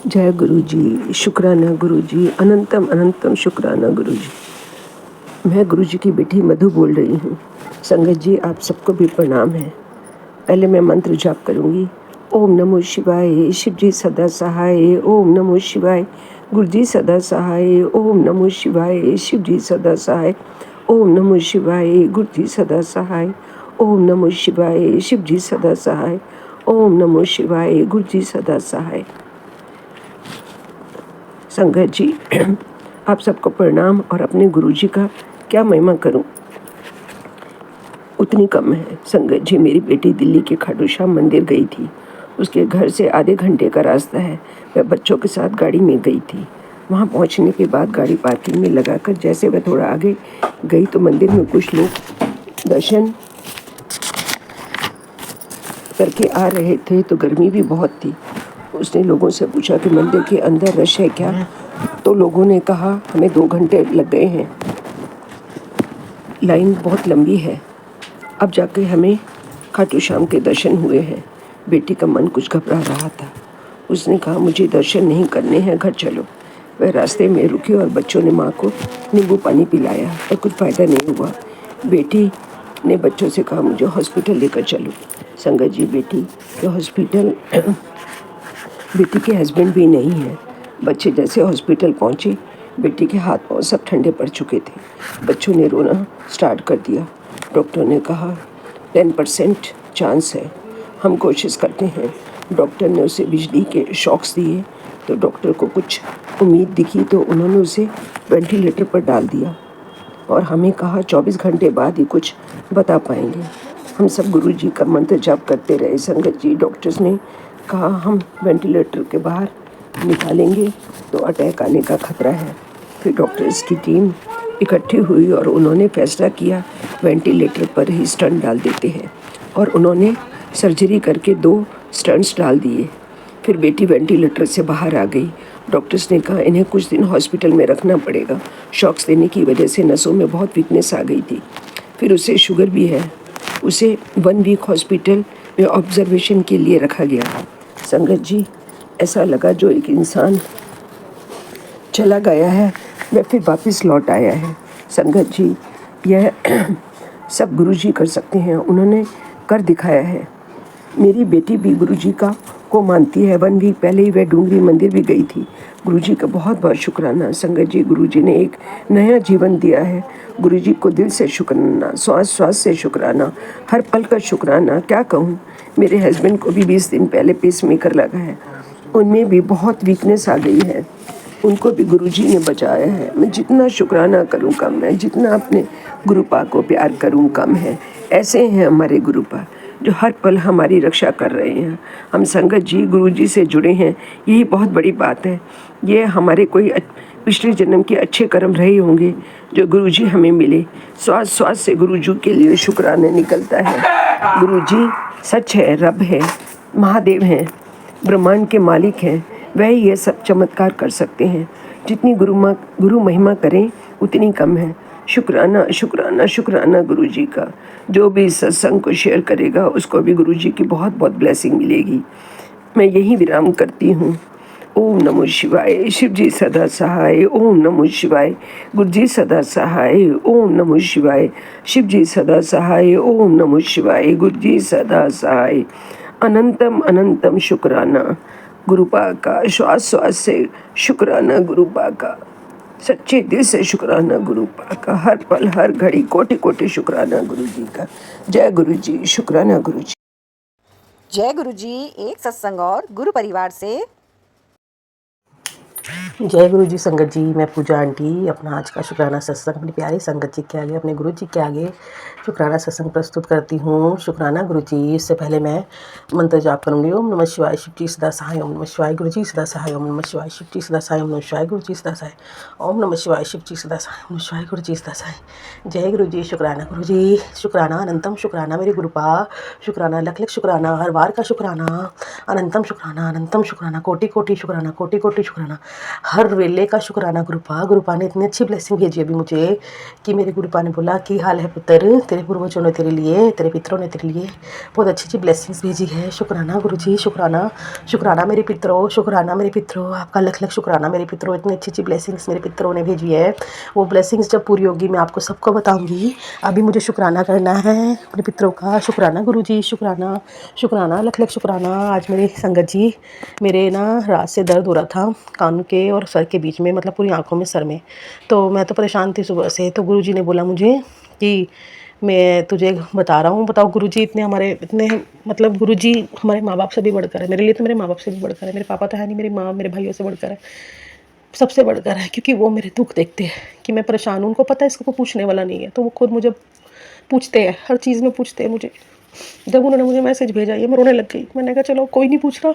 जय गुरु जी, शुक्राना गुरु जी, अनंतम अनंतम शुक्राना गुरु जी। मैं गुरु जी की बेटी मधु बोल रही हूँ। संगत जी, आप सबको भी प्रणाम है। पहले मैं मंत्र जाप करूँगी। ओम नमो शिवाय, शिव जी सदा सहाय। ओम नमो शिवाय, गुरु जी सदा सहाय। ओम नमो शिवाय, शिव जी सदा सहाय। ओम नमो शिवाय, गुरु जी सदा सहाय। ओम नमो शिवाय, शिव जी सदा सहाय। ओम नमो शिवाय, गुरु जी सदा सहाय। संगत जी, आप सबको प्रणाम। और अपने गुरु जी का क्या महिमा करूं, उतनी कम है। संगत जी, मेरी बेटी दिल्ली के खाटू श्याम मंदिर गई थी। उसके घर से आधे घंटे का रास्ता है। वह बच्चों के साथ गाड़ी में गई थी। वहां पहुंचने के बाद गाड़ी पार्किंग में लगाकर जैसे वह थोड़ा आगे गई तो मंदिर में कुछ लोग दर्शन करके आ रहे थे, तो गर्मी भी बहुत थी। उसने लोगों से पूछा कि मंदिर के अंदर रश है क्या, तो लोगों ने कहा हमें 2 घंटे लग गए हैं, लाइन बहुत लंबी है। अब जाके हमें खाटू श्याम के दर्शन हुए हैं। बेटी का मन कुछ घबरा रहा था। उसने कहा मुझे दर्शन नहीं करने हैं, घर चलो। वह रास्ते में रुकी और बच्चों ने माँ को नींबू पानी पिलाया, पर कुछ फ़ायदा नहीं हुआ। बेटी ने बच्चों से कहा मुझे हॉस्पिटल लेकर चलो। संगत जी, बेटी के हॉस्पिटल बेटी के हस्बैंड भी नहीं है। बच्चे जैसे हॉस्पिटल पहुंचे, बेटी के हाथ पांव सब ठंडे पड़ चुके थे। बच्चों ने रोना स्टार्ट कर दिया। डॉक्टर ने कहा 10% चांस है, हम कोशिश करते हैं। डॉक्टर ने उसे बिजली के शॉक्स दिए, तो डॉक्टर को कुछ उम्मीद दिखी, तो उन्होंने उसे वेंटिलेटर पर डाल दिया और हमें कहा 24 घंटे बाद ही कुछ बता पाएंगे। हम सब गुरु जी का मंत्र जाप करते रहे। संगत जी, डॉक्टर्स ने कहा हम वेंटिलेटर के बाहर निकालेंगे तो अटैक आने का खतरा है। फिर डॉक्टर्स की टीम इकट्ठी हुई और उन्होंने फैसला किया वेंटिलेटर पर ही स्टंट डाल देते हैं, और उन्होंने सर्जरी करके 2 स्टंट्स डाल दिए। फिर बेटी वेंटिलेटर से बाहर आ गई। डॉक्टर्स ने कहा इन्हें कुछ दिन हॉस्पिटल में रखना पड़ेगा। शॉक्स देने की वजह से नसों में बहुत वीकनेस आ गई थी। फिर उसे शुगर भी है। उसे 1 वीक हॉस्पिटल में ऑब्जर्वेशन के लिए रखा गया। संगत जी, ऐसा लगा जो एक इंसान चला गया है वह फिर वापस लौट आया है। संगत जी, यह सब गुरु जी कर सकते हैं, उन्होंने कर दिखाया है। मेरी बेटी भी गुरु जी को मानती है। 1 वीक पहले ही वह डूंगरी मंदिर भी गई थी। गुरु जी का बहुत बहुत शुक्राना। संगत जी, गुरु जी ने एक नया जीवन दिया है। गुरु जी को दिल से शुक्राना, श्वास श्वास से शुक्राना, हर पल का शुक्राना। क्या कहूँ, मेरे हस्बैंड को भी 20 दिन पहले पेसमेकर लगा है। उनमें भी बहुत वीकनेस आ गई है, उनको भी गुरुजी ने बचाया है। मैं जितना शुक्राना करूं कम है, जितना अपने गुरुपा को प्यार करूं कम है। ऐसे हैं हमारे गुरुपा जो हर पल हमारी रक्षा कर रहे हैं। हम संगत जी गुरुजी से जुड़े हैं, यही बहुत बड़ी बात है। ये हमारे कोई पिछले जन्म के अच्छे कर्म रहे होंगे जो गुरुजी हमें मिले। श्वास श्वास से गुरुजी के लिए शुक्राना निकलता है। गुरुजी सच है, रब है, महादेव हैं, ब्रह्मांड के मालिक हैं। वह ये सब चमत्कार कर सकते हैं। जितनी गुरु महिमा करें उतनी कम है। शुक्राना शुक्राना शुक्राना गुरु जी का। जो भी इस सत्संग को शेयर करेगा उसको भी गुरु जी की बहुत बहुत ब्लेसिंग मिलेगी। मैं यही विराम करती हूँ। ओम नमो शिवाय, शिव जी सदा सहाय। ओम नमो शिवाय, गुरु जी सदा सहाय। ओम नमो शिवाय, शिव जी सदा सहाय। ओम नमो शिवाय, गुरु जी सदा सहाय। अनंतम अनंतम शुक्राना गुरुपा का। श्वास श्वास से शुक्राना गुरुपा का। सच्चे दिल से शुक्राना गुरुपा का। हर पल हर घड़ी कोटि कोटि शुक्राना गुरु जी का। जय गुरु जी, शुक्राना गुरु जी। जय गुरु जी। एक सत्संग और गुरु परिवार से। जय गुरु जी। संगत जी, मैं पूजा आंटी अपना आज का शुक्राना सत्संग अपनी प्यारी संगत जी के आगे, अपने गुरु जी के आगे शुक्राना सत्संग प्रस्तुत करती हूँ। शुक्राना गुरु जी। इससे पहले मैं मंत्र जाप करूँगी। ओम नमः शिवाय, शिव जी सदा सहाय। ओम नमः शिवाय, गुरु जी सदा सहाय। ओम नमः शिवाय, शिव जी सदा सहाय। ओम नमः शिवाय, गुरु जी सदा सहाय। ओम नमः शिवाय, शिव जी सदा सहाय। ओम नमः शिवाय, गुरु जी सदा सहाय। जय गुरु जी। शुक्राना गुरु जी। शुक्राना अनंतम शुक्राना मेरे गुरुपा। शुक्राना लख लख शुक्राना, हर बार का शुक्राना। अनंतम शुक्राना, अनंतम शुक्राना, कोटि कोटि शुक्राना, कोटि कोटि शुक्राना। हर वेले का शुक्राना गुरुपा ने इतनी अच्छी ब्लेसिंग भेजी अभी मुझे कि मेरे गुरुपा ने बोला कि हाल है पुत्र, तेरे पूर्वजों ने तेरे लिए, तेरे पितरों ने तेरे लिए बहुत अच्छी अच्छी ब्लेसिंग्स भेजी है। शुक्राना गुरुजी, शुक्राना, शुक्राना मेरे पितरों, शुक्राना मेरे पितरों, आपका लख लख शुक्राना मेरे पितरों। इतनी अच्छी अच्छी ब्लेसिंग्स मेरे पितरों ने भेजी है। वो ब्लेसिंग्स जब पूरी होगी मैं आपको सबको बताऊँगी। अभी मुझे शुक्राना करना है अपने पितरों का। शुक्राना गुरुजी, शुक्राना, शुक्राना, लख लख शुक्राना। आज मेरे संगत जी, मेरे ना रात से दर्द हो रहा था कान के और सर के बीच में, मतलब पूरी आंखों में, सर में। तो मैं तो परेशान थी सुबह से। तो गुरुजी ने बोला मुझे कि मैं तुझे बता रहा हूँ। बताओ गुरुजी इतने मतलब गुरुजी हमारे माँ बाप से भी बढ़कर है मेरे लिए। तो मेरे माँ बाप से भी बढ़कर है। मेरे पापा तो है नहीं, मेरी माँ मेरे भाइयों से बढ़कर है, सबसे बढ़कर है। क्योंकि वो मेरे दुख देखते हैं कि मैं परेशान हूँ। उनको पता है इसको कोई पूछने वाला नहीं है, तो वो खुद मुझे पूछते हैं, हर चीज़ में पूछते हैं मुझे। जब उन्होंने मुझे मैसेज भेजा ये मैं रोने लग गई। मैंने कहा चलो कोई नहीं पूछ रहा,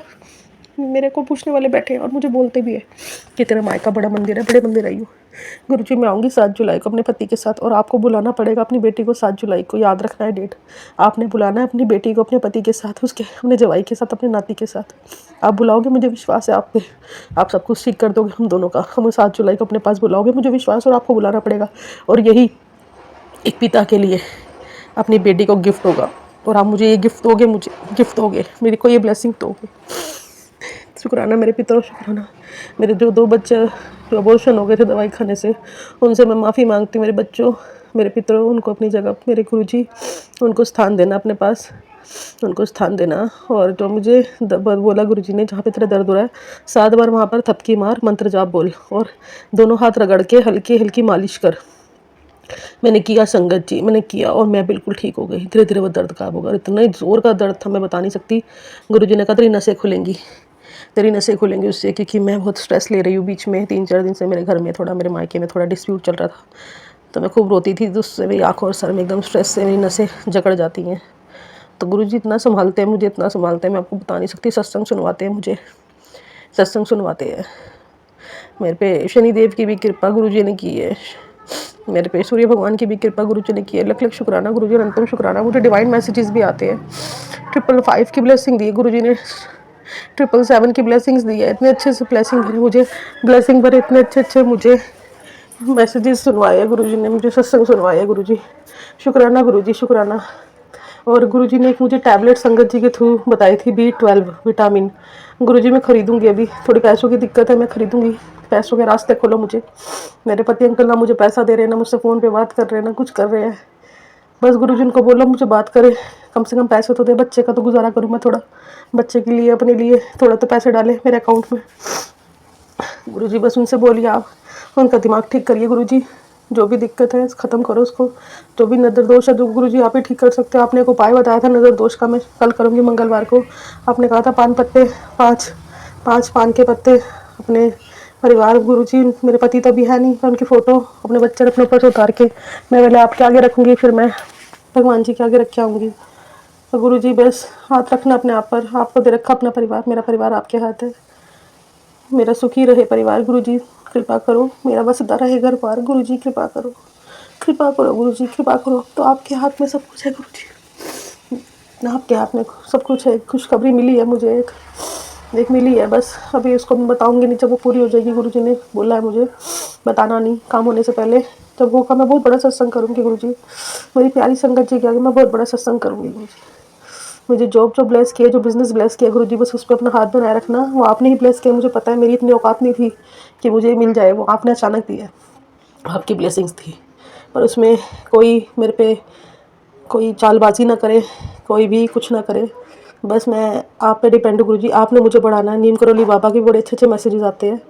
मेरे को पूछने वाले बैठे हैं और मुझे बोलते भी है कि तेरा मायका बड़ा मंदिर है, बड़े मंदिर आई हो। गुरुजी मैं आऊँगी 7 जुलाई को अपने पति के साथ, और आपको बुलाना पड़ेगा अपनी बेटी को 7 जुलाई को, याद रखना है डेट। आपने बुलाना है अपनी बेटी को अपने पति के साथ, उसके अपने जवाई के साथ, अपने नाती के साथ। आप बुलाओगे, मुझे विश्वास है आप पे, आप सब कुछ ठीक कर दोगे हम दोनों का। हमें 7 जुलाई को अपने पास बुलाओगे, मुझे विश्वास, और आपको बुलाना पड़ेगा। और यही एक पिता के लिए अपनी बेटी को गिफ्ट होगा, और आप मुझे ये गिफ्ट दोगे, मुझे गिफ्ट दोगे, मेरे को ये ब्लेसिंग दोगे। शुक्राना मेरे पितरों, शुक्राना। मेरे जो 2 बच्चे जो अबॉर्शन हो गए थे दवाई खाने से, उनसे मैं माफ़ी मांगती हूँ। मेरे बच्चों, मेरे पितरों, उनको अपनी जगह, मेरे गुरुजी उनको स्थान देना अपने पास, उनको स्थान देना। और जो मुझे बोला गुरुजी ने, जहाँ पे तेरा दर्द हो रहा है 7 बार वहाँ पर थपकी मार, मंत्र जाप बोल, और दोनों हाथ रगड़ के हल्की हल्की मालिश कर। मैंने किया संगत जी, मैंने किया, और मैं बिल्कुल ठीक हो गई। धीरे धीरे वो दर्द कम होगा। इतना ही ज़ोर का दर्द था मैं बता नहीं सकती। गुरुजी ने कहा तेरी नसें खुलेंगी, तेरी नसें खुलेंगी उससे, क्योंकि मैं बहुत स्ट्रेस ले रही हूँ। बीच में 3-4 दिन से मेरे घर में थोड़ा, मेरे मायके में थोड़ा डिस्प्यूट चल रहा था, तो मैं खूब रोती थी। तो उससे मेरी आँखों और सर में एकदम स्ट्रेस से मेरी नसें जकड़ जाती हैं। तो गुरुजी इतना संभालते हैं मुझे, इतना संभालते हैं मैं आपको बता नहीं सकती। सत्संग सुनवाते हैं मुझे, सत्संग सुनवाते हैं। मेरे पे शनिदेव की भी कृपा गुरुजी ने की है, मेरे पे सूर्य भगवान की भी कृपा गुरुजी ने की है। लख लख शुक्राना गुरुजी, अनंतम शुक्राना। मुझे डिवाइन मैसेजेस भी आते हैं। 555 की ब्लेसिंग दी है गुरुजी ने, 777 की ब्लेसिंग्स दी है। इतने अच्छे से ब्लेसिंग भरे मुझे, ब्लेसिंग भरे इतने अच्छे अच्छे मुझे मैसेजेस सुनवाए हैं गुरुजी ने, मुझे सत्संग सुनवाया है गुरुजी। शुक्राना गुरुजी, शुक्राना। और गुरुजी ने एक मुझे टैबलेट संगत जी के थ्रू बताई थी, B12 विटामिन। गुरुजी मैं खरीदूंगी, अभी थोड़ी पैसों की दिक्कत है, मैं खरीदूंगी। पैसों के रास्ते खोलो मुझे। मेरे पति अंकल ना मुझे पैसा दे रहे हैं, ना मुझसे फ़ोन पे बात कर रहे हैं, ना कुछ कर रहे हैं। बस गुरुजी उनको बोलो मुझे बात करे, कम से कम पैसे तो दे, बच्चे का तो गुजारा करूँ मैं थोड़ा, बच्चे के लिए, अपने लिए थोड़ा तो पैसे डाले मेरे अकाउंट में। गुरुजी बस उनसे बोलिए, आप उनका दिमाग ठीक करिए गुरुजी। जो भी दिक्कत है ख़त्म करो उसको, जो भी नज़र दोष है, जो गुरुजी आप ही ठीक कर सकते हो। आपने एक उपाय बताया था नज़र दोष का, मैं कल करूँगी मंगलवार को। आपने कहा था पान पत्ते, 5 पान के पत्ते अपने परिवार, गुरुजी मेरे पति तो अभी है नहीं, पर उनकी फ़ोटो अपने बच्चे अपने ऊपर से उतार के मैं पहले आपके आगे रखूँगी, फिर मैं भगवान जी के आगे रख के आऊँगी। तो गुरुजी बस हाथ रखना अपने आप पर, आपको दे रखा अपना परिवार, मेरा परिवार आपके हाथ है। मेरा सुखी रहे परिवार गुरुजी, कृपा करो। मेरा बसता रहे घर बार गुरुजी, कृपा करो, कृपा करो गुरुजी, कृपा करो। तो आपके हाथ में सब कुछ है गुरुजी, आपके हाथ में सब कुछ है। खुशखबरी मिली है मुझे, एक मिली है, बस अभी उसको मैं बताऊंगी नहीं, जब वो पूरी हो जाएगी। गुरुजी ने बोला है मुझे बताना नहीं, काम होने से पहले। जब वो का मैं बहुत बड़ा सत्संग करूँगी गुरुजी, मेरी प्यारी संगत जी के आगे मैं बहुत बड़ा सत्संग करूँगी गुरुजी। मुझे जॉब जो ब्लेस किया, जो बिज़नेस ब्लेस किया गुरुजी, बस उस पर अपना हाथ बनाए रखना। वो आपने ही ब्लेस किया, मुझे पता है। मेरी इतनी औकात नहीं थी कि मुझे मिल जाए, वो आपने अचानक दिया, आपकी ब्लेसिंग्स थी। पर उसमें कोई मेरे पे कोई चालबाजी ना करे, कोई भी कुछ ना करे। बस मैं आप पे डिपेंड हूँ गुरुजी, आपने मुझे बढ़ाना है। नीम करोली बाबा के बड़े अच्छे अच्छे मैसेजेस आते हैं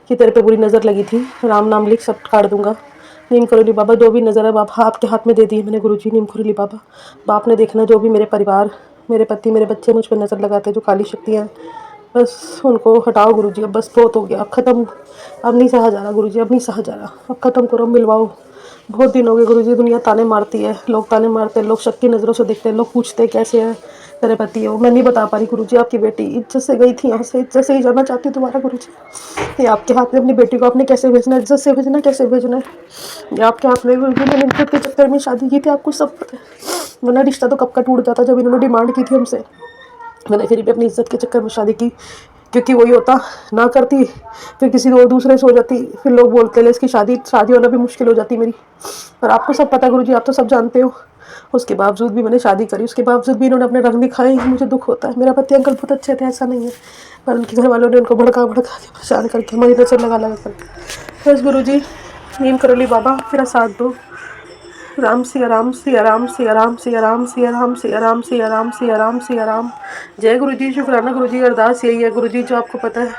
कि तेरे पे बुरी नज़र लगी थी, राम नाम लिख, सब काट दूंगा। नीम करोली बाबा, जो भी नज़र है बाबा आपके हाथ में दे दी है मैंने गुरुजी। नीम करोली बाबा, बाप ने देखना जो भी मेरे परिवार, मेरे पति, मेरे बच्चे मुझ पर नज़र लगाते हैं, जो काली शक्तियाँ, बस उनको हटाओ गुरुजी। अब बस बहुत हो गया, अब ख़त्म, अब नहीं सहा जा रहा गुरुजी, अब नहीं सहा जा रहा, अब ख़त्म करो, मिलवाओ। बहुत दिन हो गए गुरुजी, दुनिया ताने मारती है, लोग ताने मारते हैं, लोग शक की नज़रों से देखते हैं, लोग पूछते हैं कैसे है तेरे पति है वो। मैं नहीं बता पा रही गुरुजी। आपकी बेटी इज्जत से गई थी यहाँ से, इज्जत से ही जाना चाहती हूँ दोबारा गुरुजी। ये आपके हाथ में, अपनी बेटी को आपने कैसे भेजना है, इज्जत से भेजना, कैसे भेजना है, ये आपके हाथ में गुरुजी। मैंने इज्जत के चक्कर में शादी की थी, आपको सब पता है, वरना रिश्ता तो कब का टूट जाता जब इन्होंने डिमांड की थी हमसे। मैंने फिर भी अपनी इज्जत के चक्कर में शादी की। क्योंकि वही होता, ना करती फिर किसी और दूसरे से हो जाती, फिर लोग बोलते ले इसकी शादी होना भी मुश्किल हो जाती मेरी। और आपको सब पता गुरुजी, आप तो सब जानते हो। उसके बावजूद भी मैंने शादी करी, उसके बावजूद भी इन्होंने अपने रंग दिखाए, मुझे दुख होता है। मेरा पति अंकल बहुत अच्छे थे, ऐसा नहीं है, पर उनके घर वालों ने उनको भड़का भड़का के परेशान करके हमारी नजर लगा लगा कर। बस गुरुजी, नीम करोली बाबा मेरा साथ दो। राम सिया राम सिया राम सिया राम सिया राम सिया राम सिया राम सिया राम सिया राम सिया राम। जय गुरु जी, शुक्राना गुरु जी। अरदास यही है गुरु जी जो आपको पता है।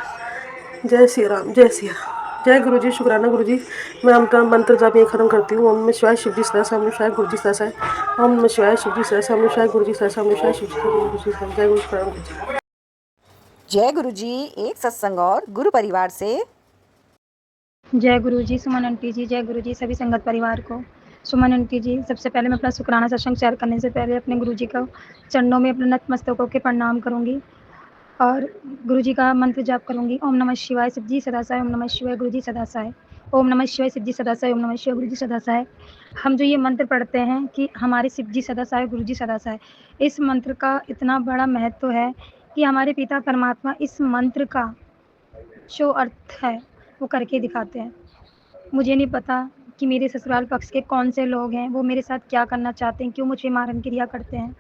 जय सिया राम, जय सिया राम। जय गुरु जी, शुक्राना गुरु जी। मैं अपना मंत्र जाप ये खत्म करती हूँ। ओम नमः शिवाय, शिव जी सदा सामने शिवाय, गुरु जी सदा साय। ओम नमः शिवाय, शिव जी सदा सामने शिवाय, गुरु जी सदा सामने शिवाय, शिव जी गुरु जी सदा। जय गुरु, शुक्राना गुरु जी। जय गुरु जी एक सत्संग और गुरु परिवार से। जय गुरु जी, सुमन आंटी जी, जय गुरु जी सभी संगत परिवार को। सुमन आंटी जी, सबसे पहले मैं अपना शुक्राना सत्संग शेयर करने से पहले अपने गुरु जी का चरणों में अपने नतमस्तक होकर प्रणाम करूंगी और गुरु जी का मंत्र जाप करूंगी। ओम नमः शिवाय, शिव जी सदा साय। ओम नमः शिवाय, गुरु जी सदा साय। ओम नमः शिवाय, शिव जी सदा साय। ओम नमः शिवाय, गुरु जी सदा साय। हम जो ये मंत्र पढ़ते हैं कि हमारे शिव जी सदा साय, गुरु जी सदा साय, इस मंत्र का इतना बड़ा महत्व है कि हमारे पिता परमात्मा इस मंत्र का जो अर्थ है वो करके दिखाते हैं। मुझे नहीं पता कि मेरे ससुराल पक्ष के कौन से लोग हैं, वो मेरे साथ क्या करना चाहते हैं, क्यों मुझे मारण क्रिया करते हैं।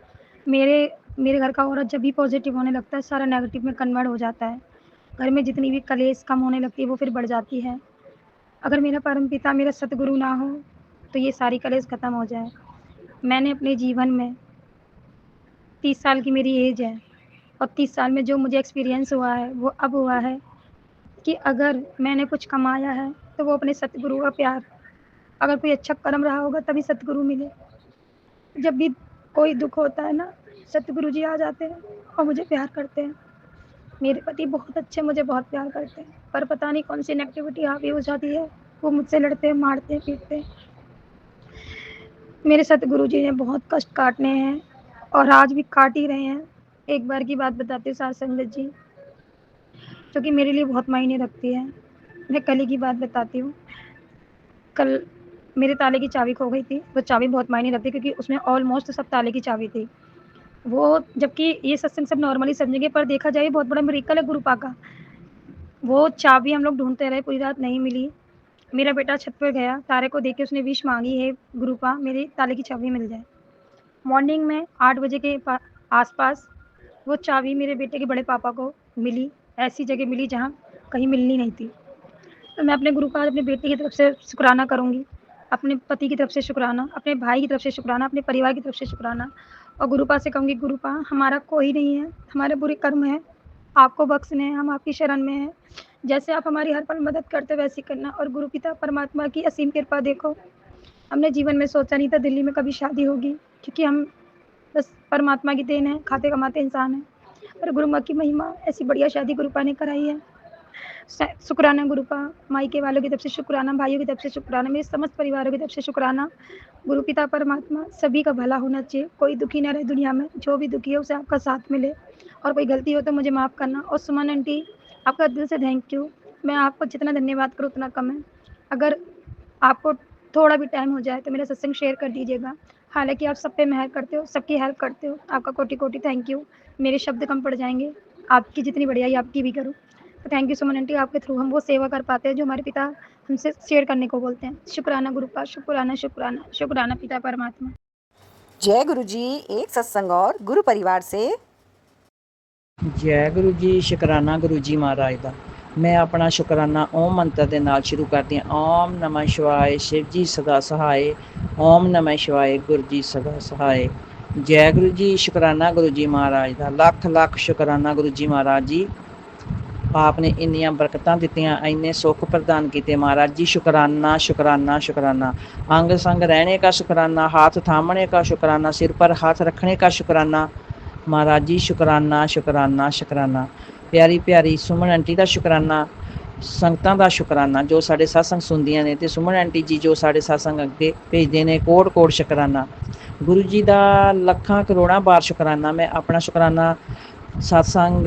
मेरे घर का औरत जब भी पॉजिटिव होने लगता है, सारा नेगेटिव में कन्वर्ट हो जाता है। घर में जितनी भी कलेश कम होने लगती है वो फिर बढ़ जाती है। अगर मेरा परमपिता, मेरा सतगुरु ना हो तो ये सारी कलेश ख़त्म हो जाए। मैंने अपने जीवन में 30 साल की मेरी एज है और 30 साल में जो मुझे एक्सपीरियंस हुआ है वो अब हुआ है कि अगर मैंने कुछ कमाया है तो वो अपने सतगुरु का प्यार, अगर कोई अच्छा कर्म रहा होगा तभी सतगुरु मिले। जब भी कोई दुख होता है ना, सतगुरु जी आ जाते हैं और मुझे प्यार करते हैं। मेरे पति बहुत अच्छे, मुझे बहुत प्यार करते हैं, पर पता नहीं कौन सी नेगेटिविटी हावी हो जाती है, वो मुझसे लड़ते हैं, मारते हैं, पीटते हैं। मेरे सतगुरु जी ने बहुत कष्ट काटने हैं और आज भी काट ही रहे हैं। एक बार की बात बताती हूँ साथ संगत जी, जो कि मेरे लिए बहुत मायने रखती है। मैं कल ही की बात बताती हूँ। कल मेरे ताले की चाबी खो गई थी। वो चाबी बहुत मायने रखती है क्योंकि उसमें ऑलमोस्ट सब ताले की चाबी थी। वो, जबकि ये सत्संग सब नॉर्मली समझेंगे, पर देखा जाए बहुत बड़ा मिरेकल है गुरुपा का। वो चाबी हम लोग ढूंढते रहे, पूरी रात नहीं मिली। मेरा बेटा छत पर गया, तारे को देख के उसने विश मांगी, है गुरुपा मेरे ताले की चाबी मिल जाए। मॉर्निंग में 8 बजे के आसपास वो चाबी मेरे बेटे के बड़े पापा को मिली। ऐसी जगह मिली जहाँ कहीं मिलनी नहीं थी। तो मैं अपने गुरु का अपने बेटे की तरफ से शुक्राना करूँगी, अपने पति की तरफ से शुक्राना, अपने भाई की तरफ से शुक्राना, अपने परिवार की तरफ से शुक्राना, और गुरुपा से कहूँगी गुरुपा हमारा कोई नहीं है, हमारे बुरे कर्म हैं, आपको बख्शने हैं, हम आपकी शरण में हैं। जैसे आप हमारी हर पल मदद करते वैसे करना। और गुरु पिता परमात्मा की असीम कृपा देखो, हमने जीवन में सोचा नहीं था दिल्ली में कभी शादी होगी, क्योंकि हम बस परमात्मा की देन है, खाते कमाते इंसान हैं। पर गुरु माँ की महिमा, ऐसी बढ़िया शादी गुरुपा ने कराई है। शुक्राना गुरुपा, मायके वालों की तरफ से शुक्राना, भाइयों की तरफ से शुक्राना, मेरे समस्त परिवारों की तरफ से शुक्राना। गुरु पिता परमात्मा सभी का भला होना चाहिए, कोई दुखी ना रहे दुनिया में। जो भी दुखी है उसे आपका साथ मिले, और कोई गलती हो तो मुझे माफ़ करना। और सुमन आंटी, आपका दिल से थैंक यू। मैं आपको जितना धन्यवाद करूँ उतना कम है। अगर आपको थोड़ा भी टाइम हो जाए तो मेरा सत्संग शेयर कर दीजिएगा। हालांकि आप सब पे मेहर करते हो, सबकी हेल्प करते हो, आपका कोटि कोटि थैंक यू। मेरे शब्द कम पड़ जाएंगे, आपकी जितनी बढ़ियाई आपकी भी करूँ। तो थैंक यू सुमन आंटी, आपके थ्रू हम वो सेवा कर पाते हैं जो हमारे पिता हमसे शेयर करने को बोलते हैं। शुक्राना गुरुपा, शुक्राना शुक्राना शुक्राना पिता परमात्मा। जय गुरु जी एक सत्संग और गुरु परिवार से। जय गुरु जी, शुकराना गुरु जी महाराज का। मैं अपना शुकराना ओम मंत्र के नाल शुरू करती हूँ। ओम नमः शिवाय, शिव जी सदा सहाय। ओम नमः शिवाय, गुरु जी सदा सहाय। जय गुरु जी, शुकराना गुरु जी महाराज का। लख लख शुकराना गुरु जी महाराज जी, आपने इन्नियां बरकतां दित्तियां, इन्ने सुख प्रदान किए महाराज जी। शुकराना शुकराना शुकराना। अंग संग रहने का शुकराना, हाथ थामने का शुकराना, सिर पर हाथ रखने का शुकराना महाराज जी। शुकराना शुकराना शुकराना। प्यारी प्यारी सुमन आंटी का शुकराना, संगतां का शुकराना जो साढ़े सत्संग सुनदियां ने, ते सुमन आंटी जी जो साढ़े सत्संग अगे भेजते हैं, कोट कोट शुकराना। गुरु जी का लखां करोड़ां बार शुकराना। मैं अपना शुकराना सत्संग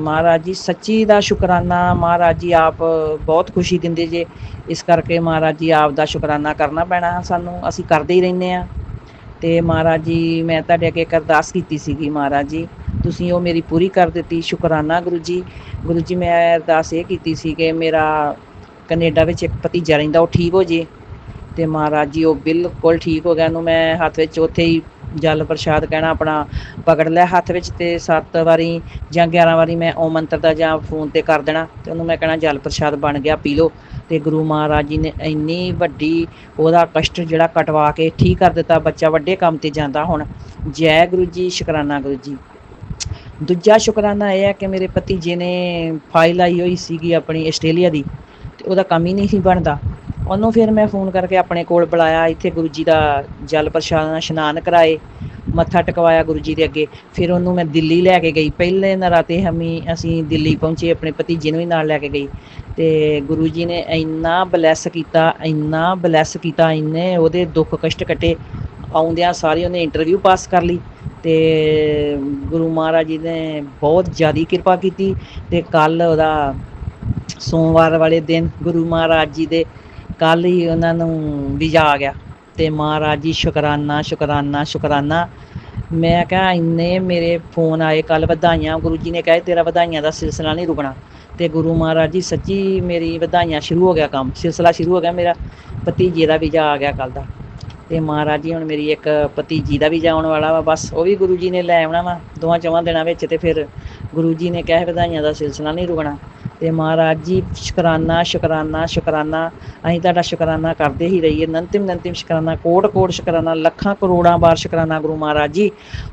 महाराज जी सच्ची का शुकराना। महाराज जी आप बहुत खुशी दिंदे जे, इस करके महाराज जी आप दा शुकराना करना पैना सानू, असीं करदे ही रहिंदे आ। ते महाराज जी मैं तुहाडे अगे एक अरदास कीती सीगी महाराज जी, ਤੁਸੀਂ ਉਹ ਮੇਰੀ ਪੂਰੀ ਕਰ ਦਿੱਤੀ। ਸ਼ੁਕਰਾਨਾ ਗੁਰੂ ਜੀ। ਗੁਰੂ ਜੀ ਮੈਂ ਅਰਦਾਸ ਇਹ ਕੀਤੀ ਸੀ ਕਿ ਮੇਰਾ ਕੈਨੇਡਾ ਵਿੱਚ ਇੱਕ ਭਤੀਜਾ ਰਹਿੰਦਾ, ਉਹ ਠੀਕ ਹੋ ਜੇ। ਤੇ ਮਹਾਰਾਜ ਜੀ ਉਹ ਬਿਲਕੁਲ ਠੀਕ ਹੋ ਗਿਆ। ਉਹਨੂੰ ਮੈਂ ਹੱਥ ਵਿੱਚ ਉੱਥੇ ਹੀ ਜਲ ਪ੍ਰਸ਼ਾਦ ਕਹਿਣਾ ਆਪਣਾ ਪਕੜ ਲਿਆ ਹੱਥ ਵਿੱਚ, ਤੇ 7 ਵਾਰੀ ਜਾਂ 11 ਵਾਰੀ ਮੈਂ ਓਮ ਮੰਤਰ ਦਾ ਜਾਂ ਫੋਨ ਤੇ ਕਰ ਦੇਣਾ, ਤੇ ਉਹਨੂੰ ਮੈਂ ਕਹਿਣਾ ਜਲ ਪ੍ਰਸ਼ਾਦ ਬਣ ਗਿਆ, ਪੀ ਲਓ। ਤੇ ਗੁਰੂ ਮਹਾਰਾਜ ਜੀ ਨੇ ਇੰਨੀ ਵੱਡੀ ਉਹਦਾ ਕਸ਼ਟ ਜਿਹੜਾ ਕਟਵਾ ਕੇ ਠੀਕ ਕਰ ਦਿੱਤਾ। ਬੱਚਾ ਵੱਡੇ ਕੰਮ ਤੇ ਜਾਂਦਾ ਹੁਣ। ਜੈ ਗੁਰੂ ਜੀ, ਸ਼ੁਕਰਾਨਾ ਗੁਰੂ ਜੀ। ਦੂਜਾ ਸ਼ੁਕਰਾਨਾ ਇਹ ਹੈ ਕਿ ਮੇਰੇ ਭਤੀਜੇ ਨੇ ਫਾਈਲ ਆਈ ਹੋਈ ਸੀਗੀ ਆਪਣੀ ਆਸਟ੍ਰੇਲੀਆ ਦੀ, ਤੇ ਉਹਦਾ ਕੰਮ ਹੀ ਨਹੀਂ ਸੀ ਬਣਦਾ। ਉਹਨੂੰ ਫਿਰ ਮੈਂ ਫੋਨ ਕਰਕੇ ਆਪਣੇ ਕੋਲ ਬੁਲਾਇਆ, ਇੱਥੇ ਗੁਰੂ ਜੀ ਦਾ ਜਲ ਪ੍ਰਸ਼ਾਦ ਨਾਲ ਇਸ਼ਨਾਨ ਕਰਾਏ, ਮੱਥਾ ਟਿਕਵਾਇਆ ਗੁਰੂ ਜੀ ਦੇ ਅੱਗੇ। ਫਿਰ ਉਹਨੂੰ ਮੈਂ ਦਿੱਲੀ ਲੈ ਕੇ ਗਈ। ਪਹਿਲੇ ਨਰਾਤੇ ਅਸੀਂ ਦਿੱਲੀ ਪਹੁੰਚੇ, ਆਪਣੇ ਭਤੀਜੇ ਨੂੰ ਵੀ ਨਾਲ ਲੈ ਕੇ ਗਈ। ਤੇ ਗੁਰੂ ਜੀ ਨੇ ਇੰਨਾ ਬਲੈਸ ਕੀਤਾ, ਇੰਨਾ ਬਲੈਸ ਕੀਤਾ, ਇੰਨੇ ਉਹਦੇ ਦੁੱਖ ਕਸ਼ਟ ਕੱਟੇ। ਆਉਂਦਿਆਂ ਸਾਰੀ ਉਹਨੇ ਇੰਟਰਵਿਊ ਪਾਸ ਕਰ ਲਈ, ਤੇ ਗੁਰੂ ਮਹਾਰਾਜ ਜੀ ਨੇ ਬਹੁਤ ਜ਼ਿਆਦਾ ਕਿਰਪਾ ਕੀਤੀ। ਤੇ ਕੱਲ੍ਹ ਉਹਦਾ ਸੋਮਵਾਰ ਵਾਲੇ ਦਿਨ ਗੁਰੂ ਮਹਾਰਾਜ ਜੀ ਦੇ ਕੱਲ੍ਹ ਹੀ ਉਹਨਾਂ ਨੂੰ ਵੀਜ਼ਾ ਆ ਗਿਆ। ਤੇ ਮਹਾਰਾਜ ਜੀ ਸ਼ੁਕਰਾਨਾ, ਸ਼ੁਕਰਾਨਾ, ਸ਼ੁਕਰਾਨਾ। ਮੈਂ ਕਿਹਾ ਇੰਨੇ ਮੇਰੇ ਫੋਨ ਆਏ ਕੱਲ੍ਹ, ਵਧਾਈਆਂ। ਗੁਰੂ ਜੀ ਨੇ ਕਿਹਾ ਤੇਰਾ ਵਧਾਈਆਂ ਦਾ ਸਿਲਸਿਲਾ ਨਹੀਂ ਰੁਕਣਾ। ਤੇ ਗੁਰੂ ਮਹਾਰਾਜ ਜੀ ਸੱਚੀ ਮੇਰੀ ਵਧਾਈਆਂ ਸ਼ੁਰੂ ਹੋ ਗਿਆ, ਕੰਮ ਸਿਲਸਿਲਾ ਸ਼ੁਰੂ ਹੋ ਗਿਆ। ਮੇਰਾ ਭਤੀਜੇ ਦਾ ਵੀਜ਼ਾ ਆ ਗਿਆ ਕੱਲ੍ਹ ਦਾ। ਤੇ ਮਹਾਰਾਜ ਜੀ ਹੁਣ ਮੇਰੀ ਇੱਕ ਭਤੀਜੀ ਦਾ ਵੀਜ਼ਾ ਆਉਣ ਵਾਲਾ ਵਾ, ਬਸ ਉਹ ਵੀ ਗੁਰੂ ਜੀ ਨੇ ਲੈ ਆਉਣਾ ਵਾ 2-4 ਦਿਨਾਂ ਵਿੱਚ। ਤੇ ਫਿਰ ਗੁਰੂ ਜੀ ਨੇ ਕਿਹਾ ਵਧਾਈਆਂ ਦਾ ਸਿਲਸਿਲਾ ਨਹੀਂ ਰੁਕਣਾ। ਤੇ ਮਹਾਰਾਜ ਜੀ ਸ਼ੁਕਰਾਨਾ, ਸ਼ੁਕਰਾਨਾ, ਸ਼ੁਕਰਾਨਾ। ਅਸੀਂ ਤੁਹਾਡਾ ਸ਼ੁਕਰਾਨਾ ਕਰਦੇ ਹੀ ਰਹੀਏ। ਅਨੰਤਿਮ ਸ਼ੁਕਰਾਨਾ, ਕੋਟ ਸ਼ੁਕਰਾਨਾ, ਲੱਖਾਂ ਕਰੋੜਾਂ ਵਾਰ ਸ਼ੁਕਰਾਨਾ ਗੁਰੂ ਮਹਾਰਾਜ ਜੀ।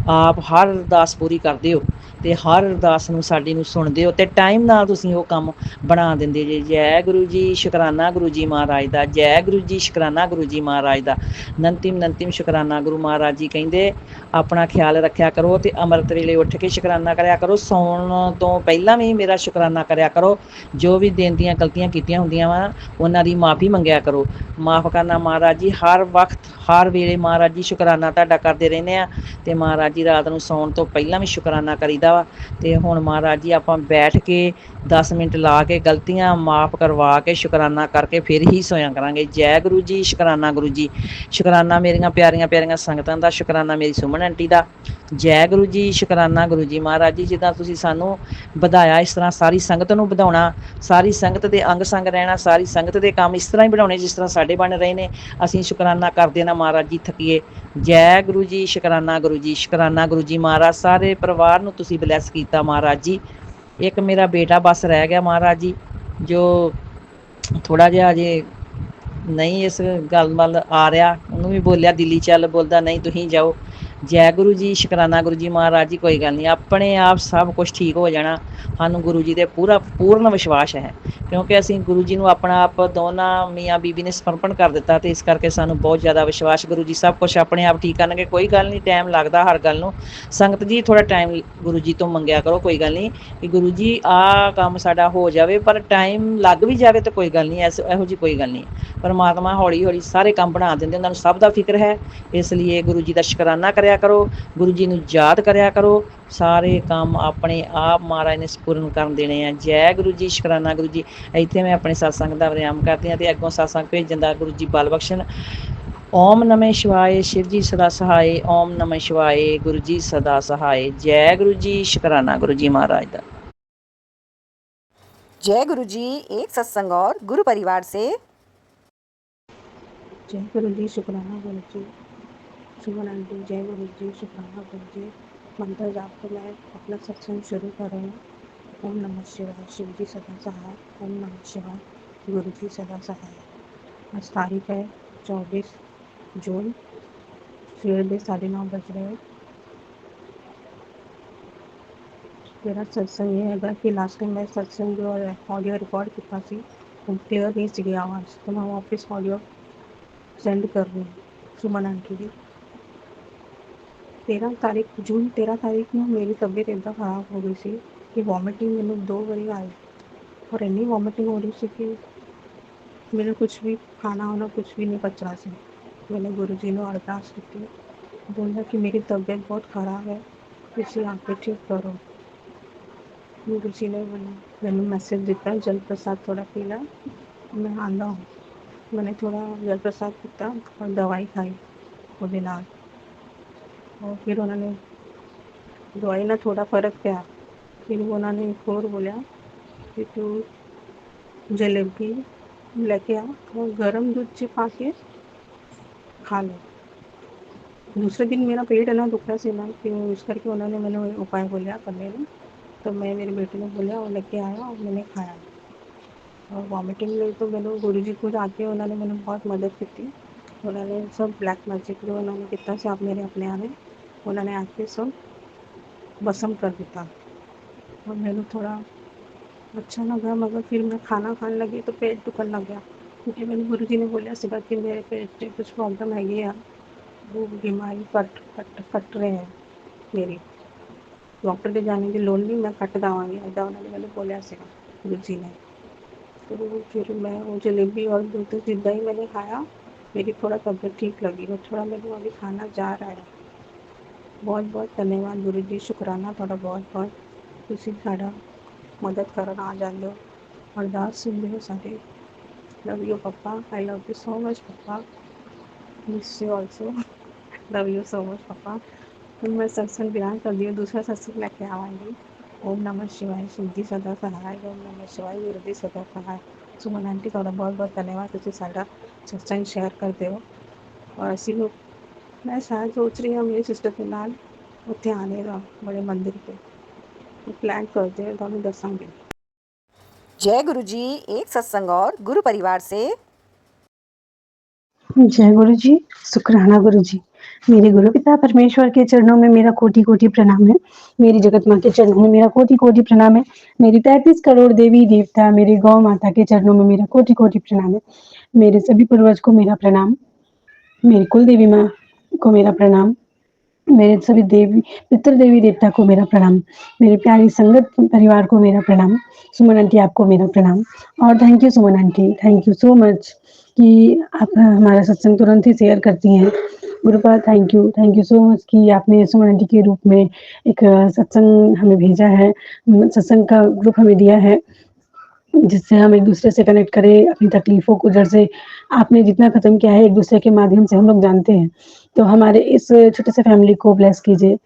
ਆਪ ਹਰ ਅਰਦਾਸ ਪੂਰੀ ਕਰਦੇ ਹੋ, ਤੇ ਹਰ ਅਰਦਾਸ ਨੂੰ ਸਾਡੀ ਨੂੰ ਸੁਣਦੇ ਹੋ, ਤੇ ਟਾਈਮ ਨਾਲ ਤੁਸੀਂ ਉਹ ਕੰਮ ਬਣਾ ਦਿੰਦੇ ਜੇ। ਜੈ ਗੁਰੂ ਜੀ, ਸ਼ੁਕਰਾਨਾ ਗੁਰੂ ਜੀ ਮਹਾਰਾਜ ਦਾ। ਜੈ ਗੁਰੂ ਜੀ, ਸ਼ੁਕਰਾਨਾ ਗੁਰੂ ਜੀ ਮਹਾਰਾਜ ਦਾ। ਅਨੰਤਿਮ ਸ਼ੁਕਰਾਨਾ। ਗੁਰੂ ਮਹਾਰਾਜ ਜੀ ਕਹਿੰਦੇ ਆਪਣਾ ਖਿਆਲ ਰੱਖਿਆ ਕਰੋ, ਤੇ ਅੰਮ੍ਰਿਤ ਵੇਲੇ ਉੱਠ ਕੇ ਸ਼ੁਕਰਾਨਾ ਕਰਿਆ ਕਰੋ। ਸੌਣ ਤੋਂ ਪਹਿਲਾਂ ਵੀ ਮੇਰਾ ਸ਼ੁਕਰਾਨਾ ਕਰਿਆ ਕਰੋ। ਜੋ ਵੀ ਦਿਨ ਦੀਆਂ ਗਲਤੀਆਂ ਕੀਤੀਆਂ ਹੁੰਦੀਆਂ ਵਾ, ਉਹਨਾਂ ਦੀ ਮਾਫ਼ੀ ਮੰਗਿਆ ਕਰੋ। ਮਾਫ਼ ਕਰਨਾ ਮਹਾਰਾਜ ਜੀ, ਹਰ ਵਕਤ ਹਰ ਵੇਲੇ ਮਹਾਰਾਜ ਜੀ ਸ਼ੁਕਰਾਨਾ ਤੁਹਾਡਾ ਕਰਦੇ ਰਹਿੰਦੇ ਹਾਂ। ਤੇ ਮਹਾਰਾਜ ਜੀ ਰਾਤ ਨੂੰ ਸੌਣ ਤੋਂ ਪਹਿਲਾਂ ਵੀ ਸ਼ੁਕਰਾਨਾ ਕਰੀਦਾ ਵਾ। ਤੇ ਹੁਣ ਮਹਾਰਾਜ ਜੀ ਆਪਾਂ ਬੈਠ ਕੇ 10 ਮਿੰਟ ਲਾ ਕੇ ਗਲਤੀਆਂ ਮਾਫ਼ ਕਰਵਾ ਕੇ ਸ਼ੁਕਰਾਨਾ ਕਰਕੇ ਫਿਰ ਹੀ ਸੋਇਆ ਕਰਾਂਗੇ। ਜੈ ਗੁਰੂ ਜੀ, ਸ਼ੁਕਰਾਨਾ ਗੁਰੂ ਜੀ। ਸ਼ੁਕਰਾਨਾ ਮੇਰੀਆਂ ਪਿਆਰੀਆਂ ਸੰਗਤਾਂ ਦਾ, ਸ਼ੁਕਰਾਨਾ ਮੇਰੀ ਸੁਮਨ ਆਂਟੀ ਦਾ। ਜੈ ਗੁਰੂ ਜੀ, ਸ਼ੁਕਰਾਨਾ ਗੁਰੂ ਜੀ ਮਹਾਰਾਜ ਜੀ। ਜਿੱਦਾਂ ਤੁਸੀਂ ਸਾਨੂੰ ਵਧਾਇਆ, ਇਸ ਤਰ੍ਹਾਂ ਸਾਰੀ ਸੰਗਤ ਨੂੰ ਵਧਾਉਣਾ, ਸਾਰੀ ਸੰਗਤ ਦੇ ਅੰਗ ਸੰਗ ਰਹਿਣਾ, ਸਾਰੀ ਸੰਗਤ ਦੇ ਕੰਮ ਇਸ ਤਰ੍ਹਾਂ ਹੀ ਬਣਾਉਣੇ ਜਿਸ ਤਰ੍ਹਾਂ ਸਾਡੇ ਬਣ ਰਹੇ ਨੇ। ਅਸੀਂ ਸ਼ੁਕਰਾਨਾ ਕਰਦੇ ਨਾ ਮਹਾਰਾਜ ਜੀ ਥੱਕੀਏ। ਜੈ ਗੁਰੂ ਜੀ, ਸ਼ੁਕਰਾਨਾ ਗੁਰੂ ਜੀ, ਸ਼ੁਕਰਾਨਾ ਗੁਰੂ ਜੀ ਮਹਾਰਾਜ। ਸਾਰੇ ਪਰਿਵਾਰ ਨੂੰ ਤੁਸੀਂ ਬਲੈਸ ਕੀਤਾ ਮਹਾਰਾਜ ਜੀ। ਇੱਕ ਮੇਰਾ ਬੇਟਾ ਬਸ ਰਹਿ ਗਿਆ ਮਹਾਰਾਜ ਜੀ, ਜੋ ਥੋੜ੍ਹਾ ਜਿਹਾ ਅਜੇ ਨਹੀਂ ਇਸ ਗੱਲ ਵੱਲ ਆ ਰਿਹਾ। ਉਹਨੂੰ ਵੀ ਬੋਲਿਆ ਦਿੱਲੀ ਚੱਲ, ਬੋਲਦਾ ਨਹੀਂ ਤੁਸੀਂ ਜਾਓ। ਜੈ ਗੁਰੂ ਜੀ, ਸ਼ੁਕਰਾਨਾ ਗੁਰੂ ਜੀ ਮਹਾਰਾਜ ਜੀ। ਕੋਈ ਗੱਲ ਨਹੀਂ, ਆਪਣੇ ਆਪ ਸਭ ਕੁਛ ਠੀਕ ਹੋ ਜਾਣਾ। ਸਾਨੂੰ ਗੁਰੂ ਜੀ ਦੇ ਪੂਰਨ ਵਿਸ਼ਵਾਸ ਹੈ, ਕਿਉਂਕਿ ਅਸੀਂ ਗੁਰੂ ਜੀ ਨੂੰ ਆਪਣਾ ਆਪ ਦੋਨਾਂ ਮੀਆਂ ਬੀਬੀ ਨੇ ਸਮਰਪਣ ਕਰ ਦਿੱਤਾ, ਤੇ ਇਸ ਕਰਕੇ ਸਾਨੂੰ ਬਹੁਤ ਜ਼ਿਆਦਾ ਵਿਸ਼ਵਾਸ। ਗੁਰੂ ਜੀ ਸਭ ਕੁਛ ਆਪਣੇ ਆਪ ਠੀਕ ਕਰਨਗੇ। ਕੋਈ ਗੱਲ ਨਹੀਂ, ਟਾਈਮ ਲੱਗਦਾ ਹਰ ਗੱਲ ਨੂੰ। ਸੰਗਤ ਜੀ ਥੋੜ੍ਹਾ ਟਾਈਮ ਗੁਰੂ ਜੀ ਤੋਂ ਮੰਗਿਆ ਕਰੋ। ਕੋਈ ਗੱਲ ਨਹੀਂ ਕਿ ਗੁਰੂ ਜੀ ਆਹ ਕੰਮ ਸਾਡਾ ਹੋ ਜਾਵੇ, ਪਰ ਟਾਈਮ ਲੱਗ ਵੀ ਜਾਵੇ ਤਾਂ ਕੋਈ ਗੱਲ ਨਹੀਂ, ਇਹੋ ਜਿਹੀ ਕੋਈ ਗੱਲ ਨਹੀਂ। ਪਰਮਾਤਮਾ ਹੌਲੀ ਹੌਲੀ ਸਾਰੇ ਕੰਮ ਬਣਾ ਦਿੰਦੇ, ਉਹਨਾਂ ਨੂੰ ਸਭ ਦਾ ਫਿਕਰ ਹੈ। ਇਸ ਲਈ ਗੁਰੂ ਜੀ ਦਾ ਸ਼ੁਕਰਾਨਾ ਕਰਿਆ ਕਰੋ, ਗੁਰੂ ਜੀ ਨੂੰ ਯਾਦ ਕਰਿਆ ਕਰੋ। ਸਾਰੇ ਕੰਮ ਆਪਣੇ ਆਪ ਮਹਾਰਾਜ ਨੇ ਸਪੂਰਨ ਕਰਨ ਦੇਣੇ ਆ। ਜੈ ਗੁਰੂ ਜੀ, ਸ਼ੁਕਰਾਨਾ ਗੁਰੂ ਜੀ। ਇੱਥੇ ਮੈਂ ਆਪਣੇ ਸਤਸੰਗ ਦਾ ਵਿਰਾਮ ਕਰਦੀ ਹਾਂ, ਤੇ ਅੱਗੋਂ ਸਤਸੰਗ ਭੇਜਣ ਦਾ ਗੁਰੂ ਜੀ ਬਲ ਬਖਸ਼ਣ। ਓਮ ਨਮः ਸ਼ਿਵਾਏ, ਸ਼ਿਵ ਜੀ ਸਦਾ ਸਹਾਏ। ਓਮ ਨਮः ਸ਼ਿਵਾਏ, ਗੁਰੂ ਜੀ ਸਦਾ ਸਹਾਏ। ਜੈ ਗੁਰੂ ਜੀ, ਸ਼ੁਕਰਾਨਾ गुरु जी महाराज दा। जय गुरु जी। एक सत्संग और गुरु परिवार से। जय गुरु जी, शुकराना गुरु जी। सुमन आंटी, जय गुरु जी, शुकराना गुरु जी। मंत्र जाप को मैं अपना सत्संग शुरू कर रही हूँ। ओम नमः शिवाय, शिव जी सदा सहाय। ओम नमः शिवाय, गुरु जी सदा सहाय। आज तारीख है 24 जून, सुबह 9:30 बज रहे हैं। मेरा सत्संग ये है कि लास्ट टाइम मैं सत्संग जो ऑडियो रिकॉर्ड किया सी वो क्लियर नहीं सी आवाज़, तो मैं वापस ऑडियो सेंड कर रही हूँ। सुमन आंटी जी, 13 तारीख ਨੂੰ ਮੇਰੀ ਤਬੀਅਤ ਇੱਦਾਂ ਖਰਾਬ ਹੋ ਗਈ ਸੀ ਕਿ ਵੋਮਿਟਿੰਗ ਮੈਨੂੰ 2 ਵਾਰੀ ਆਈ, ਔਰ ਇੰਨੀ ਵੋਮਿਟਿੰਗ ਹੋ ਰਹੀ ਸੀ ਕਿ ਮੈਨੂੰ ਕੁਝ ਵੀ ਖਾਣਾ ਹੋਣਾ ਕੁਝ ਵੀ ਨਹੀਂ ਪਚ ਰਿਹਾ ਸੀ। मैंने गुरु जी ਨੂੰ ਅਰਦਾਸ ਕੀਤੀ, ਬੋਲਿਆ ਕਿ ਮੇਰੀ ਤਬੀਅਤ ਬਹੁਤ ਖਰਾਬ ਹੈ, ਤੁਸੀਂ ਆ ਕੇ ਠੀਕ ਕਰੋ। गुरु जी ने मैंने मैसेज दिता, जल प्रसाद थोड़ा पीना, मैं आंदा हूँ। मैंने थोड़ा जल प्रसाद पीता और दवाई खाई ਉਹਦੇ ਨਾਲ, और फिर उन्होंने दवाई ना थोड़ा फ़र्क पिया। फिर उन्होंने एक और बोला कि तू जलेबी लेके आ और गरम दूध चिपा के खा ले। दूसरे दिन मेरा पेट है ना दुख रहा से ना, फिर उस करके उन्होंने मैंने वही उपाय बोला करने में। तो मैं मेरी बेटी ने बोला और लेके आया और मैंने खाया। और वॉमिटिंग में तो मैंने गुरुजी को जाके उन्होंने मैंने बहुत मदद की थी। उन्होंने सब ब्लैक मैजिक जो उन्होंने कितना से आप मेरे अपने आने उन्होंने आके सब भस्म कर दिया। और मैंने थोड़ा अच्छा लगा, मगर फिर मैं खाना खाने लगी तो पेट दुखने लग गया, क्योंकि मैंने गुरुजी ने बोला सीधा कि मेरे पेट में कुछ प्रॉब्लम हैगी है, वो बीमारी कट रहे हैं मेरी। डॉक्टर के जाने की लोड़ नहीं, मैं कट जावांगी ऐसा उन्होंने मैंने बोला सीधा गुरुजी ने। तो फिर मैं वो जलेबी और दूध सीधा ही मैंने खाया। मेरी थोड़ा तबीयत ठीक लगी और थोड़ा मेरे को अभी खाना जा रहा है। बहुत बहुत धन्यवाद गुरुजी, शुक्राना थोड़ा बहुत बहुत ਤੁਸੀਂ ਸਾਡਾ मदद ਕਰਨ ਆ ਜਾਂਦੇ ਹੋ। अरदास सुनते हो सारे। Love you papa, I love you so much papa, miss you also, love you so much papa. फिर मैं सत्संग बयान कर दिया, दूसरा सत्संग लेके आवांगी। ओम नमः शिवाय, सिद्धि सदा सहाय, ओम नमः शिवाय, विरधि सदा सहाय। सुमन आंटी थोड़ा बहुत बहुत धन्यवाद, तुझे सारा सत्संग शेयर करते हो। और ऐसी लोग मैं शायद सोच रही हूँ मेरी सिस्टर के नाल उत्थे आने का बड़े मंदिर पे प्लान करते हैं तो हमें दसांगे। जय गुरु जी। एक सत्संग और गुरु परिवार से। जय गुरु जी, शुक्राना गुरु जी। मेरे गुरु पिता परमेश्वर के चरणों में मेरा कोटि कोटि प्रणाम है। मेरी जगत माँ के चरणों में मेरा कोटि कोटि प्रणाम है। मेरी 33 करोड़ देवी देवता, मेरी गौ माता के चरणों में मेरा कोटि कोटि प्रणाम है। मेरे सभी पूर्वज को मेरा प्रणाम, मेरी कुल देवी माँ को मेरा प्रणाम, मेरे सभी देवी पितृ देवी देवता को मेरा प्रणाम, मेरी प्यारी संगत परिवार को मेरा प्रणाम। सुमन आंटी आपको मेरा प्रणाम। और thank you Suman aunty, thank you so much कि आप हमारा सत्संग तुरंत ही शेयर करती हैं। Gurupal thank you so much कि आपने सुमन आंटी के रूप में एक सत्संग हमें भेजा है, सत्संग का ग्रुप हमें दिया है, जिससे हम एक दूसरे से कनेक्ट करें, अपनी तकलीफ़ों को जड़ से आपने जितना ख़त्म किया है एक दूसरे के माध्यम से हम लोग जानते हैं। तो हमारे इस छोटे से फैमिली को ब्लेस कीजिए।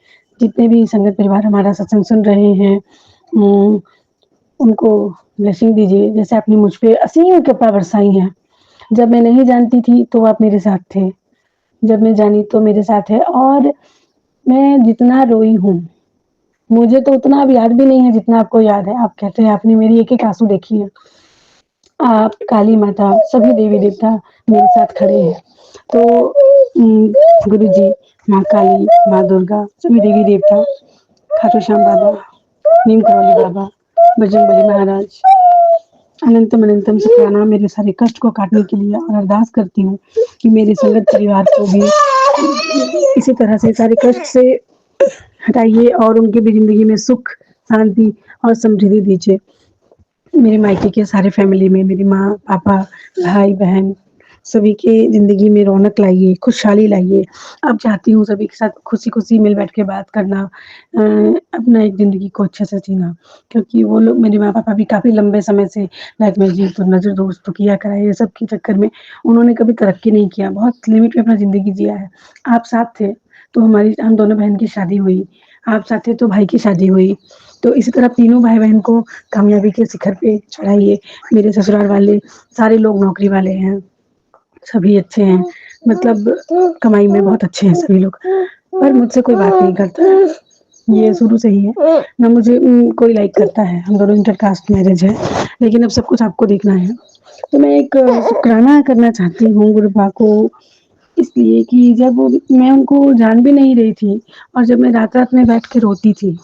जितने भी संगत परिवार हमारा सत्संग सुन रहे हैं, उनको ब्लेसिंग दीजिए, जैसे आपने मुझ पे असीम कृपा बरसाई है। जब मैं नहीं जानती थी तो आप मेरे साथ थे, जब मैं जानी तो मेरे साथ है। और मैं जितना रोई हूँ, मुझे तो उतना अब याद भी नहीं है जितना आपको याद है। आप कहते हैं आपने मेरी एक-एक आँसू देखी है। आप, काली माता, सभी देवी देवता मेरे साथ खड़े हैं। तो गुरु जी, माँ काली, माँ दुर्गा, सभी देवी देवता, खाटू श्याम बाबा, नीम करौली बाबा, बजरंगबली महाराज, अनंतम अनंतम शुक्राना मेरे सारे कष्ट को काटने के लिए। और अरदास करती हूँ कि मेरे संगत परिवार को भी इसी तरह से सारे कष्ट से हटाइए और उनकी भी ज़िंदगी में सुख, शांति और समृद्धि दीजिए। मेरे मायके के सारे फैमिली में मेरी माँ, पापा, भाई, बहन सभी के ज़िंदगी में रौनक लाइए, खुशहाली लाइए। अब चाहती हूँ सभी के साथ खुशी-खुशी मिल बैठ के बात करना, अपना एक ज़िंदगी को अच्छे से जीना। क्योंकि वो लोग, मेरे माँ-पापा भी काफ़ी लंबे समय से ब्लैक मैजिक तो नज़र दोष तो किया करा है, ये सब के चक्कर में उन्होंने कभी तरक्की नहीं किया, बहुत लिमिट में अपना ज़िंदगी जिया है। आप साथ थे, तो हम दोनों बहन की शादी हुई, आप साथ थे तो भाई की शादी हुई। तो इसी तरह तीनों भाई-बहन को कामयाबी के शिखर पे चढ़ाइए। मेरे ससुराल वाले सारे लोग नौकरी वाले हैं, सभी अच्छे हैं, मतलब कमाई में बहुत अच्छे हैं सभी लोग, पर मुझसे कोई बात नहीं करता है। ये शुरू से ही है, ना मुझे कोई लाइक करता है। हम दोनों इंटरकास्ट मैरिज है, लेकिन अब सब कुछ आपको देखना है। तो मैं एक शुक्राना करना चाहती हूँ गुरुबा को, इसलिए कि जब मैं उनको जान भी नहीं रही थी और जब मैं रात-रात में बैठ के रोती थी,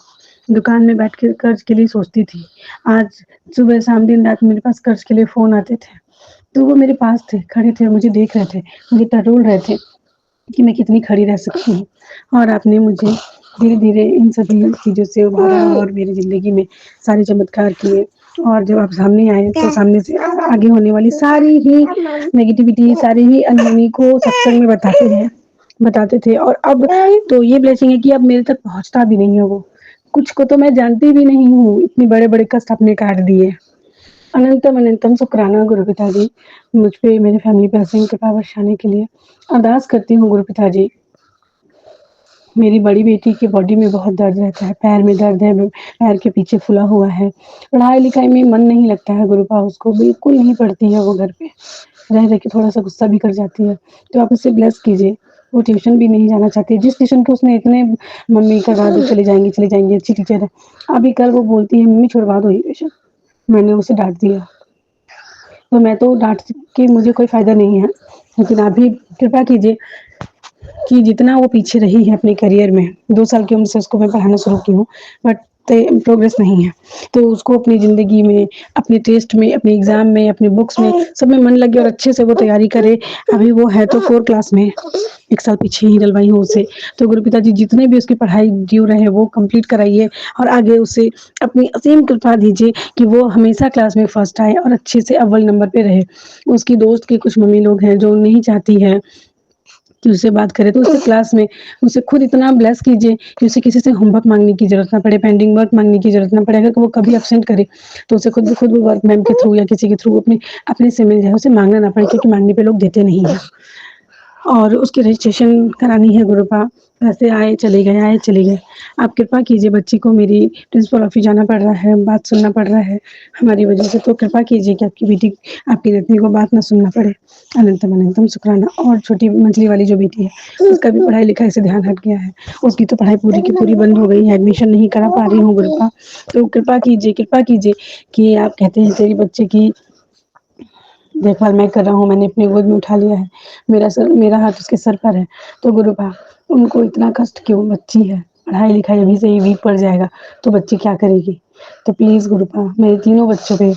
दुकान में बैठ के कर्ज़ के लिए सोचती थी। आज सुबह शाम दिन-रात मेरे पास कर्ज़ के लिए फ़ोन आते थे, तो वो मेरे पास थे, खड़े थे, मुझे देख रहे थे, मुझे टटोल रहे थे कि मैं कितनी खड़ी रह सकती हूँ। और आपने मुझे धीरे-धीरे इन सभी चीज़ों से उभारा और मेरी ज़िंदगी में सारे चमत्कार किए। और जब आप सामने आए तो सामने से आगे होने वाली सारी ही नेगेटिविटी, सारी ही अनहोनी को सत्संग में बताते थे। और अब तो ये ब्लेसिंग है कि अब मेरे तक पहुँचता भी नहीं है वो। कुछ को तो मैं जानती भी नहीं हूँ, इतने बड़े-बड़े कष्ट आपने काट दिए। अनंतम अनंतम शुक्राना गुरु पिताजी, मुझ पे, मेरे फैमिली पे असीम कृपा बरसाने के लिए। अरदास करती हूँ गुरु पिताजी मेरी बड़ी बेटी की बॉडी में बहुत दर्द रहता है, पैर में दर्द है, पैर के पीछे फूला हुआ है। पढ़ाई-लिखाई में मन नहीं लगता है गुरुपा उसको, बिल्कुल नहीं पढ़ती है वो घर पे। रह-रह के थोड़ा-सा गुस्सा भी कर जाती है। तो आप उसे ब्लेस कीजिए, वो ट्यूशन भी नहीं जाना चाहती है। जिस ट्यूशन को उसने इतने मम्मी करवा दो, चली जाएँगी, अच्छी टीचर है। अभी कल वो बोलती है मम्मी छुड़वा दो ये ट्यूशन। मैंने उसे डाँट दिया। तो मैं तो डाँट के मुझे कोई फ़ायदा नहीं है, लेकिन आप भी कृपा कीजिए कि जितना वो पीछे रही है अपने करियर में, 2 साल की उम्र से उसको मैं पढ़ाना शुरू की हूँ, बट प्रोग्रेस नहीं है। तो उसको अपनी ज़िंदगी में, अपने टेस्ट में, अपने एग्ज़ाम में, अपनी बुक्स में, सब में मन लगे और अच्छे से वो तैयारी करे। अभी वो है तो 4 क्लास में, 1 साल पीछे ही डलवाई हूँ उसे। तो गुरुपिता जी जितने भी उसकी पढ़ाई ड्यू रहे वो कंप्लीट कराइए और आगे उसे अपनी असीम कृपा दीजिए कि वो हमेशा क्लास में फर्स्ट आए और अच्छे से अव्वल नंबर पे रहे। उसकी दोस्त के कुछ मम्मी लोग हैं जो नहीं चाहती है कि उससे बात करे, तो उससे क्लास में उसे खुद इतना ब्लेस कीजिए कि उसे किसी से होमवर्क माँगने की ज़रूरत ना पड़े, पेंडिंग वर्क माँगने की ज़रूरत ना पड़े। अगर वो कभी एब्सेंट करे, तो उसे खुद ब खुद वो वर्क मैम के थ्रू या किसी के थ्रू अपने से मिल जाए, उसे माँगना ना पड़े क्योंकि माँगने पे लोग देते नहीं हैं। और उसकी रजिस्ट्रेशन करानी है गुरुपा, पैसे आए चले गए, आए चले गए। आप कृपा कीजिए, बच्ची को मेरी प्रिंसिपल ऑफ़िस जाना पड़ रहा है, बात सुनना पड़ रहा है हमारी वजह से, तो कृपा कीजिए कि आपकी बेटी, आपकी रत्नी को बात ना सुनना पड़े। अनंतम अनंतम शुक्राना। और छोटी मंझली वाली जो बेटी है, उसका भी पढ़ाई-लिखाई से ध्यान हट गया है। उसकी तो पढ़ाई पूरी की पूरी बंद हो गई है, एडमिशन नहीं करा पा रही हूँ गुरुपा। तो कृपा कीजिए कि आप कहते हैं तेरी बच्चे की देखभाल मैं कर रहा हूँ, मैंने अपनी गोद में उठा लिया है, मेरा हाथ उसके सर पर है। तो गुरुपा, उनको इतना कष्ट क्यों? बच्ची है, पढ़ाई-लिखाई अभी से ही वीक पड़ जाएगा, तो बच्ची क्या करेगी? तो प्लीज़ गुरुपा, मेरे तीनों बच्चों पे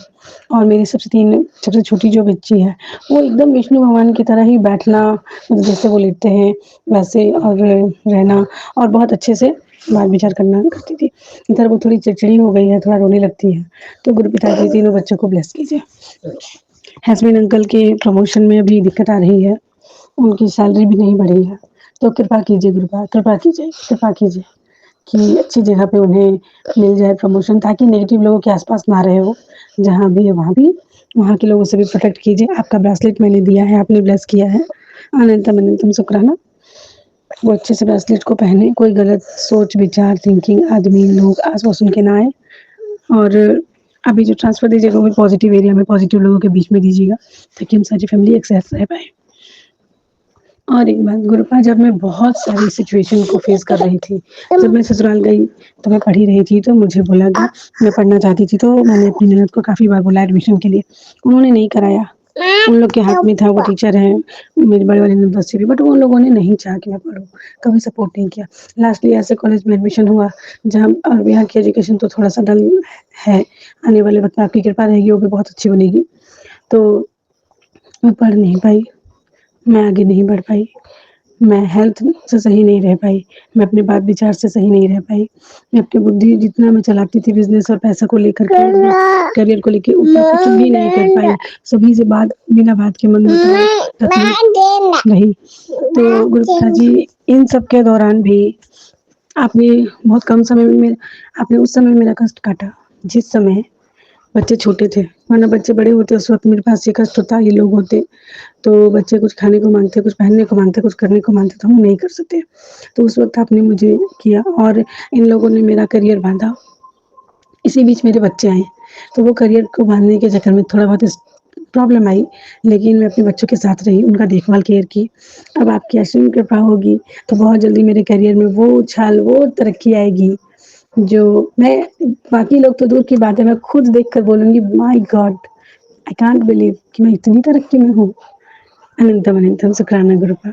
और मेरी सबसे छोटी जो बच्ची है, वो एकदम विष्णु भगवान की तरह ही बैठना, मतलब जैसे वो लेटते हैं, वैसे और रहना और बहुत अच्छे से बात-विचार करना करती थी। इधर वो थोड़ी चिड़चिड़ी हो गई है, थोड़ा रोने लगती है। तो गुरुपिता जी तीनों बच्चों को ब्लेस कीजिए। हस्बैंड अंकल के प्रमोशन में अभी दिक्कत आ रही है, उनकी सैलरी भी नहीं बढ़ी है, तो कृपा कीजिए गुरुपा, कृपा कीजिए कि अच्छी जगह पे उन्हें मिल जाए प्रमोशन, ताकि नेगेटिव लोगों के आस-पास ना रहे वो, जहाँ भी है वहाँ के लोगों से भी प्रोटेक्ट कीजिए। आपका ब्रेसलेट मैंने दिया है, आपने ब्लेस किया है, अनंतम अनंतम शुक्राना। वो अच्छे से ब्रेसलेट को पहने, कोई गलत सोच, विचार, थिंकिंग, आदमी, लोग आस-पास उनके ना आए और अभी जो ट्रांसफ़र दीजिएगा वो भी पॉज़िटिव एरिया में, पॉज़िटिव लोगों के बीच में दीजिएगा, ताकि हम सारी फैमिली एक साथ रह पाएँ। और एक बात गुरुपा, जब मैं बहुत सारी सिचुएशन को फेस कर रही थी, जब मैं ससुराल गई तो मैं पढ़ ही रही थी, तो मुझे बोला कि मैं पढ़ना चाहती थी, तो मैंने अपनी ननद को काफ़ी बार बोला एडमिशन के लिए, उन्होंने नहीं कराया। उन लोग के हाथ में था, वो टीचर हैं, मेरी बड़ी वाली ननद से भी, बट उन लोगों ने नहीं चाहा कि मैं पढूँ, कभी सपोर्ट नहीं किया। लास्टली ऐसे कॉलेज में एडमिशन हुआ, जहाँ और यहाँ की एजुकेशन तो थोड़ा-सा डल है, आने वाले वक़्त में आपकी कृपा रहेगी, वो भी बहुत अच्छी बनेगी। तो मैं पढ़ नहीं पाई, मैं आगे नहीं बढ़ पाई, मैं हेल्थ से सही नहीं रह पाई, मैं अपने बात विचार से सही नहीं रह पाई, मैं अपनी बुद्धि जितना मैं चलाती थी बिज़नेस और पैसा को लेकर के, करियर को लेके, उतना कुछ भी नहीं कर पाई। सभी से बात बिना बात के मन मुटाव रही। तो गुरुपिता जी, इन सब के दौरान भी आपने बहुत कम समय में आपने उस समय मेरा कष्ट काटा, जिस समय बच्चे छोटे थे, वरना बच्चे बड़े होते उस वक़्त मेरे पास ये कष्ट होता, ये लोग होते, तो बच्चे कुछ खाने को माँगते, कुछ पहनने को माँगते, कुछ करने को माँगते, तो हम नहीं कर सकते। तो उस वक़्त आपने मुझे किया और इन लोगों ने मेरा करियर बाँधा। इसी बीच मेरे बच्चे आए, तो वो करियर को बाँधने के चक्कर में थोड़ा बहुत प्रॉब्लम आई, लेकिन मैं अपने बच्चों के साथ रही, उनका देखभाल केयर की। अब आपकी असीम कृपा होगी, तो बहुत जल्दी मेरे करियर में वो उछाल, वो तरक्की आएगी, जो मैं, बाकी लोग तो दूर की बात है, मैं खुद देख कर बोलूँगी my God! I can't believe कि मैं इतनी तरक्की में हूँ। अनंतम अनंतम शुक्राना गुरुपा,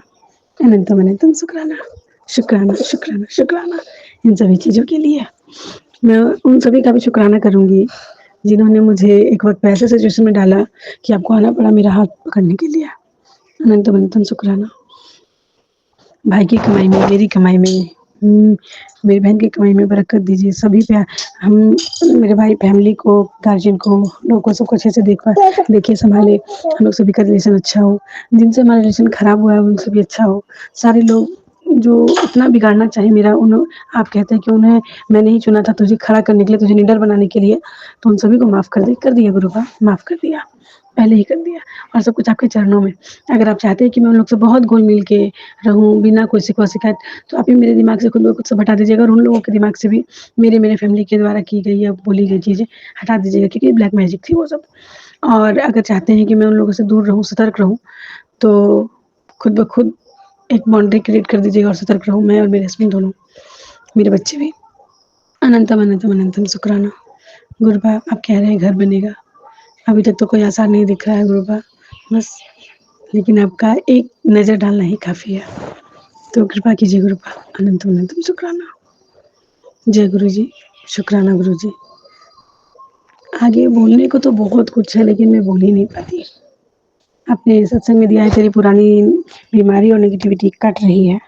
अनंतम अनंतम शुक्राना, शुक्राना, शुक्राना, शुक्राना इन सभी चीज़ों के लिए। मैं उन सभी का भी शुक्राना करूँगी, जिन्होंने मुझे एक वक़्त ऐसे सिचुएशन में डाला कि आपको आना पड़ा मेरा हाथ पकड़ने के लिए। अनंतम अनंतम शुक्राना। भाई की कमाई में, मेरी कमाई में, मेरी बहन की कमाई में बरकत दीजिए। सभी पे हम, मेरे भाई फैमिली को, गार्जियन को, लोगों को, सबको अच्छे से देखिए, संभाले। हम लोग सभी का रिलेशन अच्छा हो। जिनसे हमारा रिलेशन खराब हुआ है उनसे भी अच्छा हो। सारे लोग जो इतना बिगाड़ना चाहे मेरा, आप कहते हैं कि उन्हें मैंने ही चुना था तुझे खड़ा करने के लिए, तुझे निडर बनाने के लिए, तो उन सभी को माफ़ कर दिया गुरुपा, माफ़ कर दिया। पहले ही कर दिया और सब कुछ आपके चरणों में। अगर आप चाहते हैं कि मैं उन लोग से बहुत घुल-मिल के रहूँ, बिना कोई शिकवा-शिकायत, तो आप भी मेरे दिमाग से खुद ब खुद सब हटा दीजिएगा और उन लोगों के दिमाग से भी मेरे फैमिली के द्वारा की गई या बोली गई चीज़ें हटा दीजिएगा, क्योंकि ब्लैक मैजिक थी वो सब। और अगर चाहते हैं कि मैं उन लोगों से दूर रहूँ, सतर्क रहूँ, तो खुद ब खुद एक बाउंड्री क्रिएट कर दीजिएगा और सतर्क रहूँ, मैं और मेरे हस्बैंड दोनों, मेरे बच्चे भी। अनंतम, अनंतम, अनंतम शुक्राना। गुरुबा आप कह रहे हैं घर बनेगा, अभी तक तो कोई आसार नहीं दिख रहा है गुरुबा, बस लेकिन आपका एक नज़र डालना ही काफ़ी है। तो कृपा कीजिए गुरुबा, अनंतम अनंतम शुक्राना। जय गुरु जी, शुक्राना गुरु जी। आगे बोलने को तो बहुत कुछ है, लेकिन मैं बोल ही नहीं पाती। आपने सत्संग में दिया है तेरी पुरानी बीमारी और नेगेटिविटी कट रही है,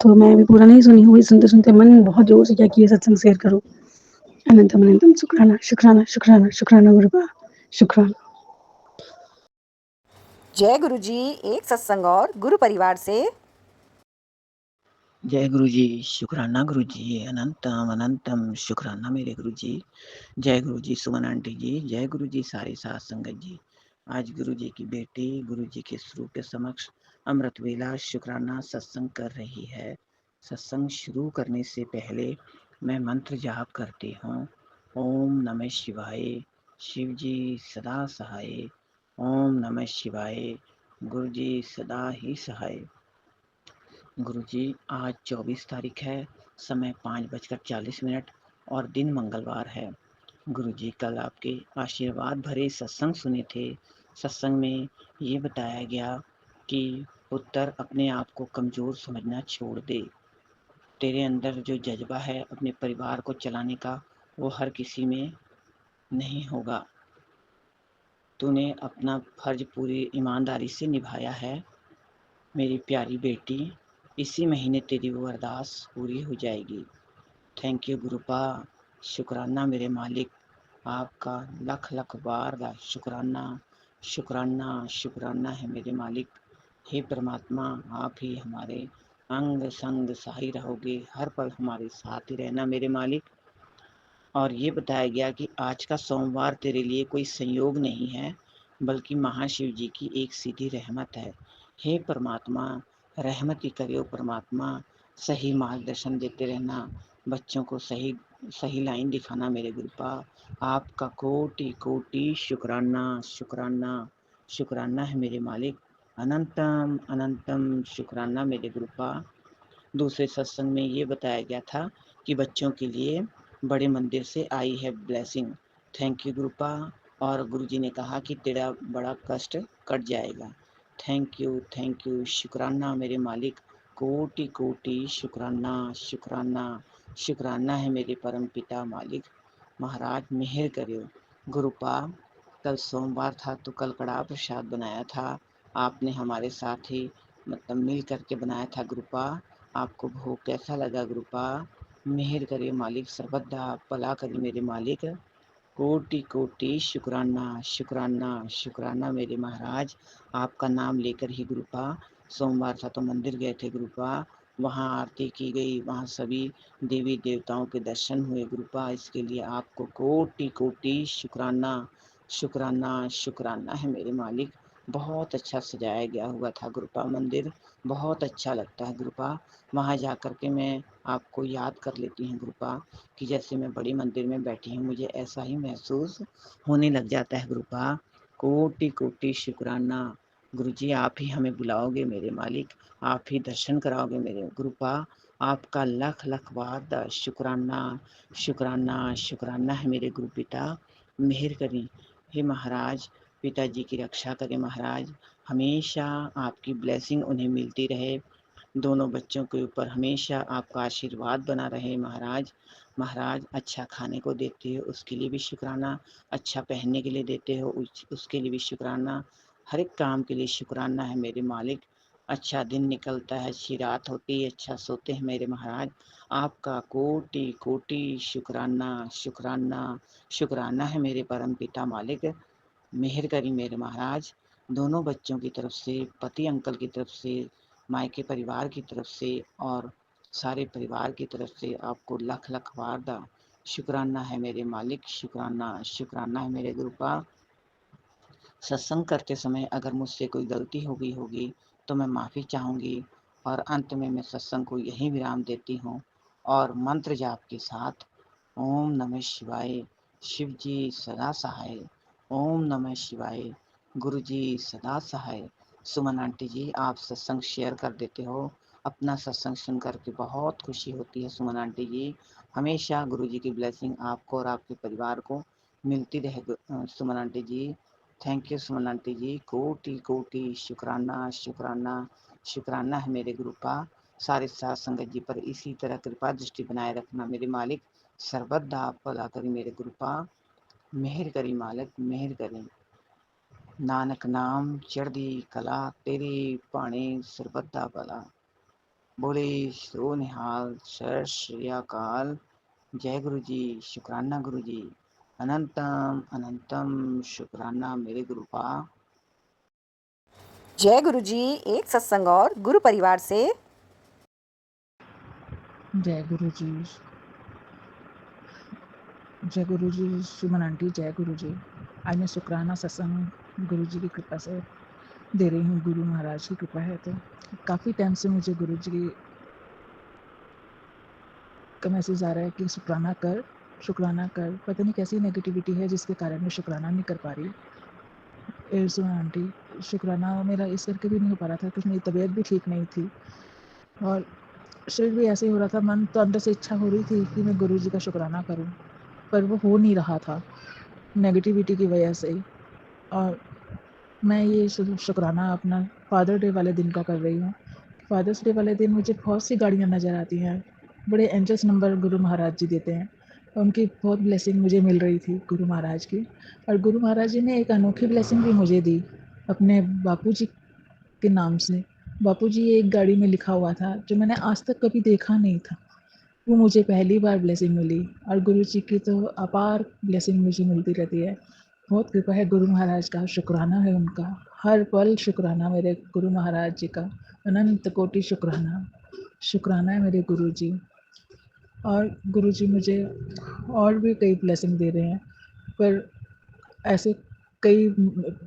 तो मैं अभी पूरा नहीं सुनी हूँ, सुनते-सुनते मन बहुत ज़ोर से किया कि ये सत्संग शेयर करूँ। अनंतम अनंतम शुक्राना, शुक्राना, शुक्राना, शुक्राना गुरुबा, शुक्राना। जय गुरु जी। एक सत्संग और गुरु परिवार से। जय गुरु जी, शुक्राना गुरु जी, अनंतम अनंतम शुक्राना मेरे गुरु जी। जय गुरु जी सुमन आंटी जी, जय गुरु जी सारी साथ संगत जी। आज गुरु जी की बेटी गुरु जी के स्वरूप के समक्ष अमृत वेला शुक्राना सत्संग कर रही है। सत्संग शुरू करने से पहले मैं मंत्र जाप करती हूँ। ओम नमः शिवाय, शिव जी सदा सहाय। ओम नमः शिवाय, गुरु जी सदा ही सहाय। गुरुजी आज 24 तारीख है, समय 5:40 और दिन मंगलवार है। गुरुजी कल आपके आशीर्वाद भरे सत्संग सुने थे। सत्संग में ये बताया गया कि पुत्र अपने आप को कमज़ोर समझना छोड़ दे। तेरे अंदर जो जज्बा है अपने परिवार को चलाने का, वो हर किसी में नहीं होगा। तूने अपना फर्ज पूरी ईमानदारी से निभाया है मेरी प्यारी बेटी। इसी महीने तेरी वो अरदास पूरी हो जाएगी। थैंक यू गुरुपा, शुक्राना मेरे मालिक, आपका लख लख बार का शुक्राना, शुक्राना, शुक्राना है मेरे मालिक। हे परमात्मा, आप ही हमारे अंग संग सहाय रहोगे, हर पल हमारे साथ ही रहना मेरे मालिक। और ये बताया गया कि आज का सोमवार तेरे लिए कोई संयोग नहीं है, बल्कि महाशिव जी की एक सीधी रहमत है। हे परमात्मा, रहमत ही करियो परमात्मा, सही मार्गदर्शन देते रहना, बच्चों को सही सही लाइन दिखाना मेरे गुरुपा। आपका कोटि कोटि शुक्राना, शुक्राना, शुक्राना है मेरे मालिक। अनंतम अनंतम शुक्राना मेरे गुरुपा। दूसरे सत्संग में ये बताया गया था कि बच्चों के लिए बड़े मंदिर से आई है ब्लेसिंग। Thank you गुरुपा। और गुरुजी ने कहा कि तेरा बड़ा कष्ट कट जाएगा। थैंक यू, शुक्राना मेरे मालिक। कोटि कोटि शुक्राना, शुक्राना, शुक्राना है मेरे परम पिता मालिक। महाराज मेहर करियो गुरुपा। कल सोमवार था तो कल कड़ा प्रसाद बनाया था, आपने हमारे साथ ही मतलब मिल करके बनाया था गुरुपा। आपको भोग कैसा लगा गुरुपा? मेहर करे मालिक, सर्वदा भला करे मेरे मालिक। कोटि कोटि शुक्राना, शुक्राना, शुक्राना मेरे महाराज। आपका नाम लेकर ही गुरुपा। सोमवार था तो मंदिर गए थे गुरुपा, वहाँ आरती की गई, वहाँ सभी देवी देवताओं के दर्शन हुए गुरुपा। इसके लिए आपको कोटि कोटि शुक्राना, शुक्राना, शुक्राना है मेरे मालिक। बहुत अच्छा सजाया गया हुआ था गुरुपा मंदिर, बहुत अच्छा लगता है गुरुपा। वहाँ जा कर के मैं आपको याद कर लेती हूँ गुरुपा, कि जैसे मैं बड़ी मंदिर में बैठी हूँ, मुझे ऐसा ही महसूस होने लग जाता है गुरुपा। कोटि कोटि शुक्राना। गुरुजी आप ही हमें बुलाओगे मेरे मालिक, आप ही दर्शन कराओगे मेरे गुरुपा। आपका लख लख बार शुक्राना, शुक्राना, शुक्राना है मेरे गुरु पिता। मेहर करें हे महाराज, पिताजी की रक्षा करें महाराज, हमेशा आपकी ब्लेसिंग उन्हें मिलती रहे। दोनों बच्चों के ऊपर हमेशा आपका आशीर्वाद बना रहे महाराज। महाराज अच्छा खाने को देते हो उसके लिए भी शुक्राना, अच्छा पहनने के लिए देते हो उसके लिए भी शुक्राना, हर एक काम के लिए शुक्राना है मेरे मालिक। अच्छा दिन निकलता है, अच्छी रात होती है, अच्छा सोते हैं मेरे महाराज। आपका कोटि कोटि शुक्राना, शुक्राना, शुक्राना है मेरे परम पिता मालिक। मेहर करी मेरे महाराज। दोनों बच्चों की तरफ से, पति अंकल की तरफ से, मायके परिवार की तरफ से और सारे परिवार की तरफ से आपको लख लख बार शुक्राना है मेरे मालिक। शुक्राना, शुक्राना है मेरे गुरुपा। सत्संग करते समय अगर मुझसे कोई गलती हो गई होगी तो मैं माफ़ी चाहूँगी और अंत में मैं सत्संग को यहीं विराम देती हूँ और मंत्र जाप के साथ ओम नमः शिवाय, शिव जी सदा सहाय, ओम नमः शिवाय, गुरु जी सदा सहाय। सुमन आंटी जी, आप सत्संग शेयर कर देते हो, अपना सत्संग सुन करके बहुत खुशी होती है। सुमन आंटी जी, हमेशा गुरु जी की ब्लेसिंग आपको और आपके परिवार को मिलती रहे। Suman aunty ji, thank you Suman aunty ji, कोटि कोटि शुक्राना शुक्राना शुक्राना है मेरे गुरु का। सारे साथ संगत जी पर इसी तरह कृपा दृष्टि बनाए रखना मेरे मालिक, सर्वदा भला करी मेरे गुरु पा, मेहर करी मालिक मेहर करी। नानक नाम चढ़दी कला, तेरी पाणी सर्वदा भला। बोले सो निहाल, सत श्री अकाल। जय गुरु जी, शुक्राना गुरु जी, अनंतम अनंतम शुक्राना मेरे गुरु पा। जय गुरु जी। एक सत्संग और गुरु परिवार से। जय गुरु जी, जय गुरु जी, सुमन आंटी जय गुरु जी। आज मैं शुक्राना सत्संग गुरु जी की कृपा से दे रही हूँ। गुरु महाराज की कृपा है। तो काफ़ी टाइम से मुझे गुरु जी का मैसेज आ रहा है कि शुक्राना कर, शुक्राना कर। पता नहीं कैसी नेगेटिविटी है जिसके कारण मैं शुक्राना नहीं कर पा रही। सुमन आंटी, शुक्राना मेरा इस करके भी नहीं हो पा रहा था क्योंकि मेरी तबीयत भी ठीक नहीं थी और शरीर भी ऐसे ही हो रहा था। मन तो अंदर से इच्छा हो रही थी कि मैं गुरु जी का शुक्राना करूं, पर वो हो नहीं रहा था नेगेटिविटी की वजह से। और मैं ये शुक्राना अपना फादर डे वाले दिन का कर रही हूँ। फादर्स डे वाले दिन मुझे बहुत सी गाड़ियाँ नज़र आती हैं, बड़े एंजल्स नंबर गुरु महाराज जी देते हैं। उनकी बहुत ब्लेसिंग मुझे मिल रही थी गुरु महाराज की। और गुरु महाराज जी ने एक अनोखी ब्लेसिंग भी मुझे दी अपने बापूजी के नाम से। बापूजी एक गाड़ी में लिखा हुआ था जो मैंने आज तक कभी देखा नहीं था। वो मुझे पहली बार ब्लेसिंग मिली और गुरु जी की तो अपार ब्लेसिंग मुझे मिलती रहती है। बहुत कृपा है गुरु महाराज का, शुक्राना है उनका। हर पल शुक्राना मेरे गुरु महाराज जी का, अनंत कोटि शुक्राना। शुक्राना है मेरे गुरु जी। और गुरु जी मुझे और भी कई ब्लेसिंग दे रहे हैं, पर ऐसे कई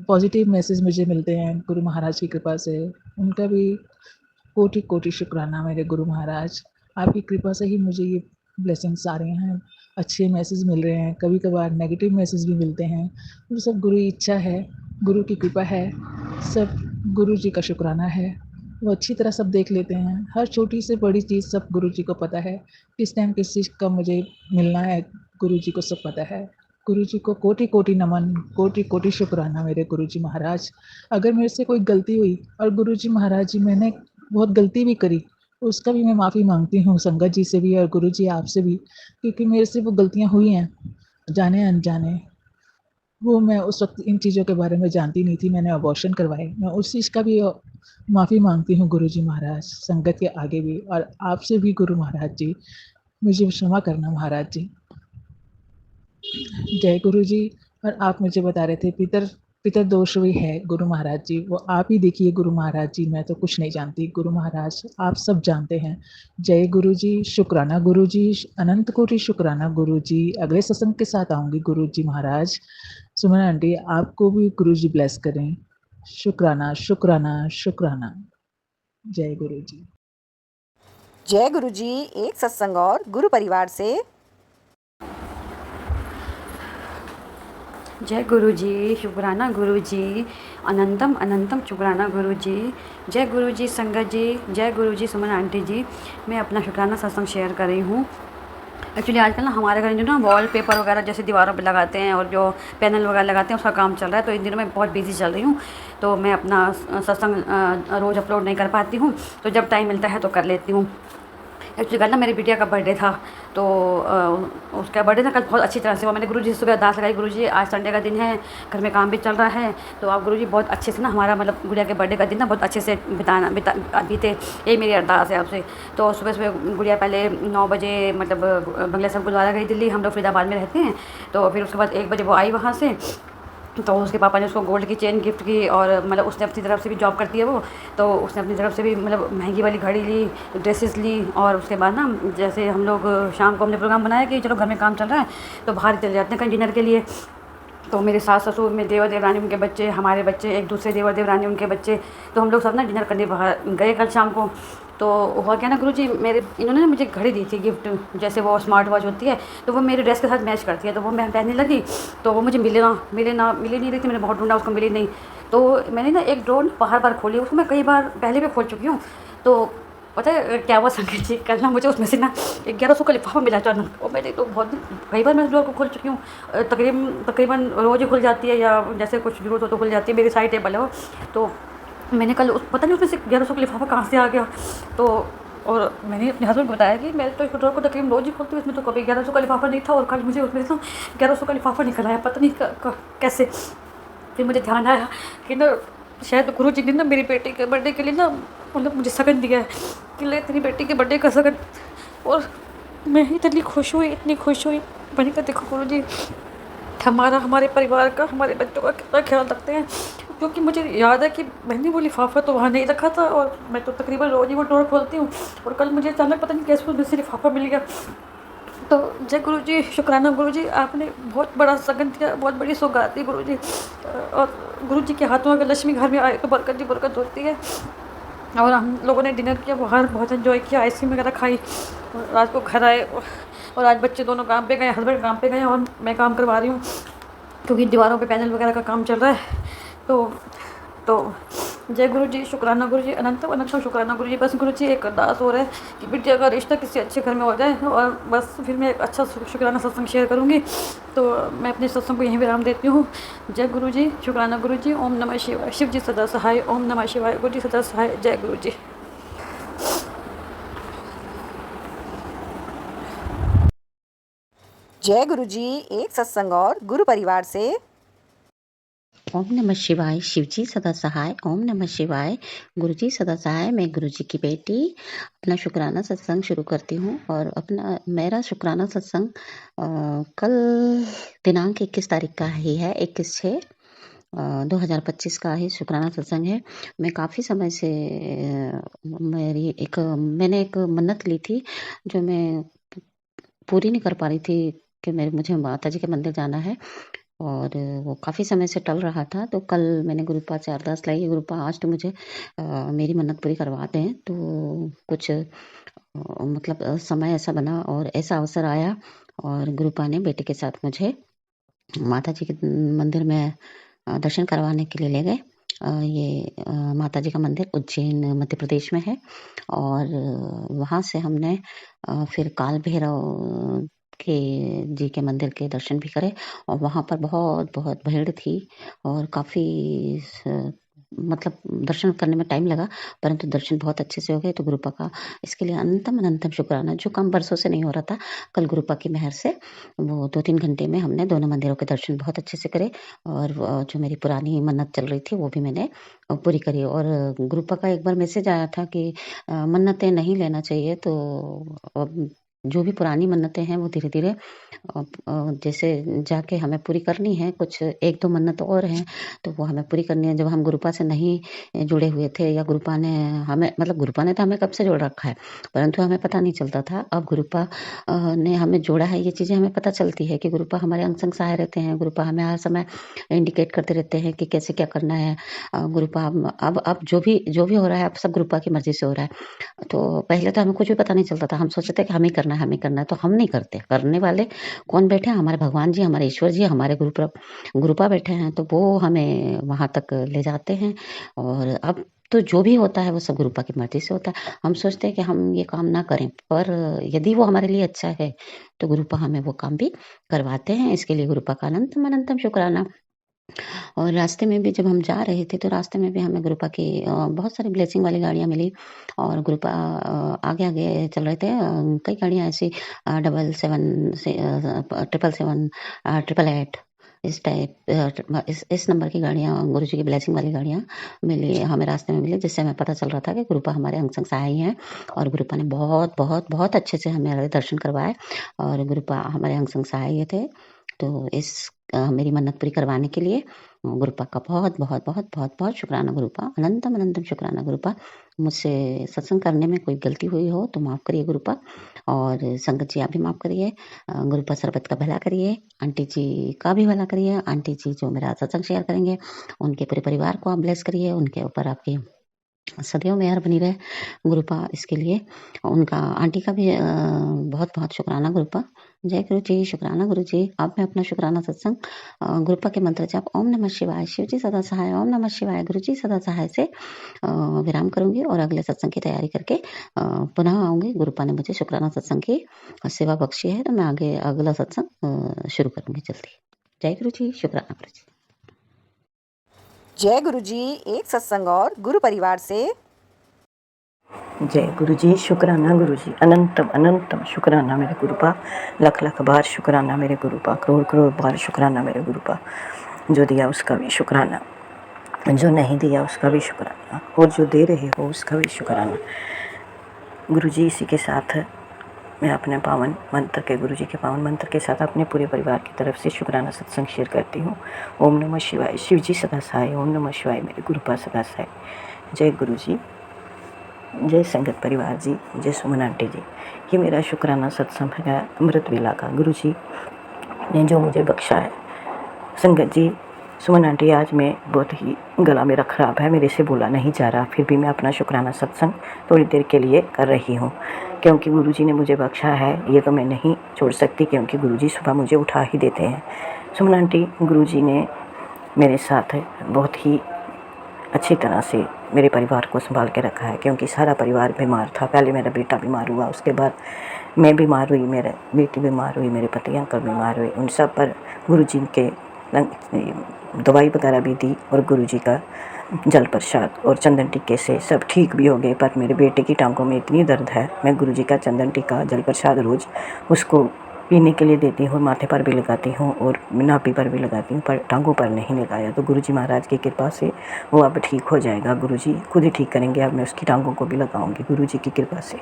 पॉजिटिव मैसेज मुझे मिलते हैं गुरु महाराज की कृपा से। उनका भी कोटि कोटि शुक्राना मेरे गुरु महाराज। आपकी कृपा से ही मुझे ये ब्लेसिंग्स आ रहे हैं, अच्छे मैसेज मिल रहे हैं। कभी कभार नेगेटिव मैसेज भी मिलते हैं। वो सब गुरु की इच्छा है, गुरु की कृपा है, सब गुरु जी का शुक्राना है। वो अच्छी तरह सब देख लेते हैं, हर छोटी से बड़ी चीज़ सब गुरु जी को पता है। किस टाइम किस चीज़ का मुझे मिलना है गुरु जी को सब पता है। गुरु जी को कोटि कोटि नमन, कोटि कोटि शुक्राना मेरे गुरु जी महाराज। अगर मेरे से कोई गलती हुई और गुरु जी महाराज जी मैंने बहुत गलती भी करी, उसका भी मैं माफ़ी मांगती हूँ संगत जी से भी और गुरु जी आपसे भी, क्योंकि मेरे से वो गलतियाँ हुई हैं जाने अनजाने। वो मैं उस वक्त इन चीज़ों के बारे में जानती नहीं थी, मैंने अबॉर्शन करवाए। मैं उस चीज़ का भी माफ़ी मांगती हूँ गुरु जी महाराज, संगत के आगे भी और आपसे भी गुरु महाराज जी। मुझे क्षमा करना महाराज जी। जय गुरु जी। और आप मुझे बता रहे थे पितर दोष भी है गुरु महाराज जी, वो आप ही देखिए गुरु महाराज जी। मैं तो कुछ नहीं जानती गुरु महाराज, आप सब जानते हैं। जय गुरु जी, शुक्राना गुरु जी, अनंत कोटि शुक्राना गुरु जी। अगले सत्संग के साथ आऊँगी गुरु जी महाराज। सुमन आंटी, आपको भी गुरु जी ब्लेस करें। शुक्राना शुक्राना शुक्राना। जय गुरु जी। जय गुरु जी। एक सत्संग और गुरु परिवार से। जय गुरु जी, शुक्राना गुरु जी, अनंतम अनंतम शुक्राना गुरु जी। जय गुरु जी संगत जी, जय गुरु जी सुमन आंटी जी। मैं अपना शुक्राना सत्संग शेयर कर रही हूँ। एक्चुअली आजकल ना हमारे घर जो ना वॉल पेपर वगैरह जैसे दीवारों पे लगाते हैं और जो पैनल वगैरह लगाते हैं उसका काम चल रहा है, तो इन दिनों मैं बहुत बिजी चल रही हूँ, तो मैं अपना सत्संग रोज़ अपलोड नहीं कर पाती हूँ, तो जब टाइम मिलता है तो कर लेती हूँ। एक्चुअली कल ना मेरी बिटिया का बर्थडे था, तो उसका बर्थडे था कल बहुत अच्छी तरह से। वो मैंने गुरुजी से सुबह अरदास लगाई, गुरुजी आज संडे का दिन है, घर में काम भी चल रहा है, तो आप गुरुजी बहुत अच्छे से ना हमारा मतलब गुड़िया के बर्थडे का दिन ना बहुत अच्छे से बीते, यही मेरी अरदास है आपसे। तो सुबह सुबह गुड़िया पहले 9 बजे मतलब बंगला साहब गुरुद्वारा गई दिल्ली, हम लोग फरीदाबाद में रहते हैं, तो फिर उसके बाद 1 बजे वो आई वहाँ से, तो उसके पापा ने उसको गोल्ड की चेन गिफ्ट की और मतलब उसने अपनी तरफ से भी जॉब करती है वो, तो उसने अपनी तरफ से भी मतलब महंगी वाली घड़ी ली, ड्रेसेस ली। और उसके बाद ना जैसे हम लोग शाम को हमने प्रोग्राम बनाया कि चलो घर में काम चल रहा है तो बाहर चले जाते हैं कहीं डिनर के लिए। तो मेरे सास ससुर, मेरे देवर देवरानी, उनके बच्चे, हमारे बच्चे, एक दूसरे देवर देवरानी, उनके बच्चे, तो हम लोग सब ना डिनर करने बाहर गए कल शाम को। तो हुआ क्या ना गुरुजी, मेरे इन्होंने ना मुझे घड़ी दी थी गिफ्ट, जैसे वो स्मार्ट वॉच होती है, तो वो मेरे ड्रेस के साथ मैच करती है, तो वो मैं पहनने लगी, तो वो मुझे मिले नहीं रही थी। मैंने बहुत ढूंढा, उसको मिली नहीं। तो मैंने ना एक ड्रॉर बार खोली, उसको मैं कई बार पहले भी खोल चुकी हूँ। तो पता है क्या हुआ संगत जी, कल ना मुझे उसमें से ना 1100 का लिफाफा मिला अचानक, और मैंने तो बहुत कई बार मैं उस ड्रॉर को खोल चुकी हूँ। तकरीबन रोज़ ही खुल जाती है, या जैसे कुछ ज़रूरत हो तो खुल जाती है, मेरी साइड टेबल है वो। तो मैंने कल पता नहीं उसमें से 1100 का लिफाफा कहाँ से आ गया। तो और मैंने अपने हस्बैंड को बताया कि मैं तो इस ड्रॉर को तकरीबन रोज़ ही खोलती हूँ, इसमें तो कभी 1100 का लिफाफा नहीं था, और कल मुझे उसमें से 1100 का लिफाफा निकल आया, पता नहीं कैसे। फिर मुझे ध्यान आया कि ना शायद गुरु जी ने ना मेरी बेटी के बर्थडे के लिए ना मतलब मुझे सगन दिया है कि ले तेरी बेटी के बर्थडे का सगन। और मैं इतनी खुश हुई, मैंने कहा देखो गुरु जी हमारे परिवार का, हमारे बच्चों का कितना ख्याल रखते हैं। क्योंकि मुझे याद है कि मैंने वो लिफाफा तो वहाँ नहीं रखा था, और मैं तो तकरीबन रोज़ ही वो ड्रॉर खोलती हूँ, और कल मुझे अचानक पता नहीं कैसे उसमें से लिफाफा मिल गया। तो जय गुरु जी, शुक्राना गुरु जी, आपने बहुत बड़ा सगन दिया, बहुत बड़ी सौगात दी गुरु जी। और गुरु जी के हाथों अगर लक्ष्मी घर में आए तो बरकत ही बरकत होती है। और हम लोगों ने डिनर किया, बाहर बहुत एंजॉय किया, आइसक्रीम वगैरह खाई, और रात को घर आए। और आज बच्चे दोनों काम पे गए, हस्बैंड काम पे गए, और मैं काम करवा रही हूँ, क्योंकि दीवारों पे पैनल वगैरह का काम चल रहा है। तो जय गुरु जी, शुक्राना गुरु जी, अनंतम अनंतम शुक्राना गुरु जी। बस गुरु जी एक अरदास हो रहा है कि बिटिया का रिश्ता किसी अच्छे घर में हो जाए, और बस फिर मैं एक अच्छा शुक्राना सत्संग शेयर करूँगी। तो मैं अपने सत्संग को यहीं विराम देती हूँ। जय गुरु जी, शुक्राना गुरु जी, ओम नमः शिवाय, शिव जी सदा सहाय, ओम नमः शिवाय, गुरु जी सदा सहाय, जय गुरु जी। जय गुरु जी एक सत्संग और गुरु परिवार से। ओम नमः शिवाय, शिवजी सदा सहाय, ओम नमः शिवाय, गुरुजी सदा सहाय। मैं गुरुजी की बेटी अपना शुक्राना सत्संग शुरू करती हूँ। और मेरा शुक्राना सत्संग कल दिनांक 21 तारीख का ही है, 21/6/2025 का ही शुक्राना सत्संग है। मैं काफ़ी समय से मैंने एक मन्नत ली थी, जो मैं पूरी नहीं कर पा रही थी, कि मुझे माता जी के मंदिर जाना है, और वो काफ़ी समय से टल रहा था। तो कल मैंने गुरुपा से अरदास लाई, गुरुपा आज तो मुझे मेरी मन्नत पूरी करवा दें। तो कुछ मतलब समय ऐसा बना और ऐसा अवसर आया, और गुरुपा ने बेटे के साथ मुझे माता जी के मंदिर में दर्शन करवाने के लिए ले गए। ये माता जी का मंदिर उज्जैन मध्य प्रदेश में है, और वहाँ से हमने फिर काल भैरव के जी के मंदिर के दर्शन भी करे। और वहाँ पर बहुत बहुत भीड़ थी, और काफ़ी मतलब दर्शन करने में टाइम लगा, परंतु दर्शन बहुत अच्छे से हो गए। तो गुरुपा का इसके लिए अनंतम अनंतम शुक्राना, जो कम बरसों से नहीं हो रहा था। कल गुरुपा की मेहर से वो 2-3 घंटे में हमने दोनों मंदिरों के दर्शन बहुत अच्छे से करे, और जो मेरी पुरानी मन्नत चल रही थी वो भी मैंने पूरी करी। और गुरुपा का एक बार मैसेज आया था कि मन्नतें नहीं लेना चाहिए, तो जो भी पुरानी मन्नतें हैं वो धीरे धीरे जैसे जाके हमें पूरी करनी है। कुछ 1-2 मन्नत और हैं, तो वो हमें पूरी करनी है। जब हम गुरुपा से नहीं जुड़े हुए थे, या गुरुपा ने हमें गुरुपा ने तो हमें कब से जोड़ रखा है, परंतु हमें पता नहीं चलता था। अब गुरुपा ने हमें जोड़ा है, ये चीज़ें हमें पता चलती है कि गुरुपा हमारे अंग संग सहाय रहते हैं। गुरुपा हमें हर समय इंडिकेट करते रहते हैं कि कैसे क्या करना है। गुरुपा अब जो भी हो रहा है, अब सब गुरुपा की मर्जी से हो रहा है। तो पहले तो हमें कुछ भी पता नहीं चलता था, हम सोचते थे कि हमें करना है, तो हम नहीं करते। करने वाले कौन बैठे हैं? हमारे भगवान जी, हमारे ईश्वर जी, हमारे गुरुपा बैठे हैं, तो वो हमें वहाँ तक ले जाते हैं। और अब तो जो भी होता है वो सब गुरुपा की मर्जी से होता है। हम सोचते हैं कि हम ये काम ना करें, पर यदि वो हमारे लिए अच्छा है तो गुरुपा हमें वो काम भी करवाते हैं। इसके लिए गुरुपा का अनंतम अनंतम शुक्राना। और रास्ते में भी जब हम जा रहे थे, तो रास्ते में भी हमें गुरुपा की बहुत सारी ब्लेसिंग वाली गाड़ियाँ मिली, और गुरुपा आगे आगे चल रहे थे। कई गाड़ियाँ ऐसी 777 से 777 888 इस टाइप इस नंबर की गाड़ियाँ, गुरु जी की ब्लेसिंग वाली गाड़ियाँ मिली, हमें रास्ते में मिली, जिससे हमें पता चल रहा था कि गुरुपा हमारे अंग संग सहाय हैं। और गुरुपा ने बहुत बहुत बहुत अच्छे से हमें दर्शन करवाए, और गुरुपा हमारे अंग संग सहाय थे। तो इस मेरी मन्नत पूरी करवाने के लिए गुरुपा का बहुत बहुत बहुत बहुत बहुत शुक्राना गुरुपा, अनंतम अनंतम शुक्राना गुरुपा। मुझसे सत्संग करने में कोई गलती हुई हो तो माफ़ करिए गुरुपा, और संगत जी आप भी माफ़ करिए। गुरुपा सरबत का भला करिए, आंटी जी का भी भला करिए। आंटी जी जो मेरा सत्संग शेयर करेंगे उनके पूरे परिवार को आप ब्लेस करिए, उनके ऊपर आपकी सदैव मेहर बनी रहे गुरुपा। इसके लिए उनका आंटी का भी बहुत बहुत शुक्राना गुरुपा। जय गुरु जी, शुक्राना गुरु जी। अब मैं अपना शुक्राना सत्संग गुरुपा के मंत्र जाप ओम नमः शिवाय शिव जी सदा सहाय, ओम नमः शिवाय गुरु जी सदा सहाय से विराम करूंगी और अगले सत्संग की तैयारी करके पुनः आऊंगी। गुरुपा ने मुझे शुक्राना सत्संग की सेवा बख्शी है, तो मैं आगे अगला सत्संग शुरू करूंगी जल्दी। जय गुरु जी, शुक्राना गुरु जी। जय गुरु जी एक सत्संग और गुरु परिवार से। जय गुरु जी, शुक्राना गुरु जी, अनंतम अनंतम शुक्राना मेरे गुरुपा। लख लख बार शुक्राना मेरे गुरुपा, करोड़ करोड़ बार शुक्राना मेरे गुरुपा। जो दिया उसका भी शुक्राना, जो नहीं दिया उसका भी शुक्राना, और जो दे रहे हो उसका भी शुक्राना। गुरु जी इसी के साथ मैं अपने पावन मंत्र के, गुरु जी के पावन मंत्र के साथ अपने पूरे परिवार की तरफ से शुक्राना सत्संग शेयर करती हूँ। ओम नमः शिवाय शिव जी सदा सहाय, ओम नमः शिवाय मेरे गुरुपा सदा सहाय। जय गुरु जी, जय संगत परिवार जी, जय सुमन आंटी जी। ये मेरा शुक्राना सत्संग है अमृत वेला का। गुरु जी ने जो मुझे बख्शा है। संगत जी, सुमन आंटी आज मैं बहुत ही गला मेरा ख़राब है, मेरे से बोला नहीं जा रहा, फिर भी मैं अपना शुक्राना सत्संग थोड़ी देर के लिए कर रही हूँ, क्योंकि गुरु जी ने मुझे बख्शा है। ये तो मैं नहीं छोड़ सकती, क्योंकि गुरु जी सुबह मुझे उठा ही देते हैं। सुमन आंटी, गुरु जी ने मेरे साथ बहुत ही अच्छी तरह से मेरे परिवार को संभाल के रखा है, क्योंकि सारा परिवार बीमार था। पहले मेरा बेटा बीमार हुआ, उसके बाद मैं बीमार हुई, मेरे बेटी बीमार हुई, मेरे पति अंकल बीमार हुए। उन सब पर गुरु जी के दवाई वगैरह भी दी, और गुरु जी का जल प्रसाद और चंदन टीके से सब ठीक भी हो गए। पर मेरे बेटे की टांगों में इतनी दर्द है, मैं गुरु जी का चंदन टीका जल प्रसाद रोज़ उसको पीने के लिए देती हूँ, माथे पर भी लगाती हूँ और नाभि पर भी लगाती हूँ, पर टांगों पर नहीं लगाया। तो गुरु जी महाराज की कृपा से वो अब ठीक हो जाएगा। गुरु जी खुद ही ठीक करेंगे। अब मैं उसकी टांगों को भी लगाऊंगी गुरु जी की कृपा से।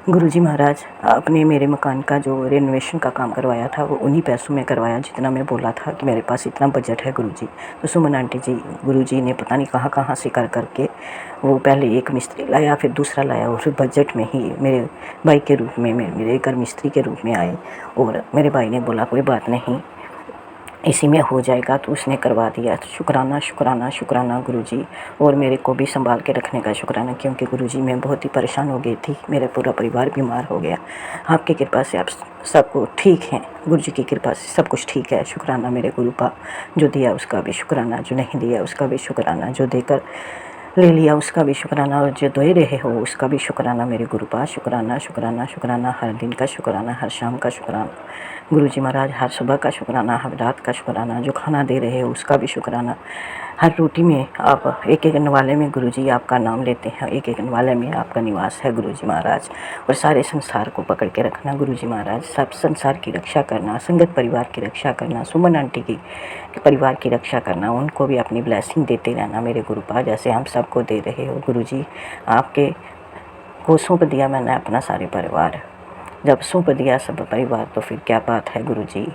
गुरु जी महाराज आपने मेरे मकान का जो रेनोवेशन का काम करवाया था, वो उन्हीं पैसों में करवाया जितना मैं बोला था कि मेरे पास इतना बजट है गुरु जी। तो सुमन आंटी जी, गुरु जी ने पता नहीं कहाँ कहाँ से कर करके वो पहले एक मिस्त्री लाया, फिर दूसरा लाया, और फिर बजट में ही मेरे भाई के रूप में, मेरे घर मिस्त्री के रूप में आए। और मेरे भाई ने बोला कोई बात नहीं, इसी में हो जाएगा, तो उसने करवा दिया। तो शुक्राना शुक्राना शुक्राना गुरु जी, और मेरे को भी संभाल के रखने का शुक्राना, क्योंकि गुरु जी मैं बहुत ही परेशान हो गई थी, मेरा पूरा परिवार बीमार हो गया। आपकी कृपा से आप सबको ठीक हैं, गुरु जी की कृपा से सब कुछ ठीक है। शुक्राना मेरे गुरुपा। जो दिया उसका भी शुक्राना, जो नहीं दिया उसका भी शुक्राना, जो देकर ले लिया उसका भी शुक्राना, और जो दे रहे हो उसका भी शुक्राना मेरे गुरुपा। शुक्राना शुक्राना शुक्राना, हर दिन का शुक्राना, हर शाम का शुक्राना गुरु जी महाराज, हर सुबह का शुक्राना, हर रात का शुक्राना, जो खाना दे रहे हो उसका भी शुक्राना। हर रोटी में आप एक एक नवाले में गुरु जी आपका नाम लेते हैं, एक एक नवाले में आपका निवास है गुरु जी महाराज। और सारे संसार को पकड़ के रखना गुरु जी महाराज, सब संसार की रक्षा करना, संगत परिवार की रक्षा करना, सुमन आंटी की परिवार की रक्षा करना, उनको भी अपनी ब्लेसिंग देते रहना मेरे गुरुपा, जैसे हम सबको दे रहे हो गुरु जी। आपके को सौंप दिया मैंने अपना सारे परिवार, जब सौंप दिया सब परिवार, तो फिर क्या बात है गुरु जी।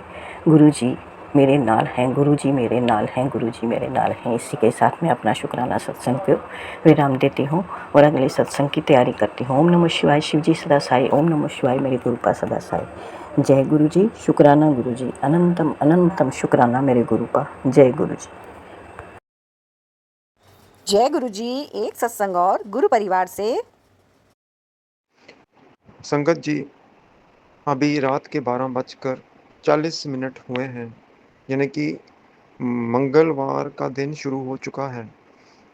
गुरु जी मेरे नाल हैं, गुरु जी मेरे नाल हैं, गुरु जी मेरे नाल हैं। इसी के साथ मैं अपना शुक्राना सत्संग को विराम देती हूँ और अगले सत्संग की तैयारी करती हूँ। ओम नमः शिवाय शिव जी सदा साई, ओम नमः शिवाय मेरे गुरुपा सदा साई। जय गुरु जी, शुक्राना गुरु जी, अनंतम अनंतम शुक्राना मेरे गुरुपा। जय गुरु जी। जय गुरु जी एक सत्संग और गुरु परिवार से। संगत जी, अभी रात के 12:40 हुए हैं, यानी कि मंगलवार का दिन शुरू हो चुका है।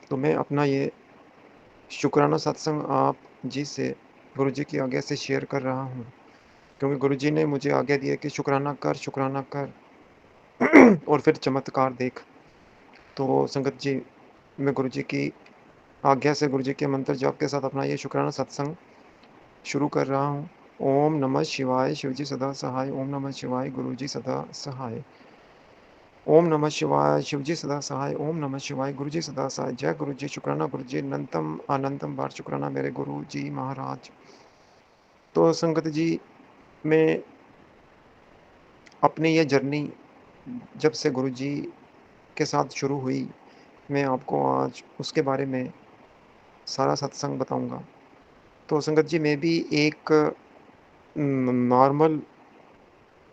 तो मैं अपना ये शुक्राना सत्संग आप जी से, गुरु जी की आज्ञा से शेयर कर रहा हूँ, क्योंकि गुरु जी ने मुझे आज्ञा दी है कि शुक्राना कर और फिर चमत्कार देख। तो संगत जी, मैं गुरु जी की आज्ञा से, गुरु जी के मंत्र जाप के साथ अपना ये शुक्राना सत्संग शुरू कर रहा हूँ। ओम नमः शिवाय शिव जी सदा सहाय, ओम नमः शिवाय गुरु जी सदा सहाय, ओम नमः शिवाय शिव जी सदा सहाय, ओम नमः शिवाय गुरु जी सदा सहाय। जय गुरु जी, शुक्राना गुरु जी, अनंतम अनंतम बार शुक्राना मेरे गुरु जी महाराज। तो संगत जी, मैं अपनी ये जर्नी जब से गुरुजी के साथ शुरू हुई, मैं आपको आज उसके बारे में सारा सत्संग बताऊँगा। तो संगत जी, मैं भी एक नॉर्मल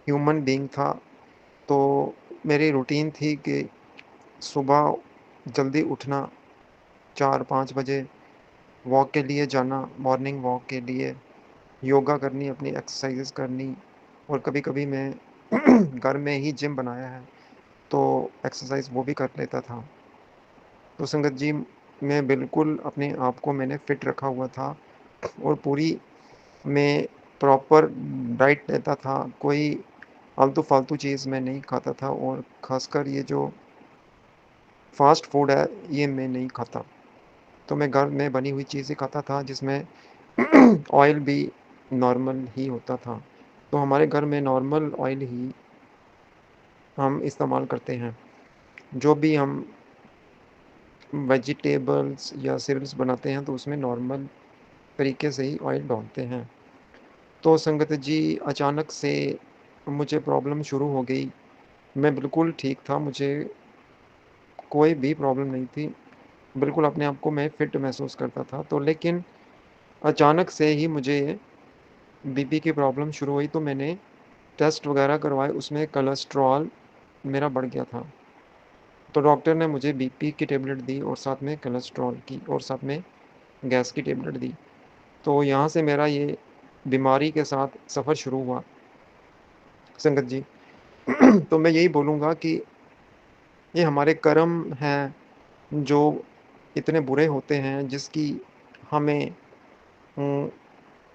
ह्यूमन बीइंग था। तो मेरी रूटीन थी कि सुबह जल्दी उठना, 4-5 बजे वॉक के लिए जाना, मॉर्निंग वॉक के लिए, योगा करनी, अपनी एक्सरसाइज़ेज़ करनी, और कभी-कभी मैं घर में ही जिम बनाया है, तो एक्सरसाइज़ वो भी कर लेता था। तो संगत जी, मैं बिल्कुल अपने आप को मैंने फिट रखा हुआ था, और पूरी मैं प्रॉपर डाइट लेता था। कोई आलतू-फालतू चीज़ मैं नहीं खाता था, और ख़ासकर ये जो फ़ास्ट फूड है, ये मैं नहीं खाता। तो मैं घर में बनी हुई चीज़ ही खाता था, जिसमें ऑयल भी नॉर्मल ही होता था। तो हमारे घर में नॉर्मल ऑयल ही हम इस्तेमाल करते हैं। जो भी हम वेजिटेबल्स या सीरियल्स बनाते हैं, तो उसमें नॉर्मल तरीके से ही ऑयल डालते हैं। तो संगत जी, अचानक से मुझे प्रॉब्लम शुरू हो गई। मैं बिल्कुल ठीक था, मुझे कोई भी प्रॉब्लम नहीं थी। बिल्कुल अपने आप को मैं फिट महसूस करता था। तो लेकिन अचानक से ही मुझे बीपी की प्रॉब्लम शुरू हुई, तो मैंने टेस्ट वगैरह करवाए, उसमें कोलेस्ट्रॉल मेरा बढ़ गया था। तो डॉक्टर ने मुझे बीपी की टेबलेट दी, और साथ में कोलेस्ट्रॉल की, और साथ में गैस की टेबलेट दी। तो यहाँ से मेरा ये बीमारी के साथ सफ़र शुरू हुआ, संगत जी। तो मैं यही बोलूँगा कि ये हमारे कर्म हैं, जो इतने बुरे होते हैं, जिसकी हमें उम,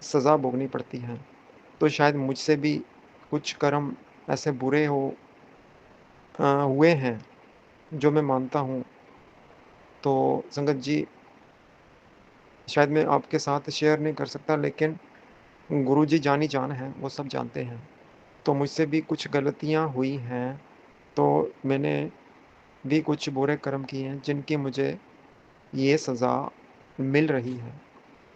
सज़ा भोगनी पड़ती है। तो शायद मुझसे भी कुछ कर्म ऐसे बुरे हुए हैं, जो मैं मानता हूँ। तो संगत जी, शायद मैं आपके साथ शेयर नहीं कर सकता, लेकिन गुरुजी जान-ही-जान हैं, वो सब जानते हैं। तो मुझसे भी कुछ गलतियाँ हुई हैं, तो मैंने भी कुछ बुरे कर्म किए हैं, जिनकी मुझे ये सज़ा मिल रही है,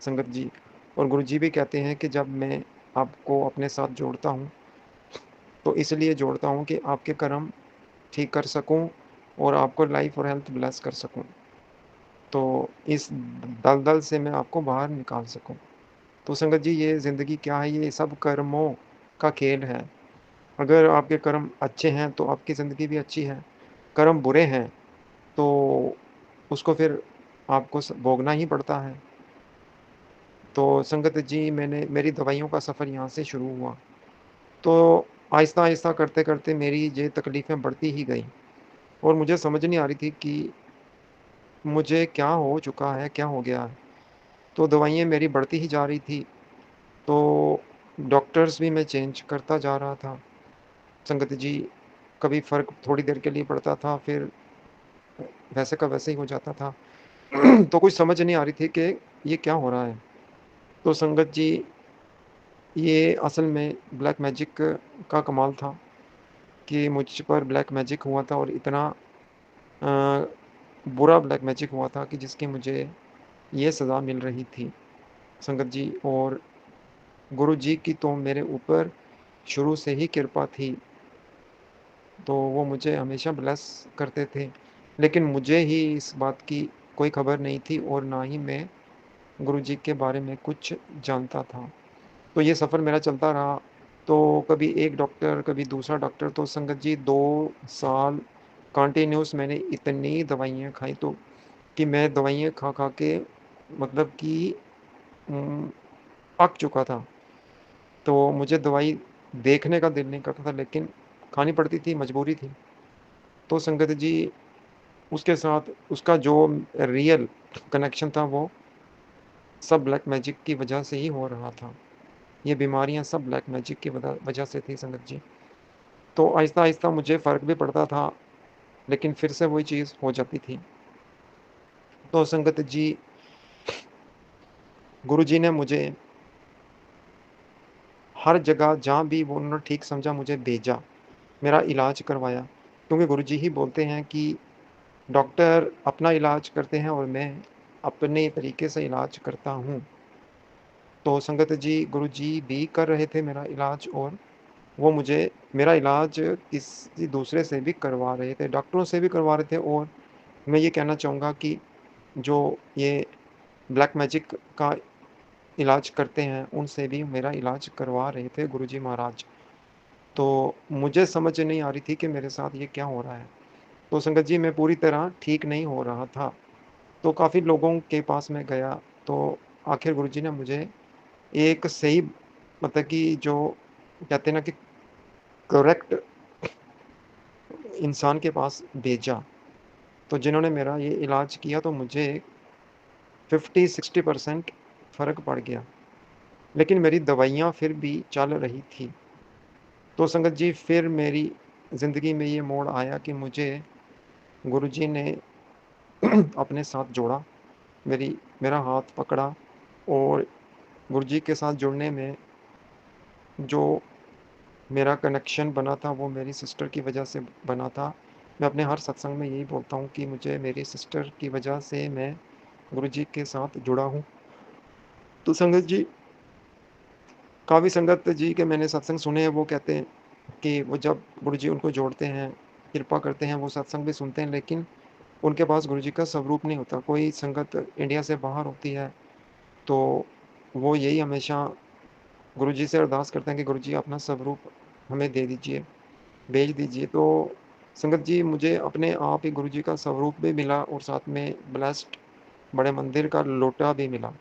संगत जी। और गुरुजी भी कहते हैं कि जब मैं आपको अपने साथ जोड़ता हूँ, तो इसलिए जोड़ता हूँ कि आपके कर्म ठीक कर सकूँ, और आपको लाइफ़ और हेल्थ ब्लेस कर सकूँ। तो इस दलदल से मैं आपको बाहर निकाल सकूँ। तो संगत जी, ये ज़िंदगी क्या है? ये सब कर्मों का खेल है। अगर आपके कर्म अच्छे हैं, तो आपकी ज़िंदगी भी अच्छी है। कर्म बुरे हैं, तो उसको फिर आपको भोगना ही पड़ता है। तो संगत जी, मेरी दवाइयों का सफ़र यहाँ से शुरू हुआ। तो आहिस्ता-आहिस्ता करते-करते मेरी ये तकलीफ़ें बढ़ती ही गईं, और मुझे समझ नहीं आ रही थी कि मुझे क्या हो चुका है, क्या हो गया है? तो दवाइयाँ मेरी बढ़ती ही जा रही थी, तो डॉक्टर्स भी मैं चेंज करता जा रहा था। संगत जी, कभी फ़र्क थोड़ी देर के लिए पड़ता था, फिर वैसे का वैसे ही हो जाता था। तो कुछ समझ नहीं आ रही थी कि ये क्या हो रहा है? तो संगत जी, ये असल में ब्लैक मैजिक का कमाल था, कि मुझ पर ब्लैक मैजिक हुआ था, और इतना अ, बुरा ब्लैक मैजिक हुआ था कि जिसकी मुझे ये सज़ा मिल रही थी, संगत जी। और गुरुजी की तो मेरे ऊपर शुरू से ही कृपा थी, तो वो मुझे हमेशा ब्लेस करते थे। लेकिन मुझे ही इस बात की कोई खबर नहीं थी, और ना ही मैं गुरुजी के बारे में कुछ जानता था। तो ये सफ़र मेरा चलता रहा, तो कभी एक डॉक्टर, कभी दूसरा डॉक्टर। तो संगत जी, 2 साल कंटिन्यूअस मैंने इतनी दवाइयाँ खाई, तो कि मैं दवाइयाँ खा-खा के मतलब कि उम, पक चुका था। तो मुझे दवाई देखने का दिल नहीं करता था, लेकिन खानी पड़ती थी, मजबूरी थी। तो संगत जी, उसके साथ उसका जो रियल कनेक्शन था, वो सब ब्लैक मैजिक की वजह से ही हो रहा था। ये बीमारियाँ सब ब्लैक मैजिक की वजह से थी, संगत जी। तो आहिस्ता-आहिस्ता मुझे फ़र्क भी पड़ता था, लेकिन फिर से वही चीज़ हो जाती थी। तो संगत जी, गुरुजी ने मुझे हर जगह जहाँ भी वो उन्होंने ठीक समझा, मुझे भेजा, मेरा इलाज करवाया। क्योंकि गुरुजी ही बोलते हैं कि डॉक्टर अपना इलाज करते हैं, और मैं अपने तरीके से इलाज करता हूँ। तो संगत जी, गुरुजी भी कर रहे थे मेरा इलाज, और वो मुझे मेरा इलाज किसी दूसरे से भी करवा रहे थे, डॉक्टरों से भी करवा रहे थे। और मैं ये कहना चाहूँगा कि जो ये ब्लैक मैजिक का इलाज करते हैं, उनसे भी मेरा इलाज करवा रहे थे गुरुजी महाराज। तो मुझे समझ नहीं आ रही थी कि मेरे साथ ये क्या हो रहा है। तो संगत जी, मैं पूरी तरह ठीक नहीं हो रहा था। तो काफ़ी लोगों के पास मैं गया, तो आखिर गुरुजी ने मुझे एक सही, मतलब कि जो कहते हैं ना कि करेक्ट इंसान के पास भेजा। तो जिन्होंने मेरा ये इलाज किया, तो मुझे 50-60% फ़र्क पड़ गया। लेकिन मेरी दवाइयाँ फिर भी चल रही थी। तो संगत जी, फिर मेरी ज़िंदगी में ये मोड़ आया कि मुझे गुरुजी ने अपने साथ जोड़ा, मेरा हाथ पकड़ा। और गुरुजी के साथ जुड़ने में जो मेरा कनेक्शन बना था, वो मेरी सिस्टर की वजह से बना था। मैं अपने हर सत्संग में यही बोलता हूँ कि मुझे मेरी सिस्टर की वजह से मैं गुरुजी के साथ जुड़ा हूँ। तो संगत जी, काफ़ी संगत जी के मैंने सत्संग सुने हैं, वो कहते हैं कि वो जब गुरुजी उनको जोड़ते हैं, कृपा करते हैं, वो सत्संग भी सुनते हैं, लेकिन उनके पास गुरुजी का स्वरूप नहीं होता। कोई संगत इंडिया से बाहर होती है, तो वो यही हमेशा गुरुजी से अरदास करते हैं कि गुरुजी अपना स्वरूप हमें दे दीजिए, भेज दीजिए। तो संगत जी, मुझे अपने आप ही गुरुजी का स्वरूप भी मिला और साथ में ब्लेस्ड बड़े मंदिर का लोटा भी मिला,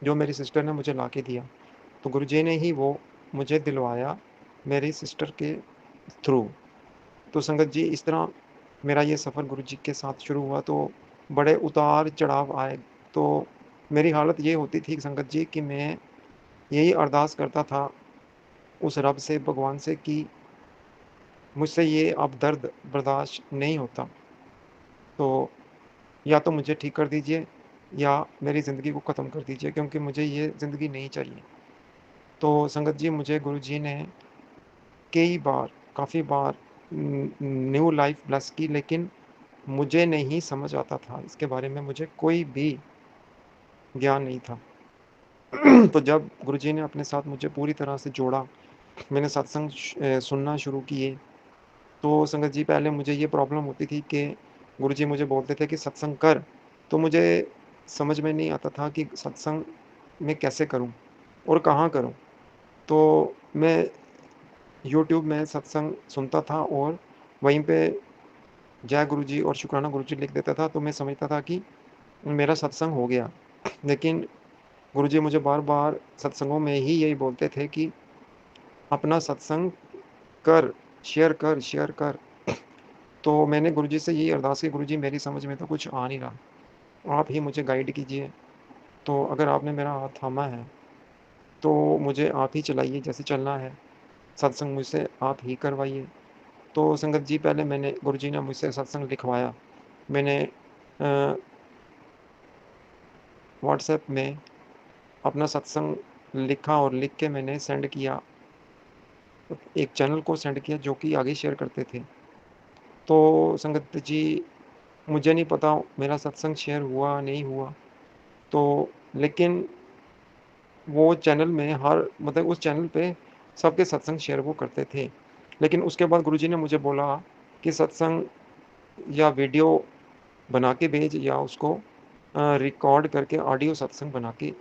जो मेरी सिस्टर ने मुझे लाके दिया। तो गुरुजी ने ही वो मुझे दिलवाया मेरी सिस्टर के थ्रू। तो संगत जी, इस तरह मेरा ये सफ़र गुरुजी के साथ शुरू हुआ। तो बड़े उतार-चढ़ाव आए। तो मेरी हालत ये होती थी संगत जी कि मैं यही अरदास करता था उस रब से, भगवान से, कि मुझसे ये अब दर्द बर्दाश्त नहीं होता। तो या तो मुझे ठीक कर दीजिए या मेरी ज़िंदगी को ख़त्म कर दीजिए, क्योंकि मुझे ये ज़िंदगी नहीं चाहिए। तो संगत जी, मुझे गुरुजी ने कई बार, काफ़ी बार न्यू लाइफ़ ब्लेस की, लेकिन मुझे नहीं समझ आता था इसके बारे में, मुझे कोई भी ज्ञान नहीं था। तो जब गुरुजी ने अपने साथ मुझे पूरी तरह से जोड़ा, मैंने सत्संग सुनना शुरू किए। तो संगत जी, पहले मुझे ये प्रॉब्लम होती थी कि गुरुजी मुझे बोलते थे कि सत्संग कर, तो मुझे समझ में नहीं आता था कि सत्संग मैं कैसे करूं और कहाँ करूं। तो मैं यूट्यूब में सत्संग सुनता था और वहीं पे जय गुरुजी और शुक्राना गुरुजी लिख देता था, तो मैं समझता था कि मेरा सत्संग हो गया। लेकिन गुरुजी मुझे बार-बार सत्संगों में ही यही बोलते थे कि अपना सत्संग कर, शेयर कर, शेयर कर। तो मैंने गुरुजी से यही अरदास की, गुरुजी मेरी समझ में तो कुछ आ नहीं रहा, आप ही मुझे गाइड कीजिए। तो अगर आपने मेरा हाथ थामा है, तो मुझे आप ही चलाइए, जैसे चलना है, सत्संग मुझसे आप ही करवाइए। तो संगत जी, पहले मैंने गुरुजी ने मुझसे सत्संग लिखवाया। मैंने व्हाट्सएप में अपना सत्संग लिखा और लिख के मैंने सेंड किया, एक चैनल को सेंड किया जो कि आगे शेयर करते थे। तो संगत जी, मुझे नहीं पता मेरा सत्संग शेयर हुआ, नहीं हुआ। तो लेकिन वो चैनल में हर, मतलब उस चैनल पे सबके सत्संग शेयर वो करते थे। लेकिन उसके बाद गुरुजी ने मुझे बोला कि सत्संग या वीडियो बना के भेज या उसको रिकॉर्ड करके ऑडियो सत्संग बना के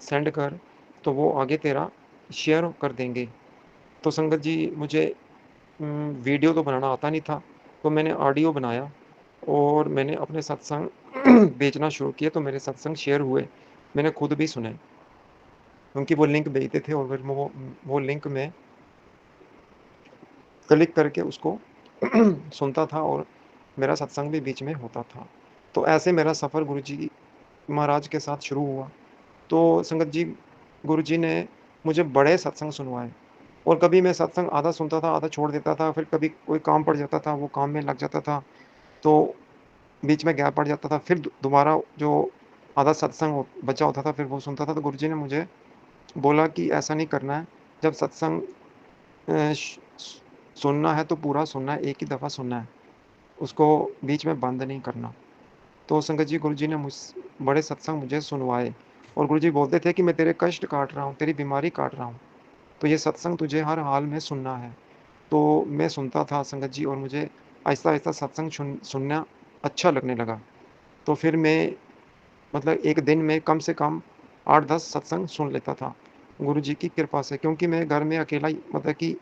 सेंड कर, तो वो आगे तेरा शेयर कर देंगे। तो संगत जी, मुझे वीडियो तो बनाना आता नहीं था, तो मैंने ऑडियो बनाया और मैंने अपने सत्संग भेजना शुरू किए, तो मेरे सत्संग शेयर हुए। मैंने खुद भी सुने, क्योंकि वो लिंक भेजते थे और फिर वो लिंक में क्लिक करके उसको सुनता था और मेरा सत्संग भी बीच में होता था। तो ऐसे मेरा सफ़र गुरुजी महाराज के साथ शुरू हुआ। तो संगत जी, गुरुजी ने मुझे बड़े सत्संग सुनवाए और कभी मैं सत्संग आधा सुनता था, आधा छोड़ देता था, फिर कभी कोई काम पड़ जाता था, वो काम में लग जाता था, तो बीच में गैप पड़ जाता था, फिर दोबारा जो आधा सत्संग बचा होता था, फिर वो सुनता था। तो गुरुजी ने मुझे बोला कि ऐसा नहीं करना है, जब सत्संग सुनना है तो पूरा सुनना है, एक ही दफ़ा सुनना है, उसको बीच में बंद नहीं करना। तो संगत जी, गुरुजी ने बड़े सत्संग मुझे सुनवाए और गुरुजी बोलते थे कि मैं तेरे कष्ट काट रहा हूँ, तेरी बीमारी काट रहा हूँ। तो ये सत्संग तुझे हर हाल में सुनना है। तो मैं सुनता था संगत जी और मुझे आहिस्ता-आहिस्ता सत्संग सुनना अच्छा लगने लगा। तो फिर मैं मतलब एक दिन में कम से कम 8-10 सत्संग सुन लेता था, गुरुजी की कृपा से, क्योंकि मैं घर में अकेला ही मतलब कि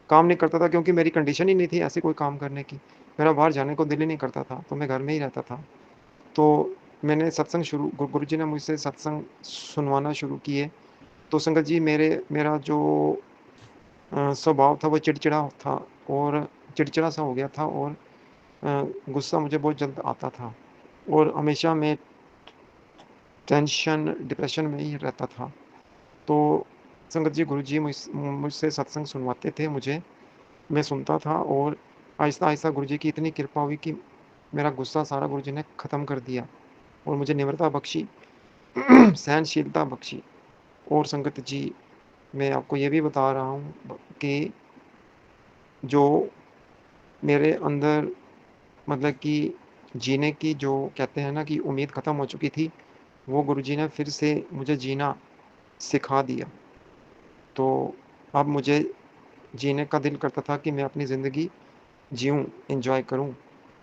काम नहीं करता था, क्योंकि मेरी कंडीशन ही नहीं थी ऐसे कोई काम करने की। मेरा बाहर जाने को दिल ही नहीं करता था, तो मैं घर में ही रहता था। तो मैंने सत्संग गुरुजी ने मुझसे सत्संग सुनवाना शुरू किए। तो संगत जी मेरा जो स्वभाव था वो चिड़चिड़ा था और चिड़चिड़ा सा हो गया था और गुस्सा मुझे बहुत जल्द आता था और हमेशा मैं टेंशन, डिप्रेशन में ही रहता था। तो संगत जी गुरुजी मुझसे सत्संग सुनवाते थे मुझे, मैं सुनता था और आहिस्ता-आहिस्ता गुरुजी की इतनी कृपा हुई कि मेरा गुस्सा सारा गुरुजी ने ख़त्म कर दिया और मुझे निम्रता बख्शी, सहनशीलता बख्शी। और संगत जी, मैं आपको ये भी बता रहा हूँ कि जो मेरे अंदर मतलब कि जीने की जो कहते हैं ना कि उम्मीद ख़त्म हो चुकी थी, वो गुरुजी ने फिर से मुझे जीना सिखा दिया। तो अब मुझे जीने का दिल करता था कि मैं अपनी ज़िंदगी जिऊँ, एन्जॉय करूँ।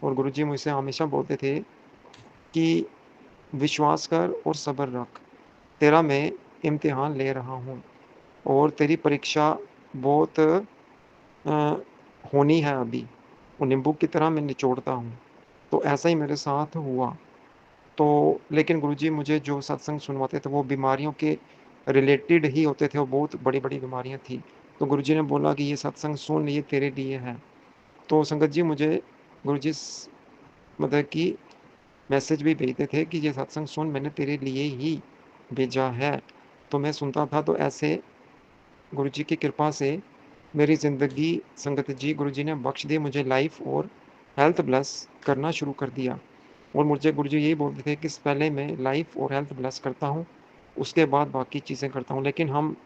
और गुरुजी मुझसे हमेशा बोलते थे कि विश्वास कर और सब्र रख, तेरा मैं इम्तिहान ले रहा हूँ और तेरी परीक्षा बहुत होनी है अभी, वो नींबू की तरह मैं निचोड़ता हूँ। तो ऐसा ही मेरे साथ हुआ। तो लेकिन गुरुजी मुझे जो सत्संग सुनवाते थे वो बीमारियों के रिलेटेड ही होते थे, वो बहुत बड़ी-बड़ी बीमारियाँ थी। तो गुरुजी ने बोला कि ये सत्संग सुन, ये तेरे लिए है। तो संगत जी मुझे गुरुजी मतलब कि मैसेज भी भेजते थे कि ये सत्संग सुन, मैंने तेरे लिए ही भेजा है। तो मैं सुनता था, तो ऐसे गुरुजी की कृपा से मेरी ज़िंदगी संगत जी गुरुजी ने बख्श दी मुझे लाइफ़ और हेल्थ ब्लेस करना शुरू कर दिया। और मुझे गुरुजी यही बोलते थे कि पहले मैं लाइफ़ और हेल्थ ब्लेस करता हूँ, उसके बाद बाकी चीज़ें करता हूँ। लेकिन हम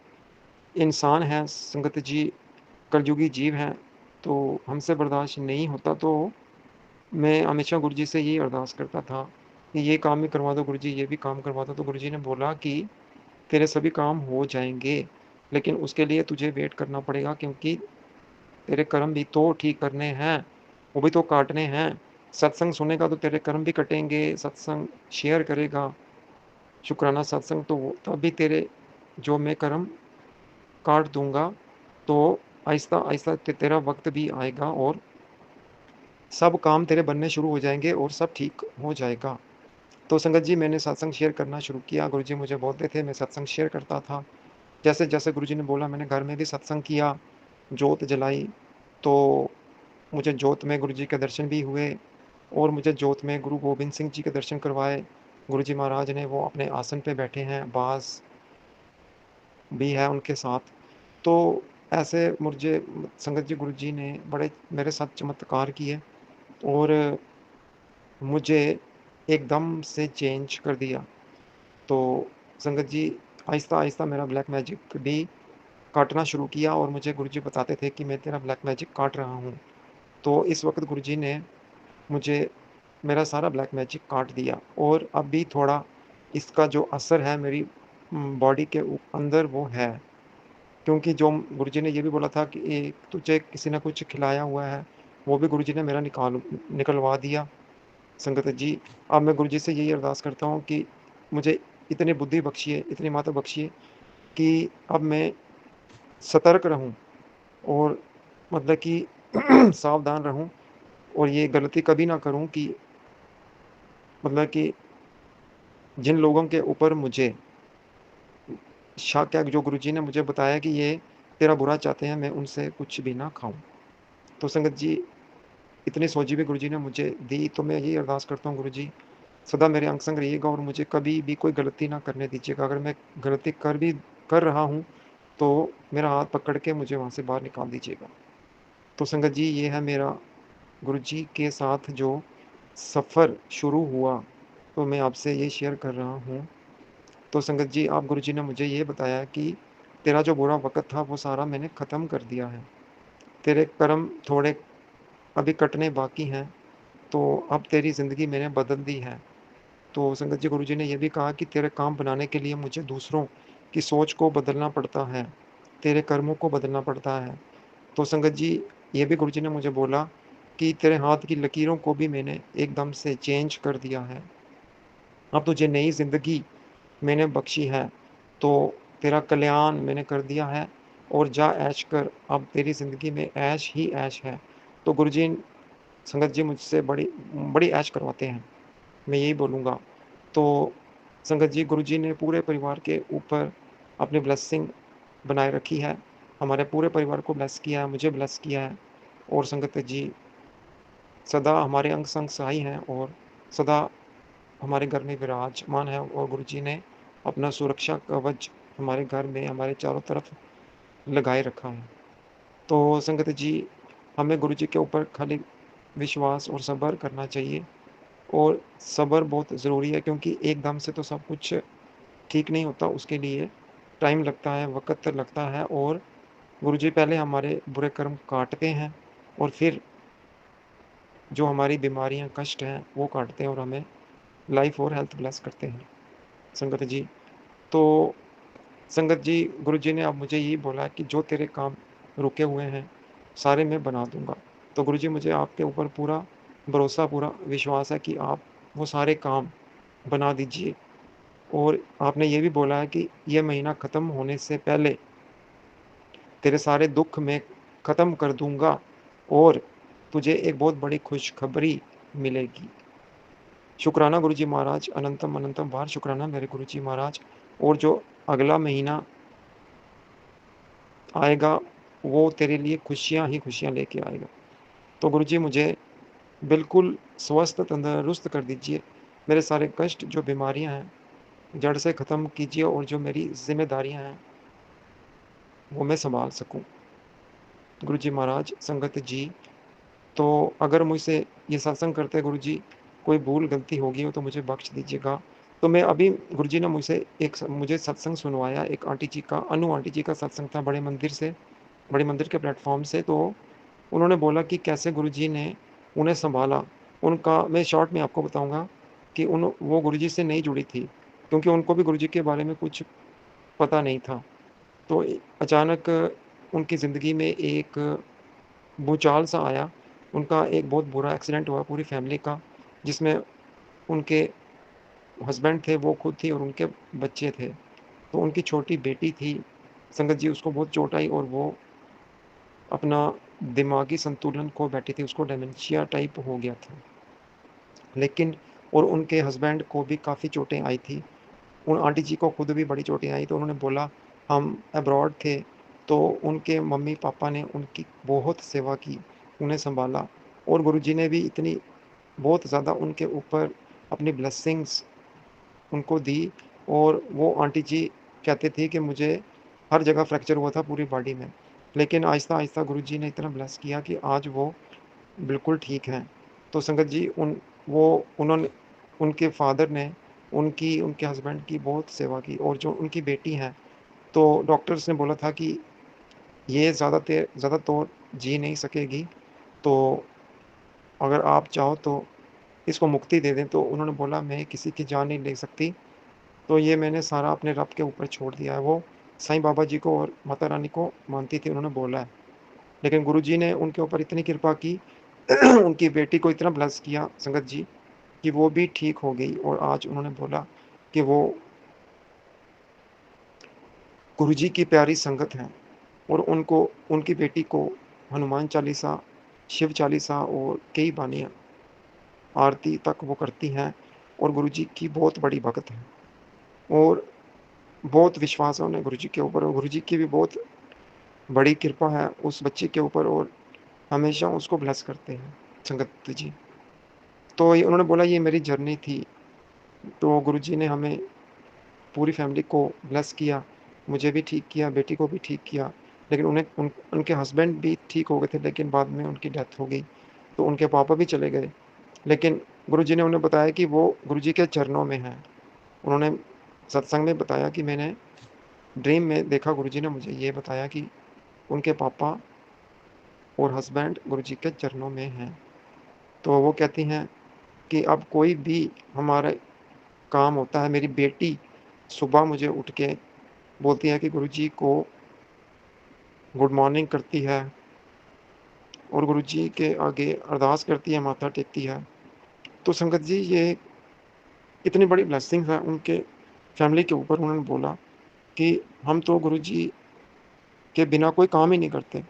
इंसान हैं संगत जी, कलयुगी जीव हैं, तो हमसे बर्दाश्त नहीं होता। तो मैं हमेशा गुरुजी से यही अरदास करता था कि ये काम भी करवा दो गुरुजी, ये भी काम करवा दो। तो गुरुजी ने बोला कि तेरे सभी काम हो जाएँगे, लेकिन उसके लिए तुझे वेट करना पड़ेगा, क्योंकि तेरे कर्म भी तो ठीक करने हैं, वो भी तो काटने हैं। सत्संग सुनेगा तो तेरे कर्म भी कटेंगे, सत्संग शेयर करेगा, शुक्राना सत्संग, तो वो तभी तेरे जो मैं कर्म काट दूँगा, तो आहिस्ता-आहिस्ता तेरा वक़्त भी आएगा और सब काम तेरे बनने शुरू हो जाएँगे और सब ठीक हो जाएगा। तो संगत जी मैंने सत्संग शेयर करना शुरू किया, गुरुजी मुझे बोलते थे, मैं सत्संग शेयर करता था। जैसे-जैसे गुरुजी ने बोला मैंने घर में भी सत्संग किया, जोत जलाई, तो मुझे जोत में गुरुजी के दर्शन भी हुए और मुझे जोत में गुरु गोबिंद सिंह जी के दर्शन करवाए। गुरुजी महाराज ने वो अपने आसन पे बैठे हैं, बाँस भी है उनके साथ। तो ऐसे मुझे संगत जी गुरुजी ने बड़े मेरे साथ चमत्कार किए और मुझे एकदम से चेंज कर दिया। तो संगत जी आहिस्ता-आहिस्ता मेरा ब्लैक मैजिक भी काटना शुरू किया और मुझे गुरुजी बताते थे कि मैं तेरा ब्लैक मैजिक काट रहा हूँ। तो इस वक़्त गुरुजी ने मुझे मेरा सारा ब्लैक मैजिक काट दिया और अब भी थोड़ा इसका जो असर है मेरी बॉडी के अंदर वो है। क्योंकि जो गुरुजी ने ये भी बोला था कि तुझे किसी ने कुछ खिलाया हुआ है, वो भी गुरुजी ने मेरा निकलवा दिया। संगत जी, अब मैं गुरुजी से यही अरदास करता हूँ कि मुझे इतनी बुद्धि बख्शिए, इतनी मात्रा बख्शिए कि अब मैं सतर्क रहूँ और मतलब कि सावधान रहूँ और ये गलती कभी ना करूँ कि मतलब कि जिन लोगों के ऊपर मुझे शक है, जो गुरुजी ने मुझे बताया कि ये तेरा बुरा चाहते हैं, मैं उनसे कुछ भी ना खाऊँ। तो संगत जी, इतनी सोझी भी गुरुजी ने मुझे दी, तो मैं यही अरदास करता हूँ गुरुजी, सदा मेरे अंग संग रहिएगा और मुझे कभी भी कोई गलती ना करने दीजिएगा। अगर मैं गलती कर रहा हूँ, तो मेरा हाथ पकड़ के मुझे वहाँ से बाहर निकाल दीजिएगा। तो संगत जी, ये है मेरा गुरुजी के साथ जो सफ़र शुरू हुआ, तो मैं आपसे ये शेयर कर रहा हूँ। तो संगत जी, आप गुरुजी ने मुझे ये बताया कि तेरा जो बुरा वक़्त था, वो सारा मैंने ख़त्म कर दिया है। तेरे कर्म थोड़े अभी कटने बाकी हैं, तो अब तेरी ज़िंदगी मैंने बदल दी है। तो संगत जी गुरुजी ने ये भी कहा कि तेरे काम बनाने के लिए मुझे दूसरों की सोच को बदलना पड़ता है। तेरे कर्मों को बदलना पड़ता है। तो संगत जी, ये भी गुरुजी ने मुझे बोला कि तेरे हाथ की लकीरों को भी मैंने एकदम से चेंज कर दिया है। अब तुझे नई ज़िंदगी मैंने बख्शी है, तो तेरा कल्याण मैंने कर दिया है और जा ऐश कर, अब तेरी ज़िंदगी में ऐश ही ऐश है। तो गुरुजी संगत जी मुझसे बड़ी बड़ी ऐश करवाते हैं, मैं यही बोलूँगा। तो संगत जी, गुरुजी ने पूरे परिवार के ऊपर अपनी ब्लेसिंग बनाए रखी है। हमारे पूरे परिवार को ब्लेस किया है, मुझे ब्लेस किया है और संगत जी सदा हमारे अंग संग सहाय हैं और सदा हमारे घर में विराजमान है और गुरुजी ने अपना सुरक्षा कवच हमारे घर में, हमारे चारों तरफ लगाए रखा है। तो संगत जी, हमें गुरुजी के ऊपर खाली विश्वास और सब्र करना चाहिए और सब्र बहुत ज़रूरी है क्योंकि एकदम से तो सब कुछ ठीक नहीं होता, उसके लिए टाइम लगता है, वक़्त लगता है और गुरुजी पहले हमारे बुरे कर्म काटते हैं और फिर जो हमारी बीमारियाँ, कष्ट हैं, वो काटते हैं और हमें लाइफ़ और हेल्थ ब्लेस करते हैं। संगत जी, तो संगत जी, गुरुजी ने अब मुझे यही बोला कि जो तेरे काम रुके हुए हैं, सारे मैं बना दूँगा। तो गुरुजी, मुझे आपके ऊपर पूरा भरोसा, पूरा विश्वास है कि आप वो सारे काम बना दीजिए और आपने ये भी बोला है कि ये महीना ख़त्म होने से पहले तेरे सारे दुःख मैं ख़त्म कर दूँगा और तुझे एक बहुत बड़ी खुशखबरी मिलेगी। शुक्राना गुरुजी महाराज, अनंतम अनंतम बार शुक्राना मेरे गुरुजी महाराज। और जो अगला महीना आएगा, वो तेरे लिए खुशियाँ ही खुशियाँ लेके आएगा। तो गुरुजी, मुझे बिल्कुल स्वस्थ, तंदुरुस्त कर दीजिए। मेरे सारे कष्ट, जो बीमारियाँ हैं, जड़ से ख़त्म कीजिए और जो मेरी ज़िम्मेदारियाँ हैं, वो मैं सँभाल सकूँ। गुरुजी महाराज, संगत जी, तो अगर मुझसे ये सत्संग करते गुरुजी कोई भूल गलती होगी हो तो मुझे बख्श दीजिएगा। तो मैं अभी गुरुजी ने मुझसे मुझे सत्संग सुनवाया, एक आंटी जी का, अनु आंटी जी का सत्संग था बड़े मंदिर से, बड़े मंदिर के प्लेटफ़ॉर्म से। तो उन्होंने बोला कि कैसे गुरुजी ने उन्हें सँभाला। उनका मैं शॉर्ट में आपको बताऊँगा कि वो गुरुजी से नहीं जुड़ी थी, क्योंकि उनको भी गुरुजी के बारे में कुछ पता नहीं था। तो अचानक उनकी ज़िंदगी में एक भूचाल-सा आया। उनका एक बहुत बुरा एक्सीडेंट हुआ पूरी फ़ैमिली का, जिसमें उनके हस्बैंड थे, वो खुद थी और उनके बच्चे थे। तो उनकी छोटी बेटी थी, संगत जी, उसको बहुत चोट आई और वो अपना दिमागी संतुलन खो बैठी थी, उसको डिमेंशिया टाइप हो गया था। लेकिन और उनके हस्बैंड को भी काफ़ी चोटें आई थी। उन आंटी जी को खुद भी बड़ी चोटें आई, तो उन्होंने बोला हम अब्रॉड थे, तो उनके मम्मी-पापा ने उनकी बहुत सेवा की, उन्हें सँभाला और गुरुजी ने भी इतनी बहुत ज़्यादा उनके ऊपर अपनी ब्लेसिंग्स उनको दी और वो आंटी जी कहते थे कि मुझे हर जगह फ्रैक्चर हुआ था पूरी बॉडी में। लेकिन आहिस्ता-आहिस्ता गुरुजी ने इतना ब्लेस किया कि आज वो बिल्कुल ठीक हैं। तो संगत जी, उन्होंने उनके फ़ादर ने उनके हस्बैंड की बहुत सेवा की और जो उनकी बेटी हैं, तो डॉक्टर्स ने बोला था कि ये ज़्यादा तो जी नहीं सकेगी, तो अगर आप चाहो तो इसको मुक्ति दे दें। तो उन्होंने बोला मैं किसी की जान नहीं ले सकती, तो ये मैंने सारा अपने रब के ऊपर छोड़ दिया है। वो साईं बाबा जी को और माता रानी को मानती थी, उन्होंने बोला है। लेकिन गुरुजी ने उनके ऊपर इतनी कृपा की उनकी बेटी को इतना ब्लेस किया संगत जी, कि वो भी ठीक हो गई और आज उन्होंने बोला कि वो गुरुजी की प्यारी संगत हैं और उनको उनकी बेटी को हनुमान चालीसा, शिव चालीसा और कई बानियाँ आरती तक वो करती हैं और गुरुजी की बहुत बड़ी भक्त हैं और बहुत विश्वास है उन्हें गुरुजी के ऊपर और गुरुजी की भी बहुत बड़ी कृपा है उस बच्चे के ऊपर और हमेशा उसको ब्लेस करते हैं संगत जी। तो ये उन्होंने बोला ये मेरी जर्नी थी, तो गुरुजी ने हमें पूरी फैमिली को ब्लेस किया, मुझे भी ठीक किया, बेटी को भी ठीक किया। लेकिन उनके हस्बैंड भी ठीक हो गए थे, लेकिन बाद में उनकी डेथ हो गई, तो उनके पापा भी चले गए। लेकिन गुरुजी ने उन्हें बताया कि वो गुरुजी के चरणों में हैं। उन्होंने सत्संग में बताया कि मैंने ड्रीम में देखा, गुरुजी ने मुझे ये बताया कि उनके पापा और हस्बैंड गुरुजी के चरणों में हैं। तो वो कहती हैं कि अब कोई भी हमारा काम होता है, मेरी बेटी सुबह मुझे उठ के बोलती है कि गुरुजी को गुड मॉर्निंग करती है और गुरुजी के आगे अरदास करती है, माथा टेकती है। तो संगत जी ये इतनी बड़ी ब्लेसिंग है उनके फैमिली के ऊपर। उन्होंने बोला कि हम तो गुरुजी के बिना कोई काम ही नहीं करते,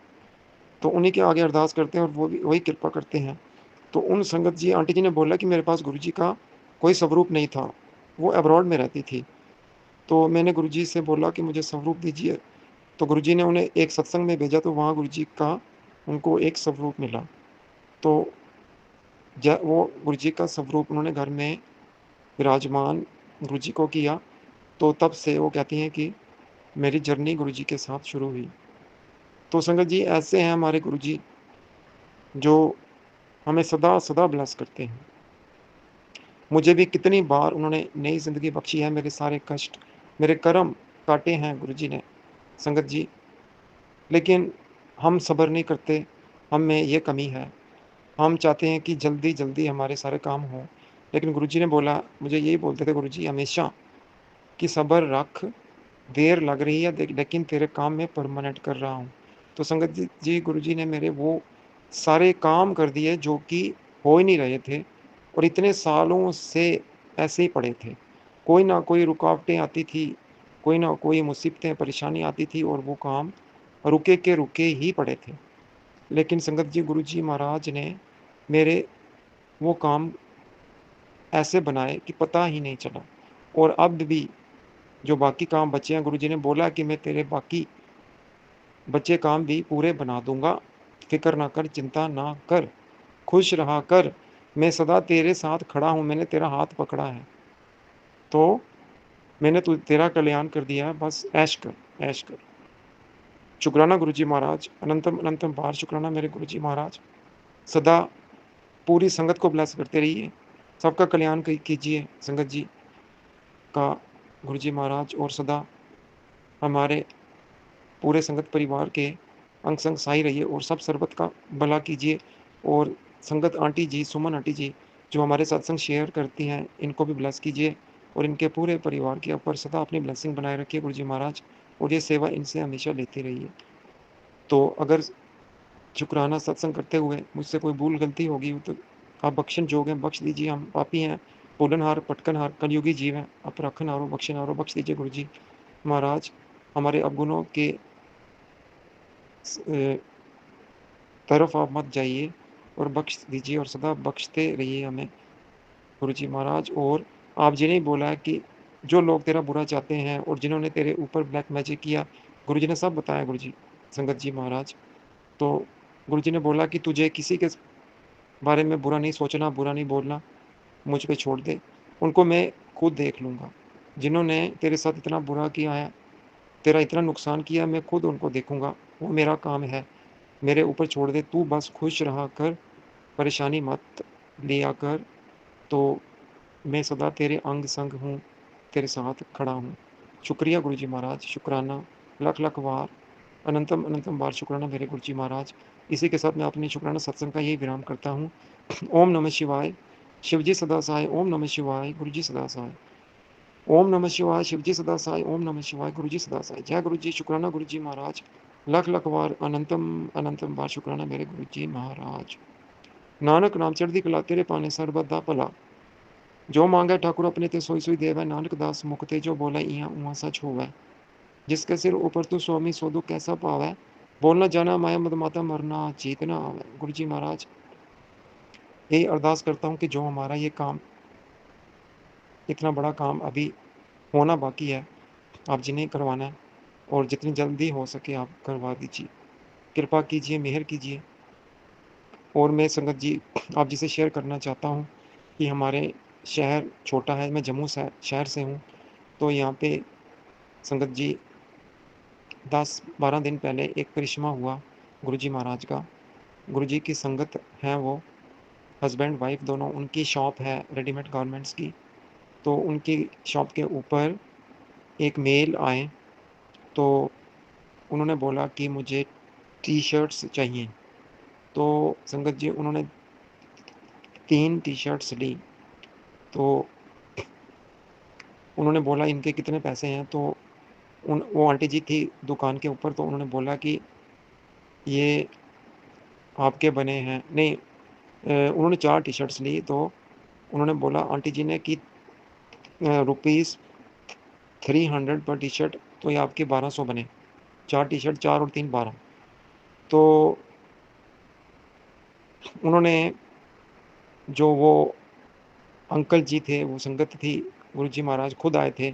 तो उन्हीं के आगे अरदास करते हैं और वो भी वही कृपा करते हैं। तो उन संगत जी आंटी जी ने बोला कि मेरे पास गुरुजी का कोई स्वरूप नहीं था, वो अब्रॉड में रहती थी। तो मैंने गुरुजी से बोला कि मुझे स्वरूप दीजिए, तो गुरुजी ने उन्हें एक सत्संग में भेजा, तो वहाँ गुरुजी का उनको एक स्वरूप मिला। तो वो गुरुजी का स्वरूप उन्होंने घर में विराजमान गुरुजी को किया। तो तब से वो कहती हैं कि मेरी जर्नी गुरुजी के साथ शुरू हुई। तो संगत जी ऐसे हैं हमारे गुरुजी जो हमें सदा सदा ब्लेस करते हैं। मुझे भी कितनी बार उन्होंने नई ज़िंदगी बख्शी है, मेरे सारे कष्ट, मेरे कर्म काटे हैं गुरुजी ने, संगत जी। लेकिन हम सब्र नहीं करते, हम में ये कमी है। हम चाहते हैं कि जल्दी-जल्दी हमारे सारे काम हों, लेकिन गुरुजी ने बोला, मुझे यही बोलते थे गुरुजी हमेशा कि सब्र रख, देर लग रही है लेकिन तेरे काम मैं परमानेंट कर रहा हूँ। तो संगत जी गुरुजी ने मेरे वो सारे काम कर दिए जो कि हो ही नहीं रहे थे और इतने सालों से ऐसे ही पड़े थे। कोई ना कोई रुकावटें आती थी, कोई ना कोई मुसीबतें, परेशानी आती थी और वो काम रुके के रुके ही पड़े थे। लेकिन संगत जी गुरुजी महाराज ने मेरे वो काम ऐसे बनाए कि पता ही नहीं चला। और अब भी जो बाकी काम बचे हैं, गुरुजी ने बोला कि मैं तेरे बाकी बचे काम भी पूरे बना दूँगा, फ़िक्र ना कर, चिंता ना कर, खुश रहा कर, मैं सदा तेरे साथ खड़ा हूँ, मैंने तेरा हाथ पकड़ा है। तो मैंने तेरा कल्याण कर दिया है, बस ऐश कर, ऐश कर। शुक्राना गुरुजी महाराज, अनंतम अनंतम बार शुक्राना मेरे गुरुजी महाराज। सदा पूरी संगत को ब्लेस करते रहिए, सबका कल्याण कीजिए संगत जी का गुरुजी महाराज, और सदा हमारे पूरे संगत परिवार के अंग संग सहाय रहिए और सब सर्बत का भला कीजिए। और संगत आंटी जी, सुमन आंटी जी जो हमारे सत्संग शेयर करती हैं, इनको भी ब्लेस कीजिए और इनके पूरे परिवार के ऊपर सदा अपनी ब्लेसिंग बनाए रखिए गुरुजी महाराज, और ये सेवा इनसे हमेशा लेते रहिए। तो अगर शुक्राना सत्संग करते हुए मुझसे कोई भूल गलती होगी तो आप बख्शन जोग हैं, बख्श दीजिए। हम पापी हैं, बोलनहार, पटकनहार, कलयुगी जीव हैं, आप रखनहारो, बख्शनहारो, बख्श दीजिए गुरुजी महाराज। हमारे अवगुणों के तरफ आप मत जाइए और बख्श दीजिए और सदा बख्शते रहिए हमें गुरुजी महाराज। और आप जी ने बोला है कि जो लोग तेरा बुरा चाहते हैं और जिन्होंने तेरे ऊपर ब्लैक मैजिक किया, गुरुजी ने सब बताया गुरुजी संगत जी महाराज। तो गुरुजी ने बोला कि तुझे किसी के बारे में बुरा नहीं सोचना, बुरा नहीं बोलना, मुझ पे छोड़ दे, उनको मैं खुद देख लूँगा। जिन्होंने तेरे साथ इतना बुरा किया है, तेरा इतना नुकसान किया, मैं खुद उनको देखूँगा, वो मेरा काम है, मेरे ऊपर छोड़ दे, तू बस खुश रहा कर, परेशानी मत लिया कर। तो मैं सदा तेरे अंग संग हूँ, तेरे साथ खड़ा हूँ। शुक्रिया गुरुजी महाराज, शुक्राना, लख लख बार, अनंतम अनंतम बार शुक्राना मेरे गुरुजी महाराज। इसी के साथ मैं अपने शुक्राना सत्संग का यही विराम करता हूँ। ओम नमः शिवाय, शिवजी सदा सहाय, ओम नमः शिवाय, गुरुजी सदा सहाय। ओम नमः शिवाय, शिवजी सदा सहाय, ओम नमः शिवाय, गुरुजी सदा सहाय। जय गुरुजी, शुक्राना गुरुजी महाराज, लख लख बार, अनंतम अनंतम बार शुक्राना मेरे गुरुजी महाराज। नानक नाम चढ़दी कला, तेरे पाने सर्बत दा भला, जो मांगे ठाकुर अपने ते सोई सोई देवै, नानक दास मुख ते जो बोले इहाँ उहाँ सच होवै। जिसके सिर ऊपर तू स्वामी सो दुख कैसा पावै, बोलना जाना माया मद माता मरना जीत ना आवे। गुरु जी महाराज यही अरदास करता हूँ कि जो हमारा ये काम, इतना बड़ा काम अभी होना बाकी है, आप जिन्हें करवाना है और जितनी जल्दी हो सके आप करवा दीजिए, कृपा कीजिए, मेहर कीजिए। और मैं संगत जी आप जिसे शेयर करना चाहता हूँ कि हमारे शहर छोटा है, मैं जम्मू शहर से हूँ, तो यहाँ पे संगत जी 10-12 दिन पहले एक करिश्मा हुआ गुरुजी महाराज का। गुरुजी की संगत हैं वो, हस्बैंड वाइफ दोनों, उनकी शॉप है रेडीमेड गारमेंट्स की। तो उनकी शॉप के ऊपर एक मेल आए, तो उन्होंने बोला कि मुझे टी-शर्ट्स चाहिए। तो संगत जी उन्होंने 3 टी-शर्ट्स ली। तो उन्होंने बोला इनके कितने पैसे हैं, तो वो आंटी जी थी दुकान के ऊपर, तो उन्होंने बोला कि ये आपके बने हैं, नहीं उन्होंने 4 टी-शर्ट्स ली तो उन्होंने बोला आंटी जी ने कि रुपीज़ 300 पर टी-शर्ट, तो ये आपके 1200 बने। 4 टी-शर्ट 4 और 3 12। तो उन्होंने जो वो अंकल जी थे, वो संगत थी, गुरुजी महाराज खुद आए थे।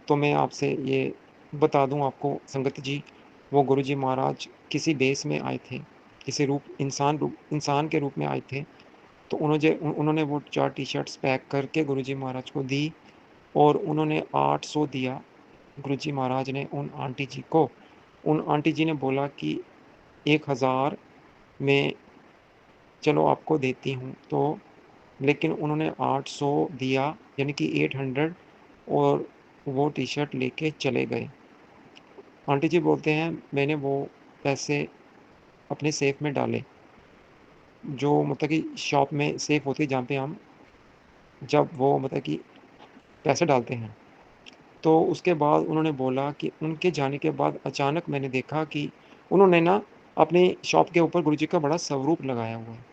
तो मैं आपसे ये बता दूँ आपको संगत जी, वो गुरुजी महाराज किसी बेस में आए थे, किसी इंसान के रूप में आए थे। तो उन्होंने वो 4 टी-शर्ट्स पैक करके गुरुजी महाराज को दी और उन्होंने 800 दिया गुरुजी महाराज ने उन आंटी जी को। उन आंटी जी ने बोला कि 1000 मैं चलो आपको देती हूँ, तो लेकिन उन्होंने 800 दिया, यानी कि 800, और वो टी-शर्ट लेके चले गए। आंटी जी बोलते हैं मैंने वो पैसे अपने सेफ में डाले, जो मतलब कि शॉप में सेफ होती है जहाँ पे हम जब वो मतलब कि पैसे डालते हैं। तो उसके बाद उन्होंने बोला कि उनके जाने के बाद अचानक मैंने देखा कि उन्होंने ना अपनी शॉप के ऊपर गुरुजी का बड़ा स्वरूप लगाया हुआ है।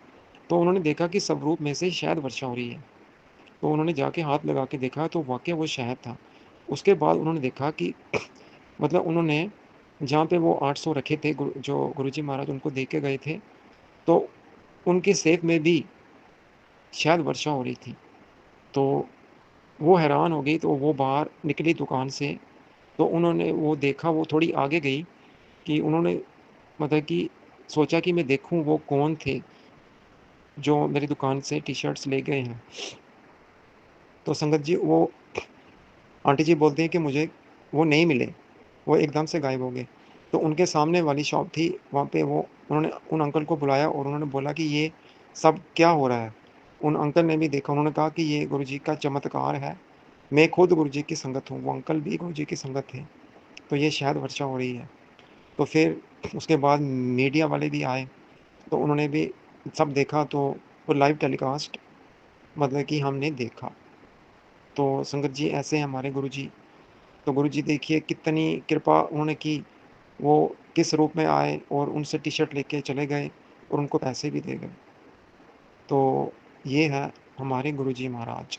तो उन्होंने देखा कि स्वरूप में से शहद वर्षा हो रही है। तो उन्होंने जाके हाथ लगा के देखा तो वाक़ई वो शहद था। उसके बाद उन्होंने देखा कि मतलब उन्होंने जहाँ पे वो 800 रखे थे जो गुरुजी महाराज उनको दे के गए थे, तो उनके सेफ में भी शहद वर्षा हो रही थी। तो वो हैरान हो गई, तो वो बाहर निकली दुकान से, तो उन्होंने वो देखा, वो थोड़ी आगे गई कि उन्होंने मतलब कि सोचा कि मैं देखूँ वो कौन थे, जो मेरी दुकान से टी-शर्ट्स ले गए हैं। तो संगत जी वो आंटी जी बोलती हैं कि मुझे वो नहीं मिले, वो एकदम से गायब हो गए। तो उनके सामने वाली शॉप थी, वहाँ पे वो उन्होंने उन अंकल को बुलाया और उन्होंने बोला कि ये सब क्या हो रहा है? उन अंकल ने भी देखा, उन्होंने कहा कि ये गुरुजी का चमत्कार है। मैं खुद गुरुजी की संगत हूँ, वो अंकल भी गुरुजी की संगत थे। तो ये शायद वर्षा हो रही है। तो फिर उसके बाद मीडिया वाले भी आए, तो उन्होंने भी सब देखा, तो वो लाइव टेलीकास्ट मतलब कि हमने देखा। तो संगत जी ऐसे हैं हमारे गुरुजी। तो गुरुजी देखिए कितनी कृपा उन्होंने की, वो किस रूप में आए और उनसे टी-शर्ट लेके चले गए और उनको पैसे भी दे गए। तो ये है हमारे गुरुजी महाराज।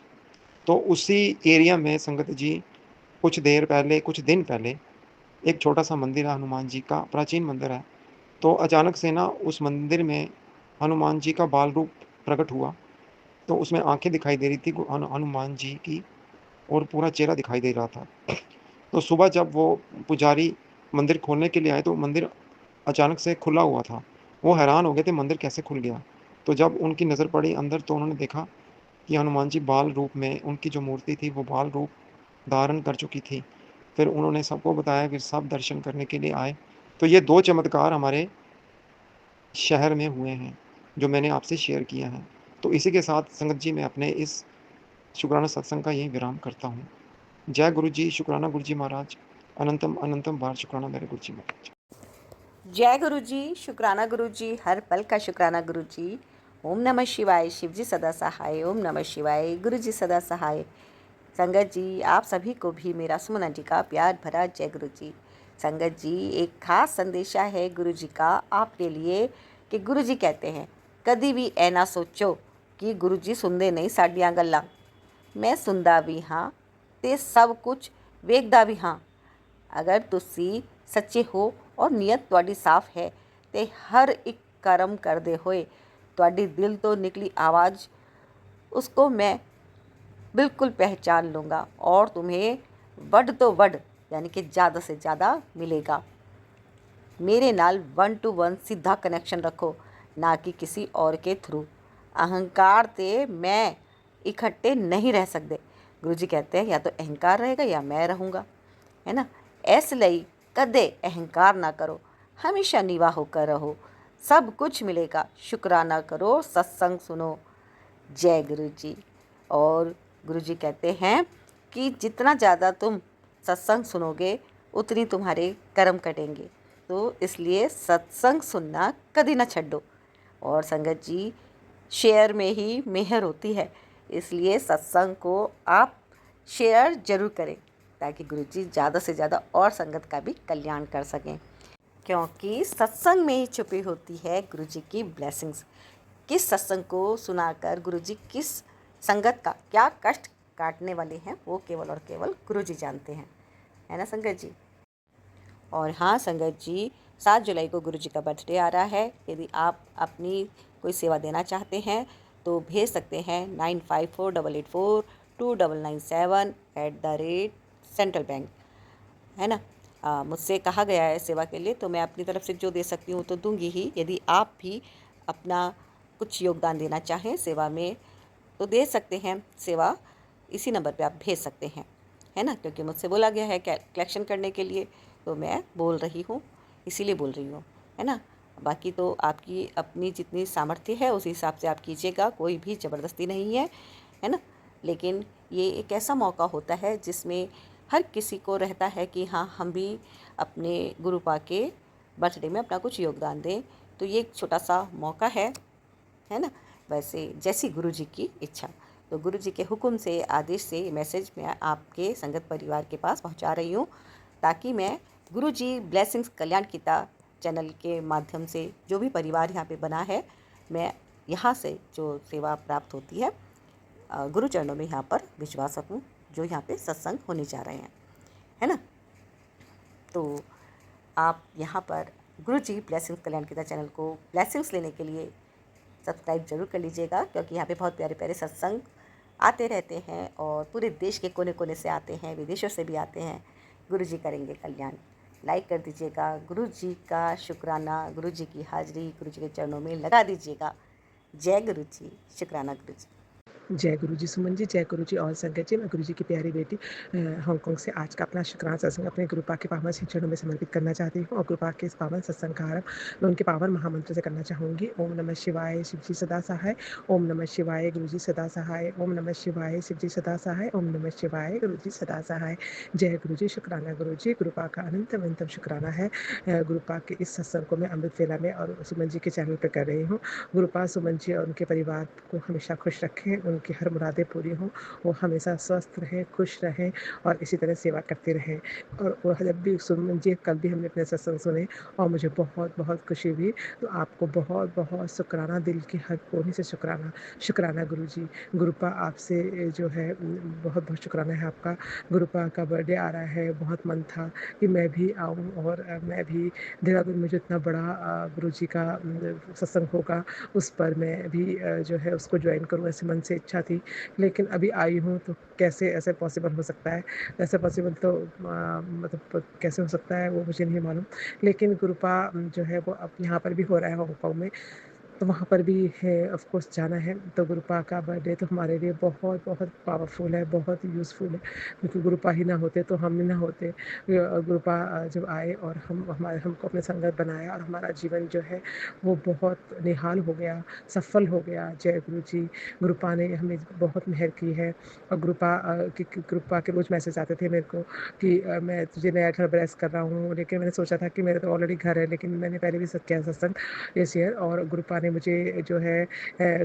तो उसी एरिया में संगत जी कुछ दिन पहले एक छोटा-सा मंदिर है हनुमान जी का, प्राचीन मंदिर है। तो अचानक से ना उस मंदिर में हनुमान जी का बाल रूप प्रकट हुआ। तो उसमें आँखें दिखाई दे रही थी हनुमान जी की और पूरा चेहरा दिखाई दे रहा था। तो सुबह जब वो पुजारी मंदिर खोलने के लिए आए, तो मंदिर अचानक से खुला हुआ था। वो हैरान हो गए थे मंदिर कैसे खुल गया? तो जब उनकी नज़र पड़ी अंदर, तो उन्होंने देखा कि हनुमान जी बाल रूप में, उनकी जो मूर्ति थी वो बाल रूप धारण कर चुकी थी। फिर उन्होंने सबको बताया, फिर सब दर्शन करने के लिए आए। तो ये 2 चमत्कार हमारे शहर में हुए हैं, जो मैंने आपसे शेयर किया है। तो इसी के साथ संगत जी मैं अपने इस शुक्राना सत्संग का यहीं विराम करता हूँ। जय गुरु जी, शुक्राना गुरु जी महाराज। अनंतम अनंतम बार शुक्राना मेरे गुरु जी महाराज। जय गुरु जी, शुक्राना गुरु जी, हर पल का शुक्राना गुरु जी। ओम नमः शिवाय, शिव जी सदा सहाय। ओम नमः शिवाय, गुरु जी सदा सहाय। संगत जी, आप सभी को भी मेरा सुमन आंटी का प्यार भरा जय गुरु जी। संगत जी, एक खास संदेशा है गुरु जी का आपके लिए कि गुरु जी कहते हैं कभी भी ऐ ना सोचो कि गुरु जी सुनते नहीं साडियां गल्लां। मैं सुनदा भी हाँ ते सब कुछ वेखदा भी हाँ। अगर तुसी सच्चे हो और नीयत तुहाडी साफ है ते हर एक कर्म करदे होए तुहाडी दिल तो निकली आवाज़ उसको मैं बिल्कुल पहचान लूँगा और तुम्हें वड तो वड यानी कि ज़्यादा से ज़्यादा मिलेगा। मेरे नाल 1 to 1 सीधा कनेक्शन रखो, ना कि किसी और के थ्रू। अहंकार ते मैं इकट्ठे नहीं रह सकते। गुरुजी कहते हैं या तो अहंकार रहेगा या मैं रहूँगा, है ना। इसलिए कदे अहंकार ना करो, हमेशा नीवा होकर रहो, सब कुछ मिलेगा। शुक्राना करो, सत्संग सुनो। जय गुरु जी। और गुरु जी कहते हैं कि जितना ज़्यादा तुम सत्संग सुनोगे उतनी तुम्हारे कर्म कटेंगे। तो इसलिए सत्संग सुनना कभी ना छड्डो। और संगत जी, शेयर में ही मेहर होती है, इसलिए सत्संग को आप शेयर ज़रूर करें ताकि गुरु जी ज़्यादा से ज़्यादा और संगत का भी कल्याण कर सकें। क्योंकि सत्संग में ही छुपी होती है गुरु जी की ब्लेसिंग्स। किस सत्संग को सुनाकर गुरु जी किस संगत का क्या कष्ट काटने वाले हैं वो केवल और केवल गुरु जी जानते हैं, है ना संगत जी। और हाँ संगत जी, 7 जुलाई को गुरु जी का बर्थडे आ रहा है। यदि आप अपनी कोई सेवा देना चाहते हैं तो भेज सकते हैं 9548842997 @सेंट्रल बैंक, है ना। मुझसे कहा गया है सेवा के लिए, तो मैं अपनी तरफ से जो दे सकती हूँ तो दूंगी ही। यदि आप भी अपना कुछ योगदान देना चाहें सेवा में तो दे सकते हैं। सेवा इसी नंबर पे आप भेज सकते हैं, है ना, क्योंकि मुझसे बोला गया है कलेक्शन करने के लिए, तो मैं बोल रही हूँ, इसीलिए बोल रही हूँ, है ना। बाकी तो आपकी अपनी जितनी सामर्थ्य है उसी हिसाब से आप कीजिएगा, कोई भी ज़बरदस्ती नहीं है ना। लेकिन ये एक ऐसा मौका होता है जिसमें हर किसी को रहता है कि हाँ हम भी अपने गुरुपा के बर्थडे में अपना कुछ योगदान दें, तो ये एक छोटा सा मौका है ना। वैसे जैसी गुरु जी की इच्छा, तो गुरु जी के हुक्म से, आदेश से ये मैसेज मैं आपके संगत परिवार के पास पहुंचा रही हूँ, ताकि मैं गुरु जी ब्लेसिंग्स कल्याण गीता चैनल के माध्यम से जो भी परिवार यहाँ पे बना है, मैं यहाँ से जो सेवा प्राप्त होती है गुरु चरणों में यहाँ पर भिजवा सकूँ, जो यहाँ पे सत्संग होने जा रहे हैं, है ना। तो आप यहाँ पर गुरु जी ब्लेसिंग्स कल्याण गीता चैनल को ब्लेसिंग्स लेने के लिए सब्सक्राइब जरूर कर लीजिएगा, क्योंकि यहाँ पे बहुत प्यारे प्यारे सत्संग आते रहते हैं और पूरे देश के कोने कोने से आते हैं, विदेशों से भी आते हैं। गुरु जी करेंगे कल्याण। लाइक कर दीजिएगा, गुरु जी का शुक्राना, गुरु जी की हाजिरी गुरु जी के चरणों में लगा दीजिएगा। जय गुरु जी, शुक्राना गुरु जी। जय गुरु जी सुमन जी, जय गुरु जी और संगत जी। मैं गुरु जी की प्यारी बेटी हांगकांग से आज का अपना शुक्राना सत्संग अपने गुरुपा के पावन श्री चरणों में समर्पित करना चाहती हूँ। और गुरुपा के इस पावन सत्संग का आरंभ मैं उनके पावन महामंत्र से करना चाहूँगी। ओम नमः शिवाय, शिव जी सदा सहाय। ओम नमः शिवाय, गुरु जी सदा सहाय। ओम नमः शिवाय, शिव जी सदा सहाय। ओम नमः शिवाय, गुरु जी सदा सहाय। जय गुरु जी, शुक्राना गुरु जी। गुरुपा का अनंतम अनंतम शुक्राना है। गुरुपा के इस सत्संग को मैं अमृत वेला में और सुमन जी के चैनल पर कर रही हूँ। गुरुपा सुमन जी और उनके परिवार को हमेशा खुश रखें, उनकी हर मुरादें पूरी हों, वो हमेशा स्वस्थ रहें, खुश रहें और इसी तरह सेवा करते रहें। और जब भी सुमन जी कल भी हमने अपने सत्संग सुने और मुझे बहुत बहुत खुशी हुई, तो आपको बहुत बहुत शुक्राना, दिल के हर कोने से शुक्राना। शुक्राना गुरु जी। गुरुपा आपसे जो है बहुत बहुत शुक्राना है आपका। गुरुपा का बर्थडे आ रहा है, बहुत मन था कि मैं भी आऊँ और मैं भी देहरादून में जो इतना बड़ा गुरु जी का सत्संग होगा उस पर मैं भी जो है उसको ज्वाइन करूँ, ऐसे मन से इच्छा थी। लेकिन अभी आई हूँ तो कैसे ऐसे पॉसिबल हो सकता है, ऐसे पॉसिबल तो मतलब कैसे हो सकता है वो मुझे नहीं मालूम। लेकिन गुरुपा जो है वो अब यहाँ पर भी हो रहा है हांगकांग में, तो वहाँ पर भी है ऑफ कोर्स जाना है। तो गुरुपा का बर्थडे तो हमारे लिए बहुत बहुत पावरफुल है, बहुत यूज़फुल है, क्योंकि गुरुपा ही ना होते तो हम ही ना होते। गुरुपा जब आए और हमको अपने संगत बनाया और हमारा जीवन जो है वो बहुत निहाल हो गया, सफल हो गया। जय गुरु जी। गुरुपा ने हमें बहुत मेहर की है। और गुरुपा के रोज़ मैसेज आते थे मेरे को कि मैं तुझे नया घर ब्लेस कर रहा हूँ। लेकिन मैंने सोचा था कि मेरा तो ऑलरेडी घर है, लेकिन मैंने पहले भी किया सत्संग इस ईयर, और गुरुपा ने मुझे जो है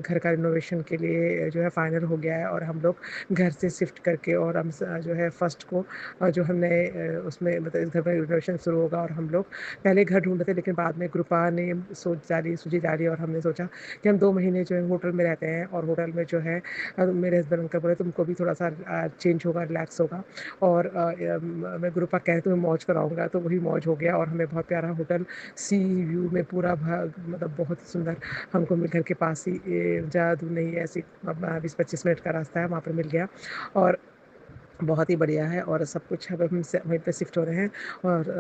घर का रिनोवेशन के लिए जो है फाइनल हो गया है और हम लोग घर से शिफ्ट करके, और हम जो है फर्स्ट को जो हमने उसमें मतलब इस घर में रिनोवेशन शुरू होगा। और हम लोग पहले घर ढूंढ रहे थे, लेकिन बाद में गुरुपा ने सूझी डाली और हमने सोचा कि हम 2 महीने जो है होटल में रहते हैं, और होटल में जो है मेरे हस्बैंड अंकल बोले तुमको भी थोड़ा सा चेंज होगा, रिलैक्स होगा। और मैं गुरुपा कह रहे तुम्हें मौज कराऊंगा, तो वही मौज हो गया। और हमें बहुत प्यारा होटल सी व्यू में पूरा मतलब बहुत ही सुंदर हमको मिल, घर के पास ही, ज़्यादा दूर नहीं है, ऐसी 20-25 मिनट का रास्ता है, वहाँ पर मिल गया। और बहुत ही बढ़िया है और सब कुछ अब हम वहीं पे शिफ्ट हो रहे हैं। और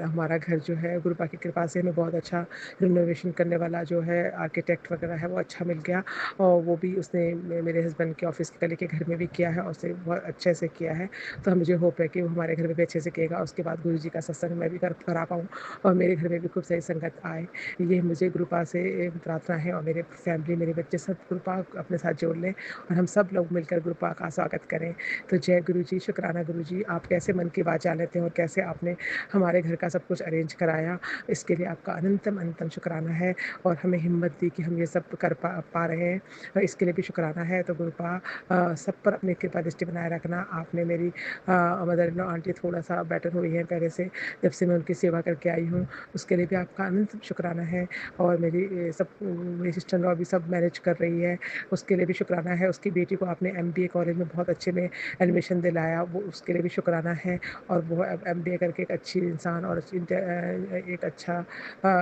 हमारा घर जो है गुरुपा की कृपा से हमें बहुत अच्छा रिनोवेशन करने वाला जो है आर्किटेक्ट वगैरह है वो अच्छा मिल गया, और वो भी उसने मेरे हस्बैंड के ऑफिस के कलीग के घर में भी किया है और उसे बहुत अच्छे से किया है। तो मुझे होप है कि वो हमारे घर में भी अच्छे से किएगा। उसके बाद गुरु जी का सत्संग मैं भी करा पाऊँ और मेरे घर में भी खूब सारी संगत आए, ये मुझे गुरुपा से प्रार्थना है। और मेरे फैमिली, मेरे बच्चे सब गुरुपा अपने साथ जोड़ लें और हम सब लोग मिलकर गुरुपा का स्वागत करें। तो जय गुरु जी, शुक्राना गुरु जी, आप कैसे मन की बात जान लेते हैं और कैसे आपने हमारे घर का सब कुछ अरेंज कराया, इसके लिए आपका अनंतम शुक्राना है और हमें हिम्मत दी कि हम ये सब कर पा रहे हैं, इसके लिए भी शुक्राना है। तो गुरुपा सब पर अपनी कृपा दृष्टि बनाए रखना। आपने मेरी मदर इन लॉ आंटी थोड़ा-सा बेटर हुई हैं पहले से, जब से मैं उनकी सेवा करके आई हूँ, उसके लिए भी आपका अनंत शुक्राना है। और मेरी सिस्टर इन लॉ भी सब मैनेज कर रही है, उसके लिए भी शुक्राना है। उसकी बेटी को आपने एमबीए कॉलेज में बहुत अच्छे में एडमिशन दिलाया, वो उसके लिए भी शुक्राना है। और वो अब एमबीए करके एक अच्छी इंसान और एक अच्छा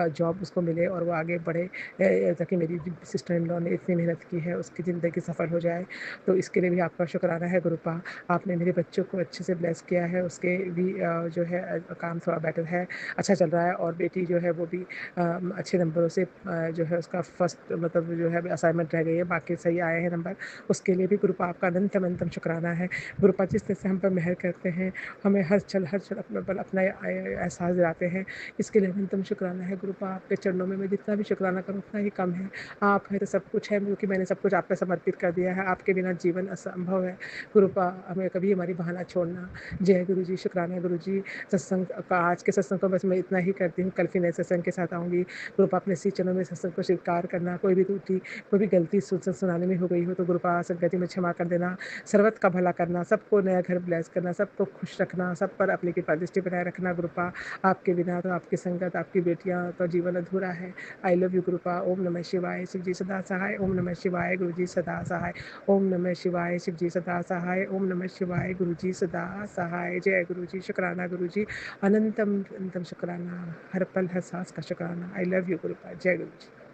जॉब उसको मिले और वो आगे बढ़े, ताकि मेरी सिस्टर इन लॉ ने इतनी मेहनत की है, उसकी ज़िंदगी सफल हो जाए। तो इसके लिए भी आपका शुक्राना है गुरुपा। आपने मेरे बच्चों को अच्छे से ब्लेस किया है, उसके भी जो है काम थोड़ा बेटर है, अच्छा चल रहा है। और बेटी जो है वो भी अच्छे नंबरों से जो है उसका फर्स्ट मतलब जो है असाइनमेंट रह गई है, बाकी सही आए हैं नंबर, उसके लिए भी गुरुपा आपका अनंतम शुक्राना है। गुरुपा जिस तरह से हम पर मेहर करते हैं, हमें हर छल अपना एहसास दिलाते हैं, इसके लिए अनंतम शुक्राना है गुरुपा। आपके चरणों में मैं जितना भी शुक्राना करूँ उतना ही कम है। आप है तो सब कुछ है, क्योंकि मैंने सब कुछ आप पे समर्पित कर दिया है। आपके बिना जीवन असंभव है गुरुपा, हमें कभी हमारी बहाना छोड़ना। जय गुरु जी, शुक्राना गुरु जी। सत्संग का आज के सत्संग को बस मैं इतना ही करती हूँ, कल फिर नए सत्संग के साथ आऊँगी। गुरुपा अपने इसी चरणों में सत्संग को स्वीकार करना। कोई भी त्रुटि, कोई भी गलती सुनाने में हो गई हो तो गुरुपा संगति में क्षमा कर देना। सर्वत का भला करना, सबको नया घर ब्लेस करना, सबको खुश रखना, सब पर अपनी कृपा दृष्टि बनाए रखना गुरुपा। आपके बिना तो आपकी संगत, आपकी बेटियां तो जीवन अधूरा है। आई लव यू गुरुपा। ओम नमः शिवाय, शिव जी सदा सहाय। ओम नमः शिवाय, गुरु जी सदा सहाय। ओम नमः शिवाय, शिव जी सदा सहाय। ओम नमः शिवाय, गुरु जी सदा सहाय। जय गुरु जी, शुक्राना गुरु जी, अनंतम शुक्राना, हर पल हर सांस का शुक्राना। आई लव यू गुरुपा। जय गुरु जी।